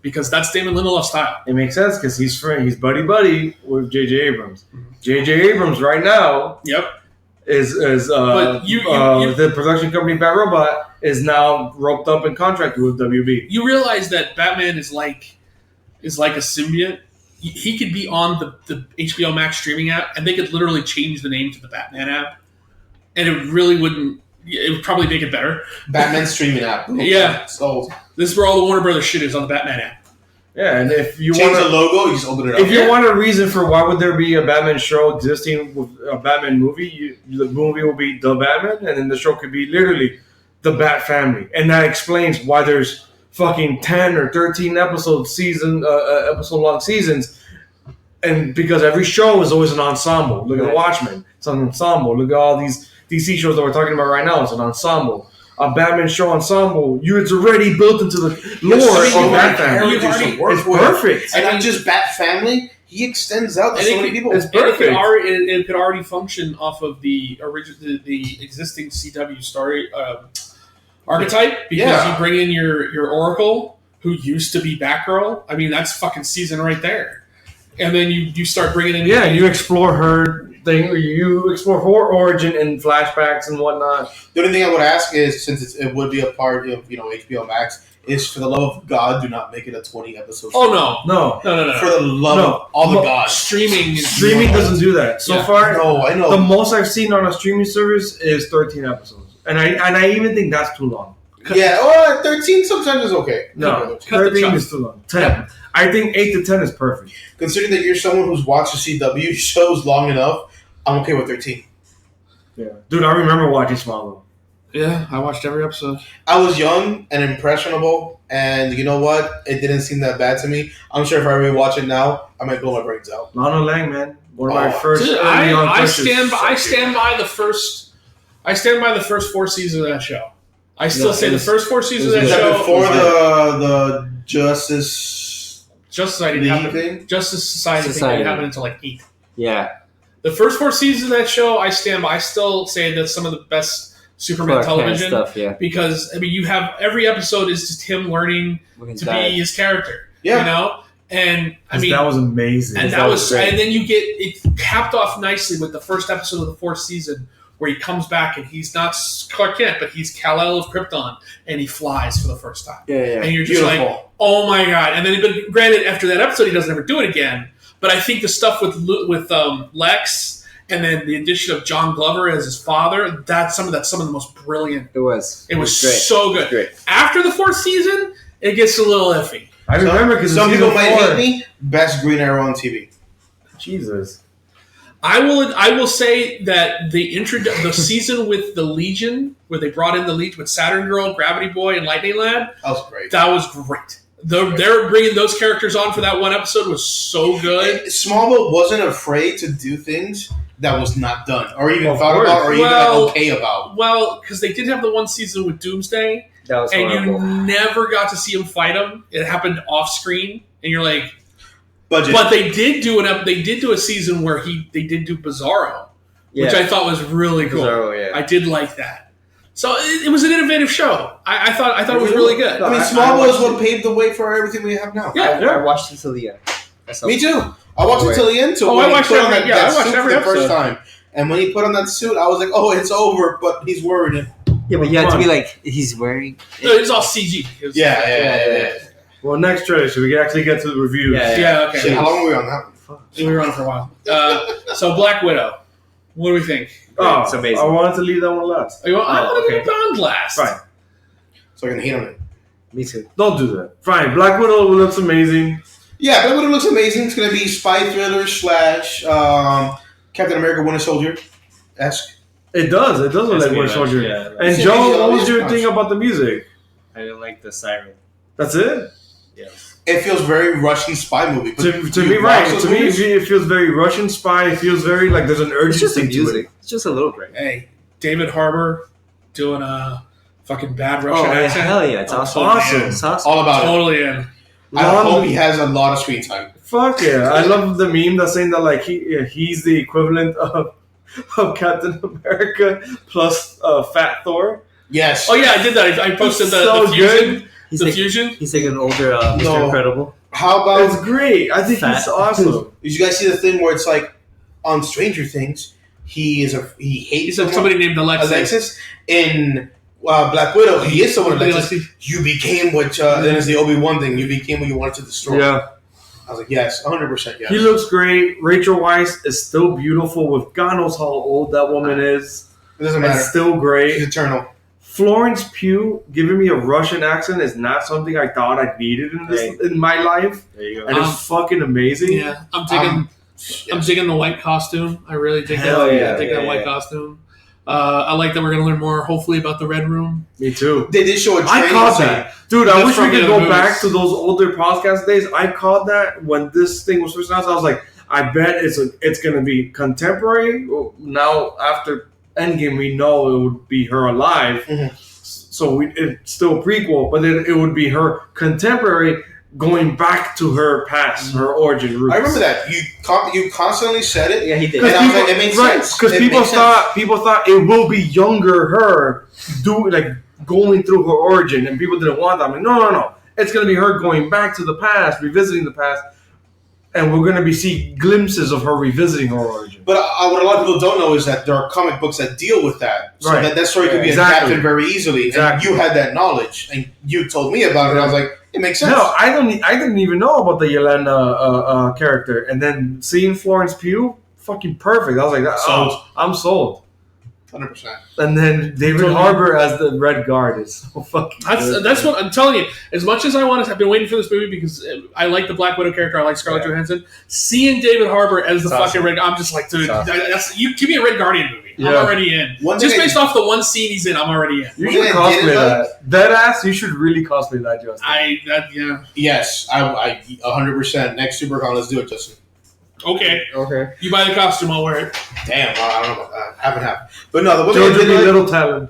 Because that's Damon Lindelof's style.
It makes sense because he's buddy with J.J. Abrams. J.J. Abrams right now is the production company Bat Robot is now roped up and contracted with WB.
You realize that Batman is like a symbiote. He could be on the HBO Max streaming app and they could literally change the name to the Batman app. And it really wouldn't. It would probably make it better.
Batman streaming app. Okay.
Yeah.
So
this is where all the Warner Brothers shit is on the Batman app.
Yeah, and if you
change the logo, you just open it up.
If you want a reason for why would there be a Batman show existing with a Batman movie, the movie will be The Batman, and then the show could be literally The Bat Family, and that explains why there's fucking 10 or 13 episode long seasons. And because every show is always an ensemble. Look at Watchmen, it's an ensemble. Look at all these DC shows that we're talking about right now, it's an ensemble. A Batman show ensemble, it's already built into the lore of Bat Family. It's perfect.
And not just Bat Family, he extends out to so many people.
It's perfect. It could already function off of the existing CW story archetype because you bring in your Oracle, who used to be Batgirl. I mean, that's fucking season right there. And then you start bringing in...
Yeah, you explore her thing. You explore her origin and flashbacks and whatnot.
The only thing I would ask is, since it would be a part of HBO Max, is for the love of God, do not make it a 20-episode.
Oh,
no.
For the love of all the gods.
Streaming doesn't do that. So far,
no, I know.
The most I've seen on a streaming service is 13 episodes. And I even think that's too long.
13 sometimes is okay.
No, 13 is too long. 10. I think 8 to 10 is perfect.
Considering that you're someone who's watched the CW shows long enough, I'm okay with 13.
Yeah. Dude, I remember watching Smallville.
Yeah, I watched every episode.
I was young and impressionable, and you know what? It didn't seem that bad to me. I'm sure if I rewatch it now, I might blow my brains out.
Lana Lang, man. One of my first
I stand by the first 4 seasons of that show. I still say the first 4 seasons of that show.
Before the Justice
Society didn't happen until like 8.
Yeah.
The first 4 seasons of that show, I stand by. I still say that's some of the best Superman television
stuff,
because you have every episode is just him learning to be his character. Yeah. You know? And
that was amazing.
And and then you get it capped off nicely with the first episode of the 4th season where he comes back and he's not Clark Kent, but he's Kal-El of Krypton, and he flies for the first time.
Yeah.
And you're just like, oh my god! And then, but granted, after that episode, he doesn't ever do it again. But I think the stuff with Lex and then the addition of John Glover as his father, that's some of the most brilliant.
It was
great. So good.
Great.
After the 4th season, it gets a little iffy.
I remember because
some people might hate me. Best Green Arrow on TV.
Jesus.
I will say that the season with the Legion, where they brought in the Legion with Saturn Girl, Gravity Boy, and Lightning Lad,
that was great.
They're bringing those characters on for that one episode was so good.
Smallville wasn't afraid to do things that was not done, or even thought about, or even okay about.
Well, because they did have the one season with Doomsday,
that was
and
horrible.
you never got to see him fight him. It happened off screen, and you're like.
Budget.
But they did do a season where they did do Bizarro, which I thought was really cool.
Bizarro, yeah.
I did like that. So it was an innovative show. I thought it was really good.
I mean, Smallville is what paved the way for everything we have now.
Yeah,
I watched it till the end.
Me too. I watched it till the end.
I watched every
the first time. And when he put on that suit, I was like, "Oh, it's over." But he's worried.
Yeah, but you had to be like, he's wearing.
No, it was all CG.
Yeah.
Well, next trailer, so we can actually get to the reviews.
Yeah, okay.
Shit, how long were we on that one?
We were on for a while. So Black Widow. What do we think?
Oh,
it's amazing.
I wanted to leave that one last.
I wanted to leave Bond last.
Fine.
So I can hate on it.
Me too.
Don't do that. Fine. Black Widow looks amazing.
Yeah, Black Widow looks amazing. It's going to be spy thriller / Captain America Winter Soldier-esque.
It does. It does look like Winter Soldier.
Yeah,
and Joe, what was your thing about the music?
I didn't like the siren.
That's it?
Yes.
It feels very Russian spy movie.
To me, right. To me, it feels very Russian spy. It feels very like there's an urgency
It's just the
to
music.
it.
It's just a little great.
Hey, David Harbour doing a fucking bad Russian accent.
Hell yeah. It's awesome.
Awesome.
It's awesome.
All about it.
Totally in.
I hope he has a lot of screen time.
Fuck yeah. I love the meme that's saying that like he's the equivalent of Captain America plus Fat Thor.
Yes.
Oh yeah, I did that. I posted the fusion. Fusion.
He's like an older Mr. Incredible.
How about...
It's great. I think he's awesome.
Did you guys see the thing where it's like on Stranger Things, he hates
somebody named
Alexis. In Black Widow, he is someone Alexis. You became what then it's the Obi-Wan thing. You became what you wanted to destroy.
Yeah.
I was like, yes, 100% yes.
He looks great. Rachel Weisz is still beautiful with God knows how old that woman is.
It doesn't matter.
It's still great.
She's eternal.
Florence Pugh giving me a Russian accent is not something I thought I needed in my life.
There you go.
And it's fucking amazing.
Yeah, I'm digging the white costume. I really dig that.
Yeah,
I dig that white costume. I like that we're going to learn more, hopefully, about the Red Room.
Me too.
They did show a trailer.
I caught that. Dude, I wish we could go
movies.
back to those older podcast days. I caught that when this thing was first announced. I was like, I bet it's going to be contemporary. Now, after Endgame, we know it would be her alive.
Mm-hmm.
So it's still a prequel, but it would be her contemporary going back to her past, her origin roots.
I remember that. You constantly said it.
Yeah, he did.
And I was like, it made sense.
Because people thought it will be younger her going through her origin, and people didn't want that. I'm like, no. It's going to be her going back to the past, revisiting the past, and we're going to be seeing glimpses of her revisiting her origin.
But what a lot of people don't know is that there are comic books that deal with that. So that story could be adapted very easily.
Exactly.
And you had that knowledge, and you told me about it, and I was like, it makes sense.
No, I didn't even know about the Yelena character. And then seeing Florence Pugh, fucking perfect. I was like, I'm sold.
100%.
And then David Harbour as the Red Guard is so fucking good.
That's what I'm telling you. As much as I've been waiting for this movie because I like the Black Widow character, I like Scarlett Johansson. Seeing David Harbour as the fucking Red Guard, I'm just like, dude, you give me a Red Guardian movie. I'm already in. Just based off the one scene he's in, I'm already in.
You should cosplay that. Deadass, you should really cosplay that, Justin.
Yes, I 100%. Next SuperCon, let's do it, Justin.
Okay. You buy the costume, I'll wear it.
Damn, I don't know about that. Haven't happened. But no, the one
George will be Little Talon.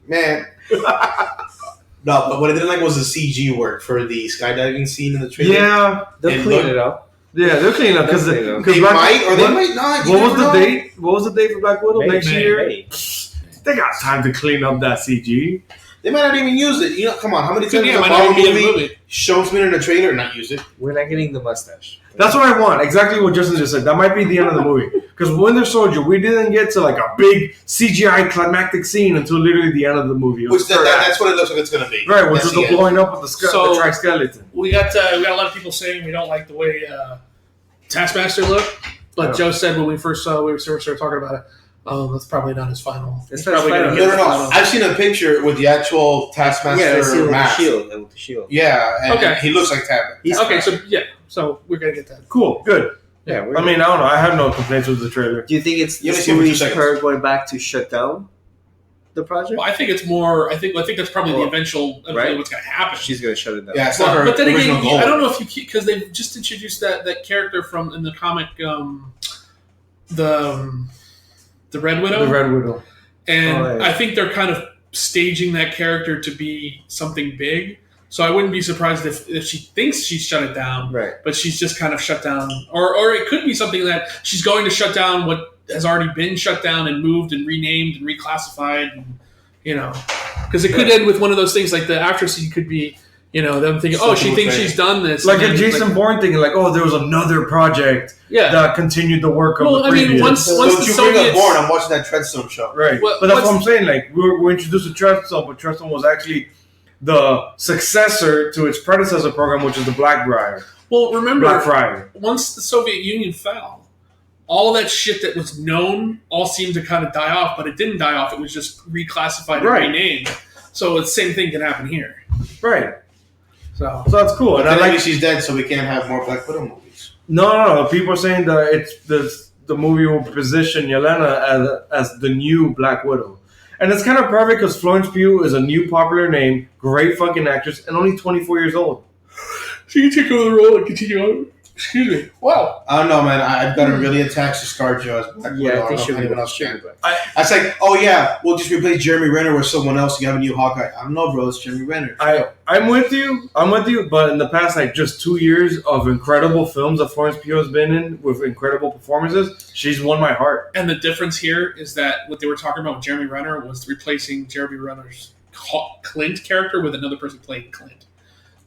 Man. No, but what I didn't like was the CG work for the skydiving scene in the trailer.
Yeah.
They'll clean it up.
Yeah, they're cleaning up because
they might or they might not.
What was the date? What was the date for Black Widow next year?
May.
They got time to clean up that CG.
They might not even use it. You know, come on, how many times
Yeah,
has a
might not
Marvel
even be in the
movie
movie.
shown something in a trailer and not use it?
We're not getting the mustache.
That's what I want. Exactly what Justin just said. That might be the end of the movie. Because Winter Soldier, we didn't get to like a big CGI climactic scene until literally the end of the movie.
Which that's what it looks like it's going to be.
Right, which is the blowing up of the tri-skeleton.
We got a lot of people saying we don't like the way Taskmaster looked, but Joe said when we first started talking about it, oh, that's probably not his final.
It's probably going to
get no. I've seen a picture with the actual Taskmaster mask.
With the shield.
Yeah, and he looks like Taskmaster.
So we're going to get that.
Cool, good. Yeah, I mean, I don't know. I have no complaints with the trailer.
Do you think it's this movie's her going back to shut down the project?
Well, I think it's more. I think that's probably the eventual what's going to happen.
She's going to shut it down.
Yeah, it's not her
but then again,
original goal.
I don't know if you keep because they've just introduced that character from in the comic, the Red Widow.
The Red Widow,
and I think they're kind of staging that character to be something big. So I wouldn't be surprised if she thinks she's shut it down,
right?
But she's just kind of shut down, or it could be something that she's going to shut down what has already been shut down and moved and renamed and reclassified, and, because it could end with one of those things like the actress could be, them thinking, she thinks she's done this,
like a Jason Bourne thing, like there was another project that continued the work of the previous.
I mean, once the
bring up Bourne, I'm watching that Treadstone show,
right? But that's what I'm saying. Like we're introduced to Treadstone, but Treadstone was actually the successor to its predecessor program, which is the Blackbriar.
Well, remember,
Blackfriar.
Once the Soviet Union fell, all that shit that was known all seemed to kind of die off, but it didn't die off. It was just reclassified and renamed. So the same thing can happen here.
Right.
So
that's cool.
And I like she's dead, so we can't have more Black Widow movies.
No. People are saying that the movie will position Yelena as the new Black Widow. And it's kind of perfect because Florence Pugh is a new popular name, great fucking actress, and only 24 years old.
She can take over the role and continue on. Excuse me. Wow.
I don't know, man. I've got to really attach to ScarJo as Black Widow.
I think she'll be
anyone else can. I was like, we'll just replace Jeremy Renner with someone else. You have a new Hawkeye. I don't know, bro. It's Jeremy Renner.
I'm with you. But in the past, just 2 years of incredible films that Florence Pugh has been in with incredible performances, she's won my heart.
And the difference here is that what they were talking about with Jeremy Renner was replacing Jeremy Renner's Clint character with another person playing Clint.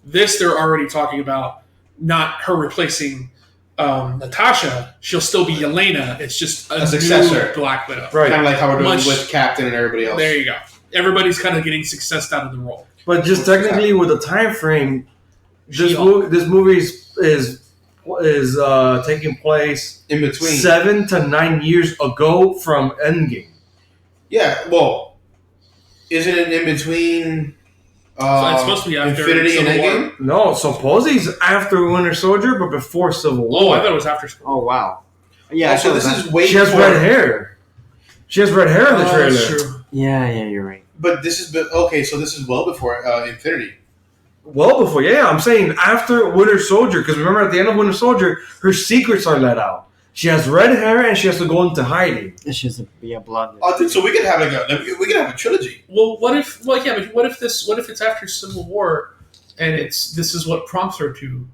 This, they're already talking about not her replacing Natasha. She'll still be Yelena. It's just a successor, new Black Widow.
Right.
Kind of like how we're doing with Captain and everybody else.
There you go. Everybody's kind of getting success out of the role.
But just technically, with the time frame, this movie is taking place
in between
7 to 9 years ago from Endgame.
Yeah, well, isn't it in between?
So it's supposed to be after
Infinity and Endgame?
No, supposedly it's after Winter Soldier, but before Civil War.
Oh, I thought it was after Civil
War. Oh, wow. Yeah,
so this is way
She has red hair. She has red hair in the trailer.
That's true.
Yeah, you're right.
But this is okay. So this is well before Infinity.
Well before, I'm saying after Winter Soldier, because remember at the end of Winter Soldier, her secrets are let out. She has red hair and she has to go into hiding.
And she has to be a blonde.
So we could have a trilogy.
Well, what if it's after Civil War, and this is what prompts her to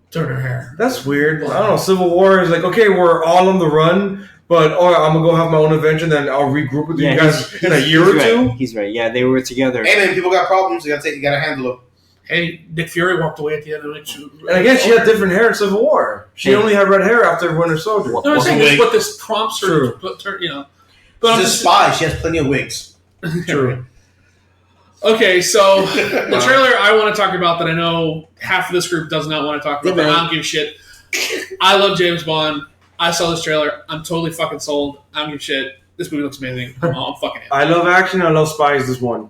turn her hair?
That's weird. I don't know. Civil War is like, okay, we're all on the run, but I'm gonna go have my own adventure, then I'll regroup with you guys in a year or two.
He's right. Yeah, they were together.
Hey man, people got problems. You gotta handle them.
Hey, Nick Fury walked away at the end of it.
And again, she had different hair in Civil War. She only had red hair after Winter Soldier.
No, I'm saying this is what this prompts her to put her,
But she's a spy. She has plenty of wigs.
True.
Okay, so the trailer I want to talk about that I know half of this group does not want to talk about, but I don't give a shit. I love James Bond. I saw this trailer. I'm totally fucking sold. I don't give a shit. This movie looks amazing. I'm fucking in.
I love action. I love spies. This one.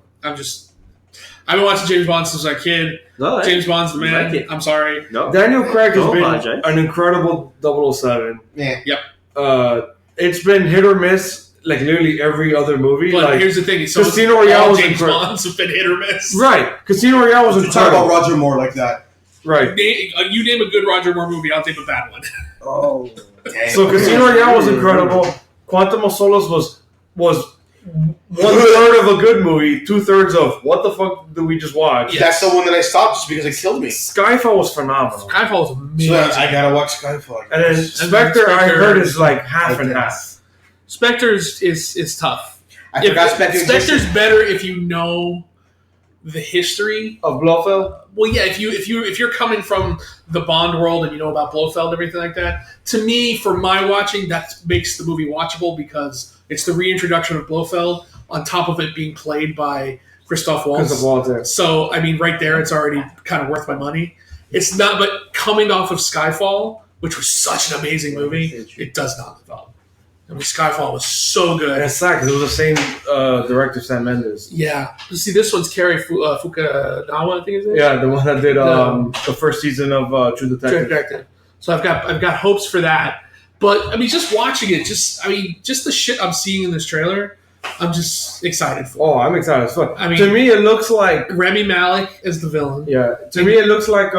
I've been watching James Bond since I was a kid.
No,
James Bond's the man. I'm sorry.
No. Daniel Craig has been an incredible 007.
Yeah.
Yep.
It's been hit or miss, like literally every other movie.
But here's the thing:
Casino Royale was
James Bonds have been hit or miss.
Right. Casino Royale was incredible.
Talk about Roger Moore like that.
Right.
You name a good Roger Moore movie, I'll name a bad one.
Oh.
So Casino Royale was incredible. Quantum of Solace was 1/3 of a good movie, 2/3 of what the fuck did we just watch?
Yes. That's the one that I stopped just because it killed me.
Skyfall was phenomenal.
Skyfall was amazing.
So I gotta watch Skyfall.
And then Spectre, I heard, is like half and half.
Spectre is tough.
I forgot
Spectre's better if you know the history
of Blofeld.
Well, yeah, if you're coming from the Bond world and you know about Blofeld and everything like that, to me, for my watching, that makes the movie watchable because it's the reintroduction of Blofeld on top of it being played by Christoph Waltz. So, I mean, right there, it's already kind of worth my money. It's not, but coming off of Skyfall, which was such an amazing movie, it does not live up. I mean, Skyfall was so good.
And it's sad because it was the same director, Sam Mendes.
Yeah. You see, this one's Cary Fukunaga, I think is it?
Yeah, the one that did the first season of True Detective.
So I've got hopes for that. But, I mean, just watching it, just the shit I'm seeing in this trailer, I'm just excited for.
Oh, I'm excited as fuck. I mean, to me, it looks like
Rami Malek is the villain.
Yeah. To me, it looks like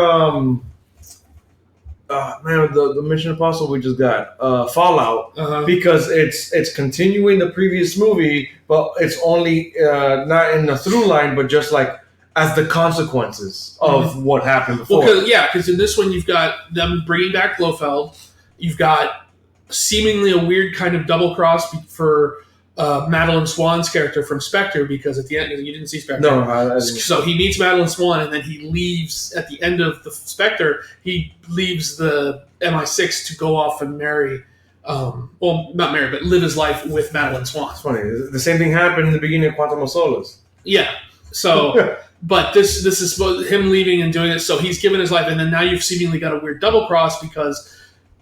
the Mission Impossible we just got, Fallout, because it's continuing the previous movie, but it's only not in the through line, but just like as the consequences of what happened before.
Well, because in this one you've got them bringing back Blofeld, you've got seemingly a weird kind of double cross for Madeline Swan's character from Spectre, because at the end you didn't see Spectre.
No,
so he meets Madeline Swan, and then he leaves at the end of the Spectre. He leaves the MI6 to go off and marry, not marry, but live his life with Madeline Swan.
It's funny. The same thing happened in the beginning of Quantum of Solace.
Yeah. So, but this is him leaving and doing it. So he's given his life, and then now you've seemingly got a weird double cross because.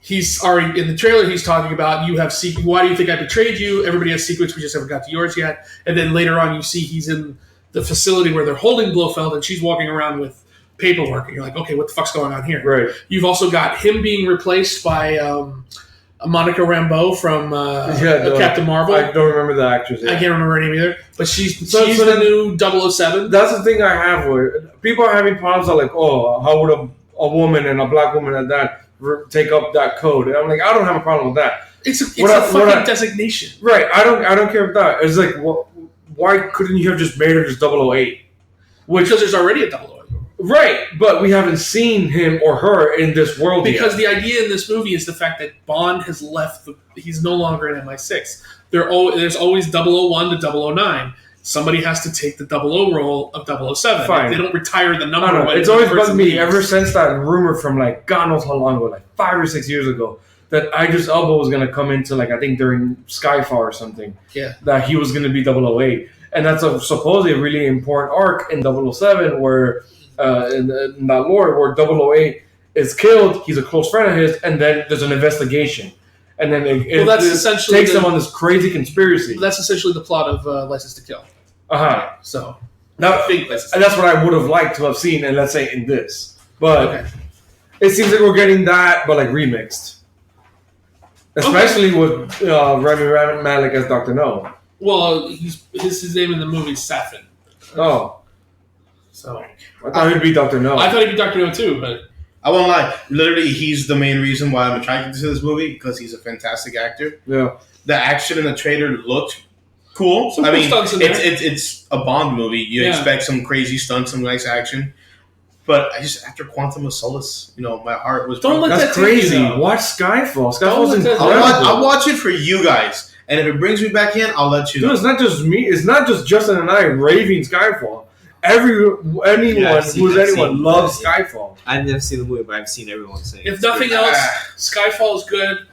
He's already in the trailer. He's talking about you have secrets. Why do you think I betrayed you? Everybody has secrets. We just haven't got to yours yet. And then later on, you see he's in the facility where they're holding Blofeld, and she's walking around with paperwork. And you're like, okay, what the fuck's going on here?
Right.
You've also got him being replaced by Monica Rambeau from Captain Marvel.
I don't remember the actress.
I can't remember her name either. But she's the new 007.
That's the thing I have with people are having problems. Are like, oh, how would a woman and a black woman at that take up that code? And I'm like, I don't have a problem with that.
It's a fucking designation.
Right. I don't care about that. It's like, why couldn't you have just made her just 008?
Because there's already a 008.
Right, but we haven't seen him or her in this world
because
yet.
The idea in this movie is the fact that Bond has left. He's no longer in MI6. There's always 001 to 009. Somebody has to take the 00 role of 007.
Fine.
They don't retire the number.
It's always bugged me ever since that rumor from like God knows how long ago, like 5 or 6 years ago, that Idris Elba was going to come into I think during Skyfall or something.
Yeah.
That he was going to be 008. And that's supposedly a really important arc in 007 where in that lore where 008 is killed, he's a close friend of his, and then there's an investigation. And then it takes them on this crazy conspiracy.
That's essentially the plot of License to Kill. So
and that's what I would have liked to have seen, and let's say in this. But it seems like we're getting that, but remixed. Especially with Rami Malek as Dr. No.
Well, his name in the movie is Safin.
Oh.
So
I thought he'd be Dr. No.
I thought he'd be Dr. No too, but
I won't lie. Literally, he's the main reason why I'm attracted to this movie because he's a fantastic actor.
Yeah.
The action in the trailer looked cool.
Some cool stunts in there.
It's a Bond movie. You expect some crazy stunts, some nice action. But after Quantum of Solace, my heart was.
Don't let that
That's crazy. Watch Skyfall. Skyfall's incredible.
I'll watch it for you guys, and if it brings me back in, I'll let you know.
Dude, it's not just me. It's not just Justin and I raving Skyfall. Anyone loves Skyfall.
I've never seen the movie, but I've seen everyone say it.
If nothing else, Skyfall is good.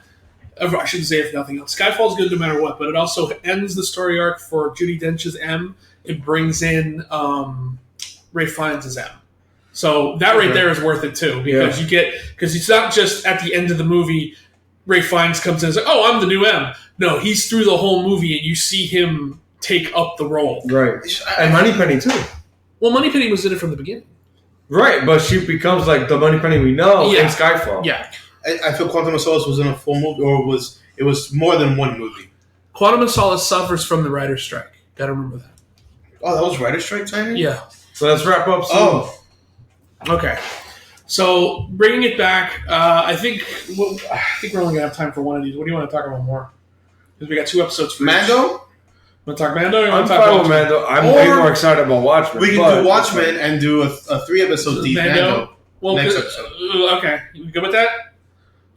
I shouldn't say if nothing else. Skyfall is good no matter what, but it also ends the story arc for Judi Dench's M. It brings in Ralph Fiennes as M. So that right there is worth it too, because because it's not just at the end of the movie, Ralph Fiennes comes in and says, "Oh, I'm the new M." No, he's through the whole movie, and you see him take up the role.
Right, and Moneypenny too.
Well, Moneypenny was in it from the beginning.
Right, but she becomes the Moneypenny we know in Skyfall.
Yeah.
I feel Quantum of Solace was in a full movie, or it was more than one movie.
Quantum of Solace suffers from the writer's strike. Gotta remember that.
Oh, that was writer's strike timing?
Yeah.
So let's wrap up soon.
Oh.
Okay. So, bringing it back, I think we're only gonna have time for one of these. What do you want to talk about more? Because we got 2 episodes for
Mando?
Want to talk Mando?
I'm fine with Mando. I'm way more excited about Watchmen.
We can do Watchmen and do a 3-episode deep Mando.
Well,
next episode.
Okay, you good with that?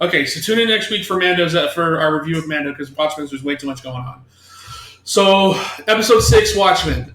Okay, so tune in next week for for our review of Mando, because Watchmen, there's way too much going on. So, episode 6, Watchmen.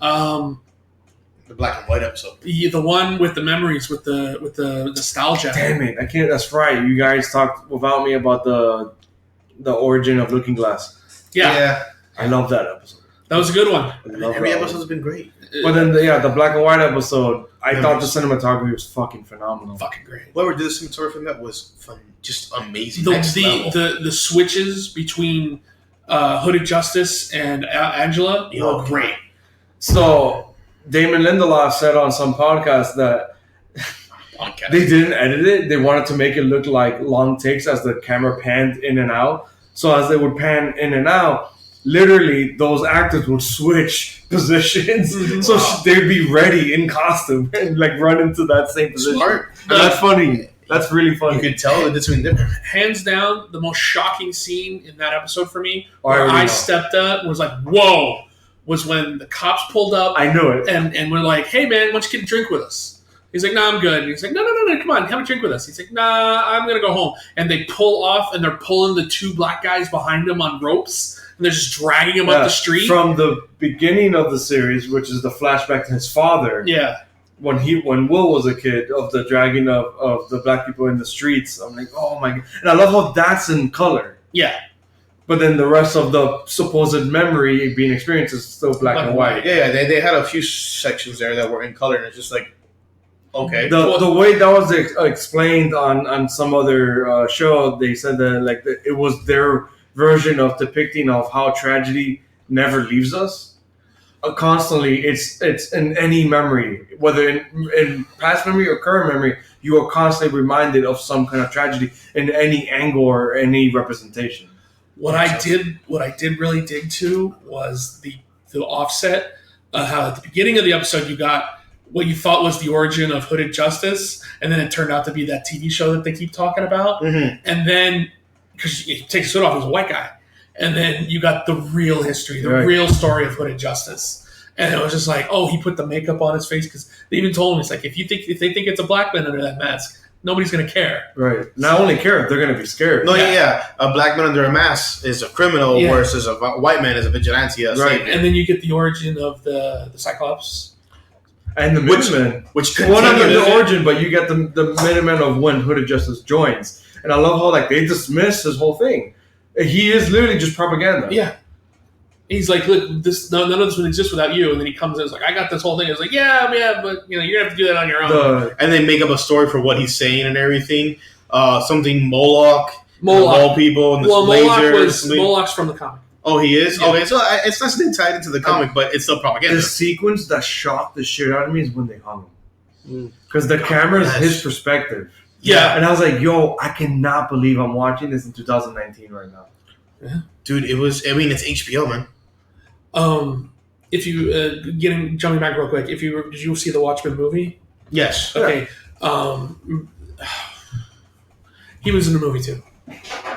The black and white episode.
The one with the memories, with the nostalgia.
Damn it! I can't. That's right. You guys talked without me about the origin of Looking Glass.
Yeah.
I love that episode.
That was a good one.
Every episode's been great.
But then the black and white episode, I thought the cinematography was fucking phenomenal.
Fucking great.
Whoever did the cinematography from that was fun, just amazing.
The switches between Hooded Justice and Angela were great.
So Damon Lindelof said on some podcast that they didn't edit it. They wanted to make it look like long takes as the camera panned in and out. So as they would pan in and out, literally those actors would switch positions. Mm-hmm. So they'd be ready in costume and like run into that same position.
Smart.
That's funny. That's really funny.
You could tell it's between different.
Hands down, the most shocking scene in that episode for me, where I stepped up, was like, whoa, was when the cops pulled up.
I knew it.
And we're like, hey, man, why don't you get a drink with us? He's like, nah, I'm good. And he's like, no, come on, have a drink with us. He's like, nah, I'm going to go home. And they pull off, and they're pulling the two black guys behind him on ropes, and they're just dragging him up the street.
From the beginning of the series, which is the flashback to his father.
Yeah.
When Will was a kid, of the dragging of the black people in the streets. I'm like, oh my God. And I love how that's in color.
Yeah.
But then the rest of the supposed memory being experienced is still black and white.
Yeah, they had a few sections there that were in color, and it's just like, okay.
The way that was explained on some other show, they said that it was their version of depicting of how tragedy never leaves us. Constantly, it's in any memory, whether in past memory or current memory, you are constantly reminded of some kind of tragedy in any angle or any representation.
What I did really dig to was the offset. How at the beginning of the episode you got what you thought was the origin of Hooded Justice, and then it turned out to be that TV show that they keep talking about. Mm-hmm. And then because he takes his hood off, he was a white guy. And then you got the real history, the real story of Hooded Justice. And it was just like, oh, he put the makeup on his face, because they even told him, it's like, if they think it's a black man under that mask, nobody's going to care.
Right. Not only care, they're going to be scared.
No, yeah. A black man under a mask is a criminal versus a white man is a vigilante.
Right. And then you get the origin of the Cyclops.
And the Minutemen.
Which
well, not the origin, but you get the Minutemen of when Hooded Justice joins. And I love how they dismiss his whole thing. He is literally just propaganda.
Yeah. He's like, look, none of this would exist without you. And then he comes in and is like, I got this whole thing. It's like, yeah, but you're going to have to do that on your own.
And they make up a story for what he's saying and everything. Something Moloch. All people. And
Moloch's from the comic.
Oh, he is? Yeah. Okay, so it's not tied into the comic, but it's still propaganda.
The sequence that shocked the shit out of me is when they hung him. Because the camera is his perspective.
Yeah.
And I was like, yo, I cannot believe I'm watching this in 2019 right now.
Yeah. Dude, it's HBO, man.
If you jumping back real quick, did you see the Watchmen movie?
Yes.
Okay. He was in the movie too,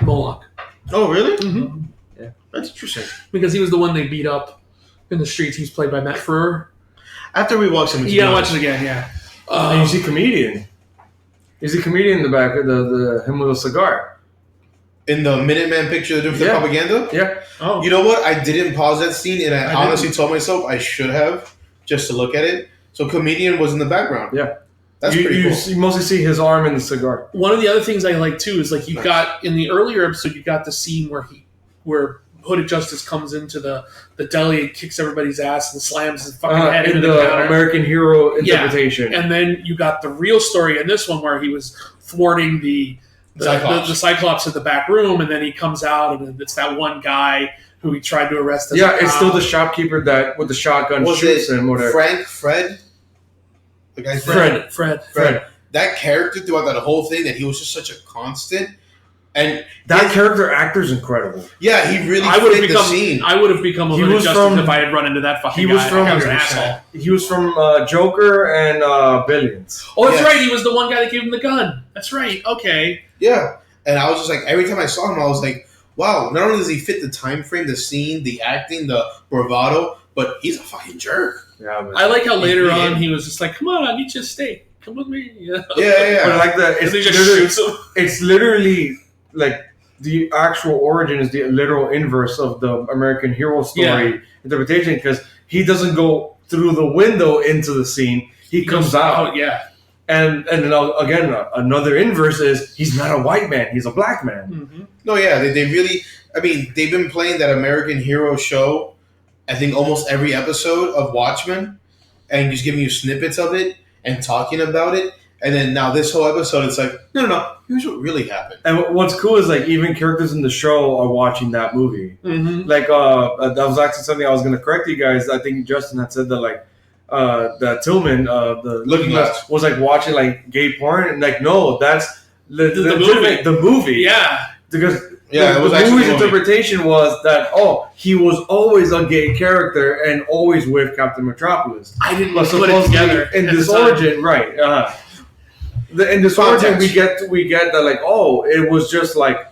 Moloch.
Oh, really?
Mm-hmm.
Yeah, that's interesting.
Because he was the one they beat up in the streets. He's played by Matt Frewer.
After we watch him,
you gotta watch it again. Yeah.
And you see comedian. He's a comedian in the back of the him with a cigar.
In the Minuteman picture they're doing for the propaganda?
Yeah.
Oh. You know what? I didn't pause that scene, and I honestly told myself I should have, just to look at it. So comedian was in the background.
Yeah.
That's pretty cool.
You mostly see his arm in the cigar.
One of the other things I like, too, is like you got, in the earlier episode, you got the scene where Hooded Justice comes into the deli and kicks everybody's ass and slams his fucking head into the counter.
American hero interpretation.
Yeah. And then you got the real story in this one where he was thwarting the Cyclops in the back room, and then he comes out, and it's that one guy who he tried to arrest.
It's still the shopkeeper that with the shotgun shoots him. Whatever.
Fred? The guy's
Fred.
That character throughout that whole thing, that he was just such a constant. And
that character actor is incredible.
Yeah, he really fit the scene.
I would have become a Hooded Justice if I had run into that fucking guy. He was an asshole.
He was from Joker and Billions.
Oh, that's right. He was the one guy that gave him the gun. That's right. Okay.
Yeah. And I was just like, every time I saw him, I was like, wow, not only does he fit the time frame, the scene, the acting, the bravado, but he's a fucking jerk.
Yeah,
I like how later on he was just like, come on, I'll get you a steak. Come with me.
Yeah.
But I like that.
It's
literally like the actual origin is the literal inverse of the American hero story interpretation, because he doesn't go through the window into the scene. He comes out.
Yeah.
And then again, another inverse is he's not a white man; he's a black man.
Mm-hmm. No, yeah, they really. I mean, they've been playing that American Hero show. I think almost every episode of Watchmen, and just giving you snippets of it and talking about it. And then now this whole episode, it's like, no. Here's what really happened.
And what's cool is like even characters in the show are watching that movie.
Mm-hmm.
Like that was actually something I was going to correct you guys. I think Justin had said that like. That Tillman, the Looking Glass, was like watching like gay porn, and like no, that's
the movie.
The movie,
yeah,
because the movie's interpretation was that he was always a gay character and always with Captain Metropolis.
I didn't put it together
in this origin, right? In this origin, we get that like it was just like.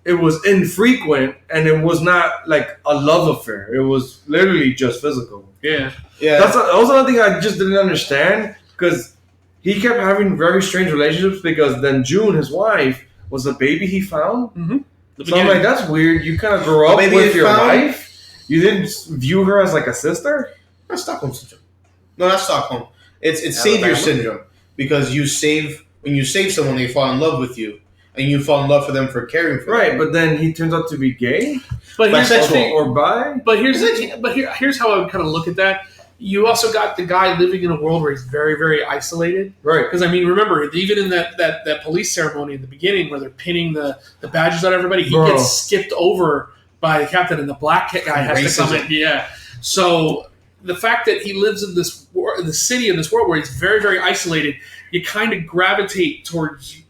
It was infrequent, and it was not like a love affair. It was literally just physical.
Yeah.
That was another thing I just didn't understand because he kept having very strange relationships because then June, his wife, was a baby he found.
Mm-hmm.
So I'm like, that's weird. You kind of grew up with your wife. You didn't view her as like a sister?
That's Stockholm syndrome. No, not Stockholm. It's savior syndrome because when you save someone, they fall in love with you. And you fall in love for them for caring for them.
Right, but then he turns out to be gay?
But here's the thing,
or bi?
But here's how I would kind of look at that. You also got the guy living in a world where he's very, very isolated.
Right.
Because, I mean, remember, even in that police ceremony in the beginning where they're pinning the badges on everybody, he gets skipped over by the captain, and the black guy has to come in. Yeah. So the fact that he lives in this the city, in this world where he's very, very isolated, you kind of gravitate towards,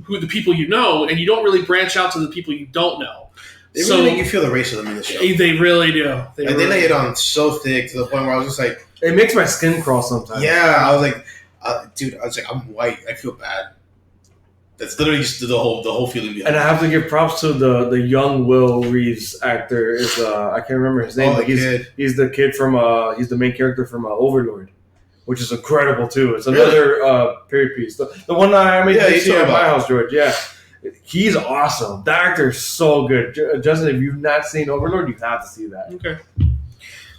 who the people you know, and you don't really branch out to the people you don't know.
They really make you feel the racism in the show.
They really do.
They lay it on so thick to the point where I was just like...
It makes my skin crawl sometimes.
Yeah, I was like... I'm white. I feel bad. That's literally just the whole feeling behind it.
And I have to give props to the young Will Reeves actor. I can't remember his name. He's the kid from... he's the main character from Overlord. Which is incredible too. It's another period piece. The one I made you see at my house, George. Yeah, he's awesome. The actor is so good. Justin, if you've not seen Overlord, you have to see that.
Okay.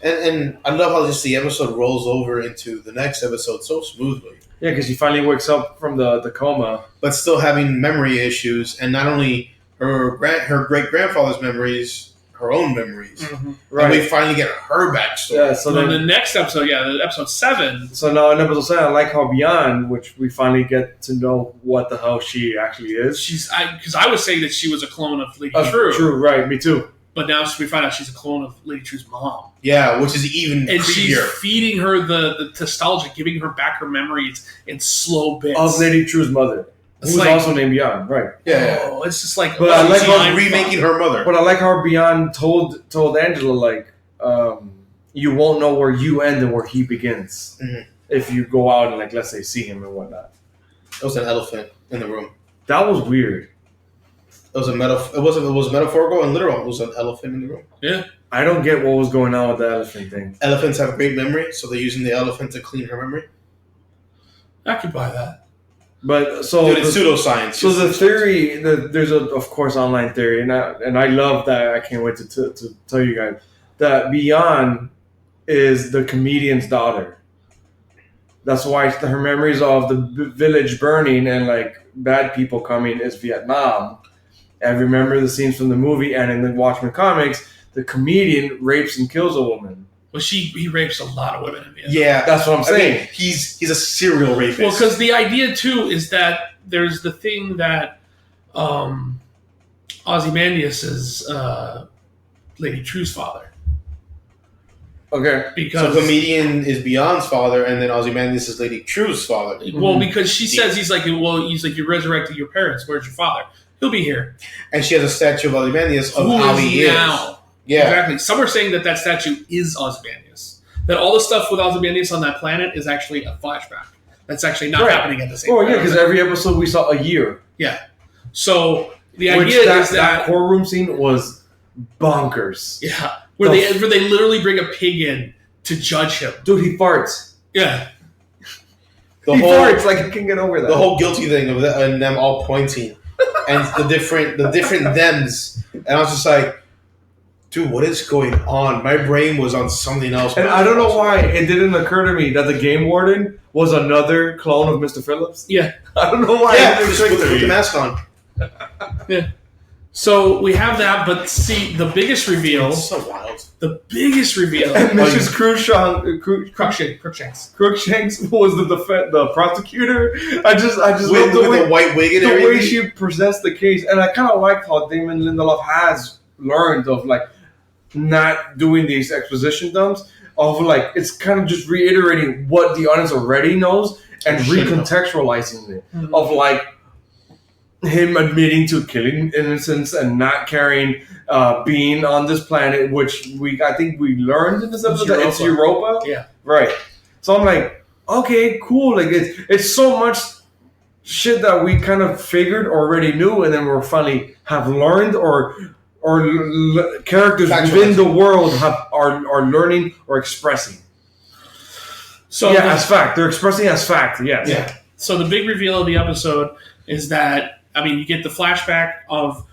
And I love how just the episode rolls over into the next episode so smoothly.
Yeah, because he finally wakes up from the coma,
but still having memory issues, and not only her great grandfather's memories. Her own memories.
Mm-hmm.
Right. And we finally get her backstory.
Yeah, so
then the next episode, episode 7.
So now in episode 7, I like how Beyond, which we finally get to know what the hell she actually is.
Because I was saying that she was a clone of Lady True.
True, right, me too.
But now we find out she's a clone of Lady True's mom.
Yeah, which is even
and
creepier.
She's feeding her the nostalgia, giving her back her memories in slow bits.
Of Lady True's mother. Who's also named Beyond, right?
Yeah.
Oh, it's just like...
But I like
how remaking her mother.
But I like how Beyond told Angela, like, you won't know where you end and where he begins.
Mm-hmm.
If you go out and, like, let's say, see him and whatnot.
There was an elephant in the room.
That was weird.
It was it was metaphorical and literal. It was an elephant in the room.
Yeah.
I don't get what was going on with the elephant thing.
Elephants have great memory, so they're using the elephant to clean her memory.
I could buy that.
But so
it's pseudoscience.
So the theory, there's of course online theory, and I love that. I can't wait to tell you guys that Beyond is the comedian's daughter. That's why her memories of the village burning and like bad people coming is Vietnam. And remember the scenes from the movie and in the Watchmen comics, the comedian rapes and kills a woman.
Well, he rapes a lot of women in Vietnam.
Yeah,
that's what I'm saying.
I mean, he's a serial rapist.
Well, because the idea too is that there's the thing that Ozymandias is Lady True's father.
Okay,
because so comedian is Beyond's father, and then Ozymandias is Lady True's father.
Well, because she says he's like you resurrected your parents. Where's your father? He'll be here.
And she has a statue of Ozymandias of how he is now. Yeah,
exactly. Some are saying that statue is Ozymandias. That all the stuff with Ozymandias on that planet is actually a flashback. That's actually not happening at the same time.
Oh, yeah, because every episode we saw a year.
Yeah. So the idea is
that courtroom scene was bonkers.
Yeah. Where they literally bring a pig in to judge him.
Dude, he farts.
Yeah.
He farts like he can get over that.
The whole guilty thing of and them all pointing and the different thems. And I was just like, Dude, what is going on? My brain was on something else.
And I don't know why it didn't occur to me that the game warden was another clone of Mr. Phillips.
Yeah.
I don't know why.
Yeah, just with the mask on.
Yeah. So we have that, but see, the biggest reveal.
It's so wild.
The biggest reveal.
And Mrs. Crookshanks was the prosecutor. I just
with the white wig and everything.
The way she presents the case, and I kind of liked how Damon Lindelof has learned of like not doing these exposition dumps. Of like it's kind of just reiterating what the audience already knows and recontextualizing it. Mm-hmm. Of like him admitting to killing innocents and not caring being on this planet, which I think we learned in this episode that it's Europa.
Yeah.
Right. So I'm like, okay, cool. Like it's so much shit that we kind of figured already knew, and then we're finally have learned or characters within the world are learning or expressing. So yeah, as fact. They're expressing as fact, yes.
Yeah. So the big reveal of the episode is that, I mean, you get the flashback of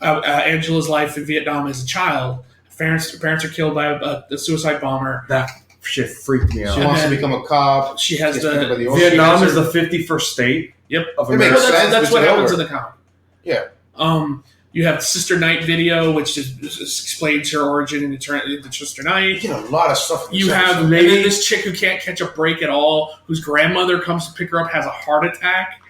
Angela's life in Vietnam as a child. Parents are killed by a suicide bomber.
That shit freaked me out.
She wants to become a cop.
She has
Vietnam is the 51st state.
Yep.
Of America.
That's what happens in the comic.
Yeah.
You have Sister Night video, which just explains her origin into Sister Night.
You get a lot of stuff.
You have and then this chick who can't catch a break at all, whose grandmother comes to pick her up, has a heart attack.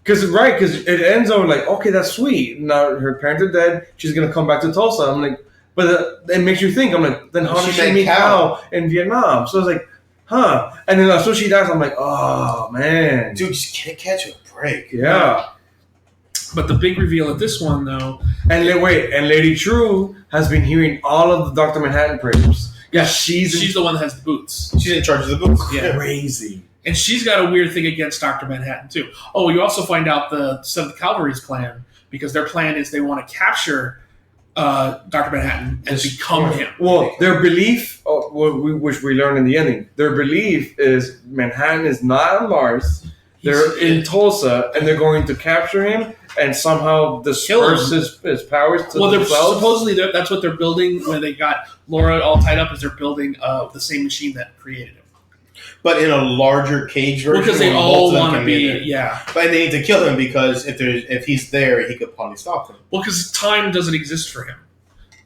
Because it ends on like, okay, that's sweet. Now her parents are dead. She's gonna come back to Tulsa. I'm like, but it makes you think. I'm like, then how did she meet Cal in Vietnam? So I was like, huh. And then as soon as she dies, I'm like, oh man,
dude, just can't catch a break.
Yeah.
But the big reveal of this one, though,
and Lady True has been hearing all of the Dr. Manhattan prayers.
Yeah, she's the one that has the boots.
She's in charge of the boots.
Yeah,
crazy.
And she's got a weird thing against Dr. Manhattan too. Oh, you also find out the 7th Cavalry's plan, because their plan is they want to capture Dr. Manhattan and become him.
Well, their belief, which we learn in the ending, their belief is Manhattan is not on Mars. They're in Tulsa, and they're going to capture him and somehow disperse his powers to themselves.
Supposedly that's what they're building when they got Laura all tied up, is they're building the same machine that created him.
But in a larger cage version.
Because they all want to be, yeah.
But they need to kill him because if he's there, he could probably stop them.
Well, because time doesn't exist for him.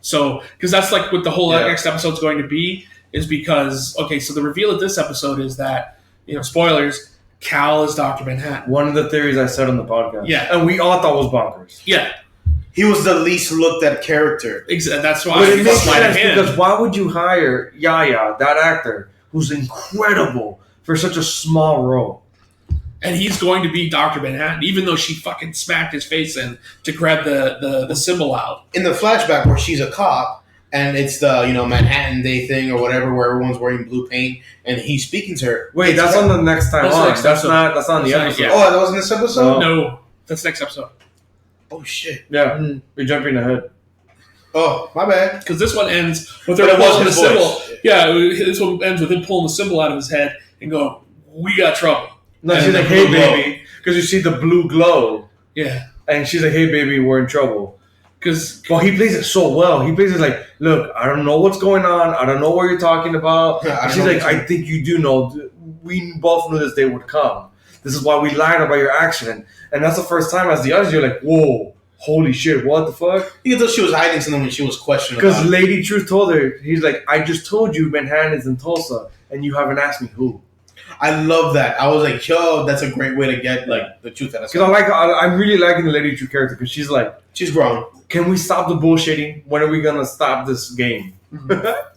So, because that's like what the whole next episode's going to be, is because, okay, so the reveal of this episode is that, spoilers, Cal is Dr. Manhattan.
One of the theories I said on the podcast.
Yeah.
And we all thought was bonkers.
Yeah.
He was the least looked at character.
Exactly. That's why.
It makes sense, because why would you hire Yaya, that actor, who's incredible, for such a small role?
And he's going to be Dr. Manhattan, even though she fucking smacked his face in to grab the symbol out.
In the flashback where she's a cop, and it's the Manhattan Day thing or whatever, where everyone's wearing blue paint, and he's speaking to her.
Wait, that's on the next time on. That's not the episode.
Yeah. Oh, that was in this episode?
No, that's next episode.
Oh shit!
Yeah, you're jumping ahead.
Oh, my bad.
Because this one ends with her pulling the symbol. Yeah, this one ends with him pulling the symbol out of his head and going, "We got trouble."
No, she's like, "Hey, baby," because you see the blue glow.
Yeah,
and she's like, "Hey, baby, we're in trouble."
Because
he plays it so well. He plays it like, "Look, I don't know what's going on. I don't know what you're talking about." She's like, "I think you do know. We both knew this day would come. This is why we lied about your accident." And that's the first time, as the audience, you're like, "Whoa, holy shit, what the fuck?"
You can tell she was hiding something when she was questioning.
Because Lady Truth told her, he's like, "I just told you Manhattan is in Tulsa, and you haven't asked me who."
I love that. I was like, yo, that's a great way to get like the truth out of
stuff. Because I'm really liking the Lady Truth character, because she's like,
she's grown.
Can we stop the bullshitting? When are we gonna stop this game?
Mm-hmm.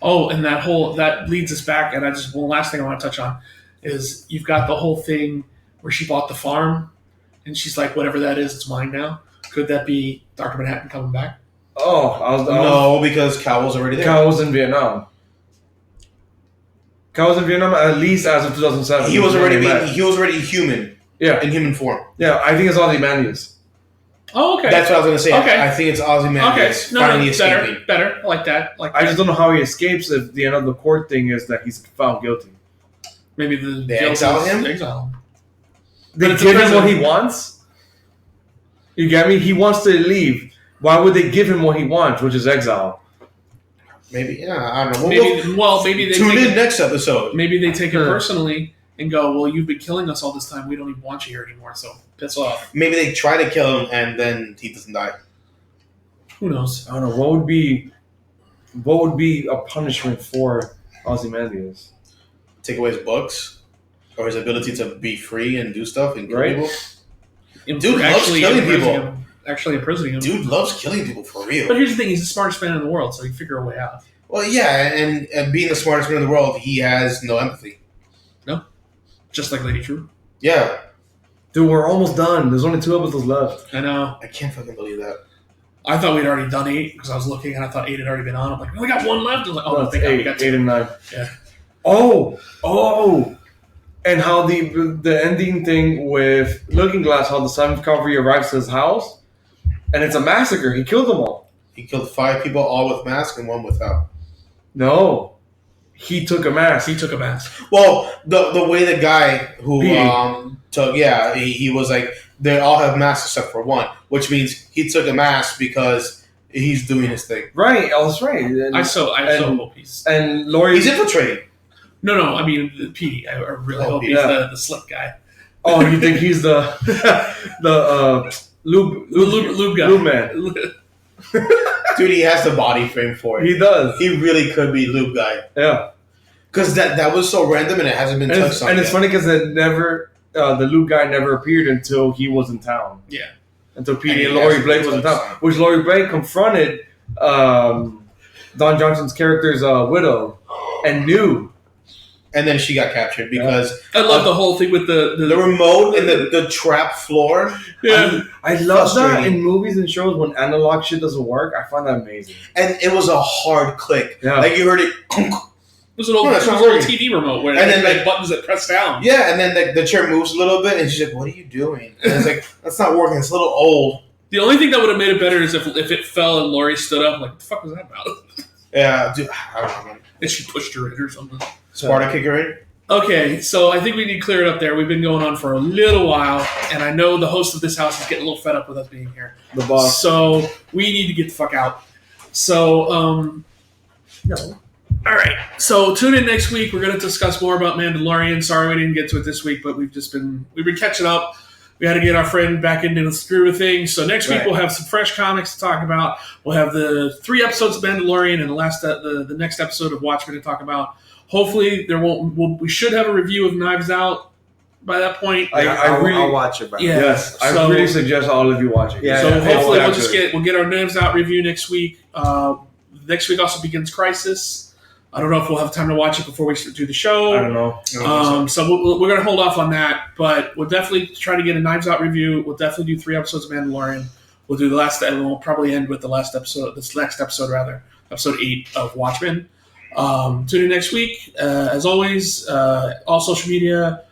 Oh, and that leads us back, and one last thing I want to touch on is you've got the whole thing where she bought the farm, and she's like, whatever that is, it's mine now. Could that be Dr. Manhattan coming back?
Oh,
no, because Cal was already there.
Cal was in Vietnam. Cal was in Vietnam at least as of 2007.
He was already human.
Yeah,
in human form.
Yeah, I think it's Ozymandias.
Oh, okay.
That's what I was going to say.
Okay.
I think it's Ozymandias finally escaping.
Better. I like that.
I just don't know how he escapes if the end of the court thing is that he's found guilty.
Maybe
they exile him?
They give him what he wants? You get me? He wants to leave. Why would they give him what he wants, which is exile?
Maybe, I don't know.
Maybe they
tune in next episode.
Maybe they take it personally and go, well, you've been killing us all this time. We don't even want you here anymore, so piss off.
Maybe they try to kill him and then he doesn't die.
Who knows?
I don't know. What would be a punishment for Ozymandias?
Take away his books or his ability to be free and do stuff and kill people. Dude loves killing people.
Actually imprisoning him.
Dude loves killing people for real.
But here's the thing: he's the smartest man in the world, so he can figure a way out.
Well, yeah, and being the smartest man in the world, he has no empathy.
No, just like Lady True.
Yeah,
dude, we're almost done. There's only 2 episodes left.
I know.
I can't fucking believe that.
I thought we'd already done 8 because I was looking and I thought 8 had already been on. I'm like, we only got 1 left. I was like,
no, thank God, we got 2. 8 and 9.
Yeah.
Oh, and how the ending thing with Looking Glass, how the Seventh Cavalry arrives to his house. And it's a massacre. He killed them all.
He killed 5 people, all with masks and 1 without.
No. He took a mask.
Well, the way the guy who took, he was like, they all have masks except for 1, which means he took a mask because he's doing his thing.
Right. Oh, that's right. And,
I so hope he's...
And Laurie...
He's infiltrating.
No, I mean, Petey. I really hope he's the slick guy.
Oh, you think he's the Lube guy. Lube man.
Dude, he has the body frame for it.
He does.
He really could be Lube guy.
Yeah.
Because that was so random and it hasn't been touched on.
And it's funny because the Lube guy never appeared until he was in town.
Yeah.
Until Petey and Laurie Blake was in town. Which Laurie Blake confronted Don Johnson's character's widow and knew.
And then she got captured because...
I love the whole thing with the
remote and the trap floor.
Yeah. I love that in movies and shows when analog shit doesn't work. I find that amazing.
And it was a hard click.
Yeah.
Like you heard it...
It was an old TV remote where and then buttons that press down.
Yeah, and then the chair moves a little bit and she's like, what are you doing? And it's like, that's not working. It's a little old.
The only thing that would have made it better is if it fell and Laurie stood up. Like, what the fuck was that about?
Yeah, dude, I don't know.
And she pushed her in or something.
Sparta kick her in?
Okay, so I think we need to clear it up there. We've been going on for a little while, and I know the host of this house is getting a little fed up with us being here.
The boss.
So we need to get the fuck out. So, no. All right. So tune in next week. We're going to discuss more about Mandalorian. Sorry we didn't get to it this week, but we've been catching up. We had to get our friend back into the screw of things. So next week we'll have some fresh comics to talk about. We'll have the 3 episodes of Mandalorian and the next episode of Watchmen to talk about. Hopefully we should have a review of Knives Out by that point.
I'll watch it.
Yes, I really suggest all of you watch it.
Yeah, so hopefully we'll get our Knives Out review next week. Next week also begins Crisis. I don't know if we'll have time to watch it before we do the show.
I don't know.
So we're going to hold off on that, but we'll definitely try to get a Knives Out review. We'll definitely do 3 episodes of Mandalorian. We'll do the last, and we'll probably end with this next episode, episode 8 of Watchmen. Tune in next week. As always, all social media,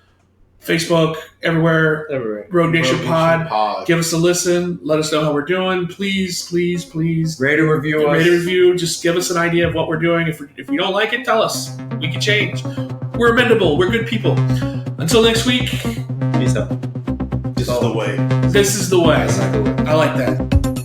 Facebook, everywhere. Rogue Nation Pod. Give us a listen. Let us know how we're doing. Please.
Rate and review us.
Just give us an idea of what we're doing. If you don't like it, tell us. We can change. We're amendable. We're good people. Until next week.
Peace out.
This is the way.
This is the way. I like that.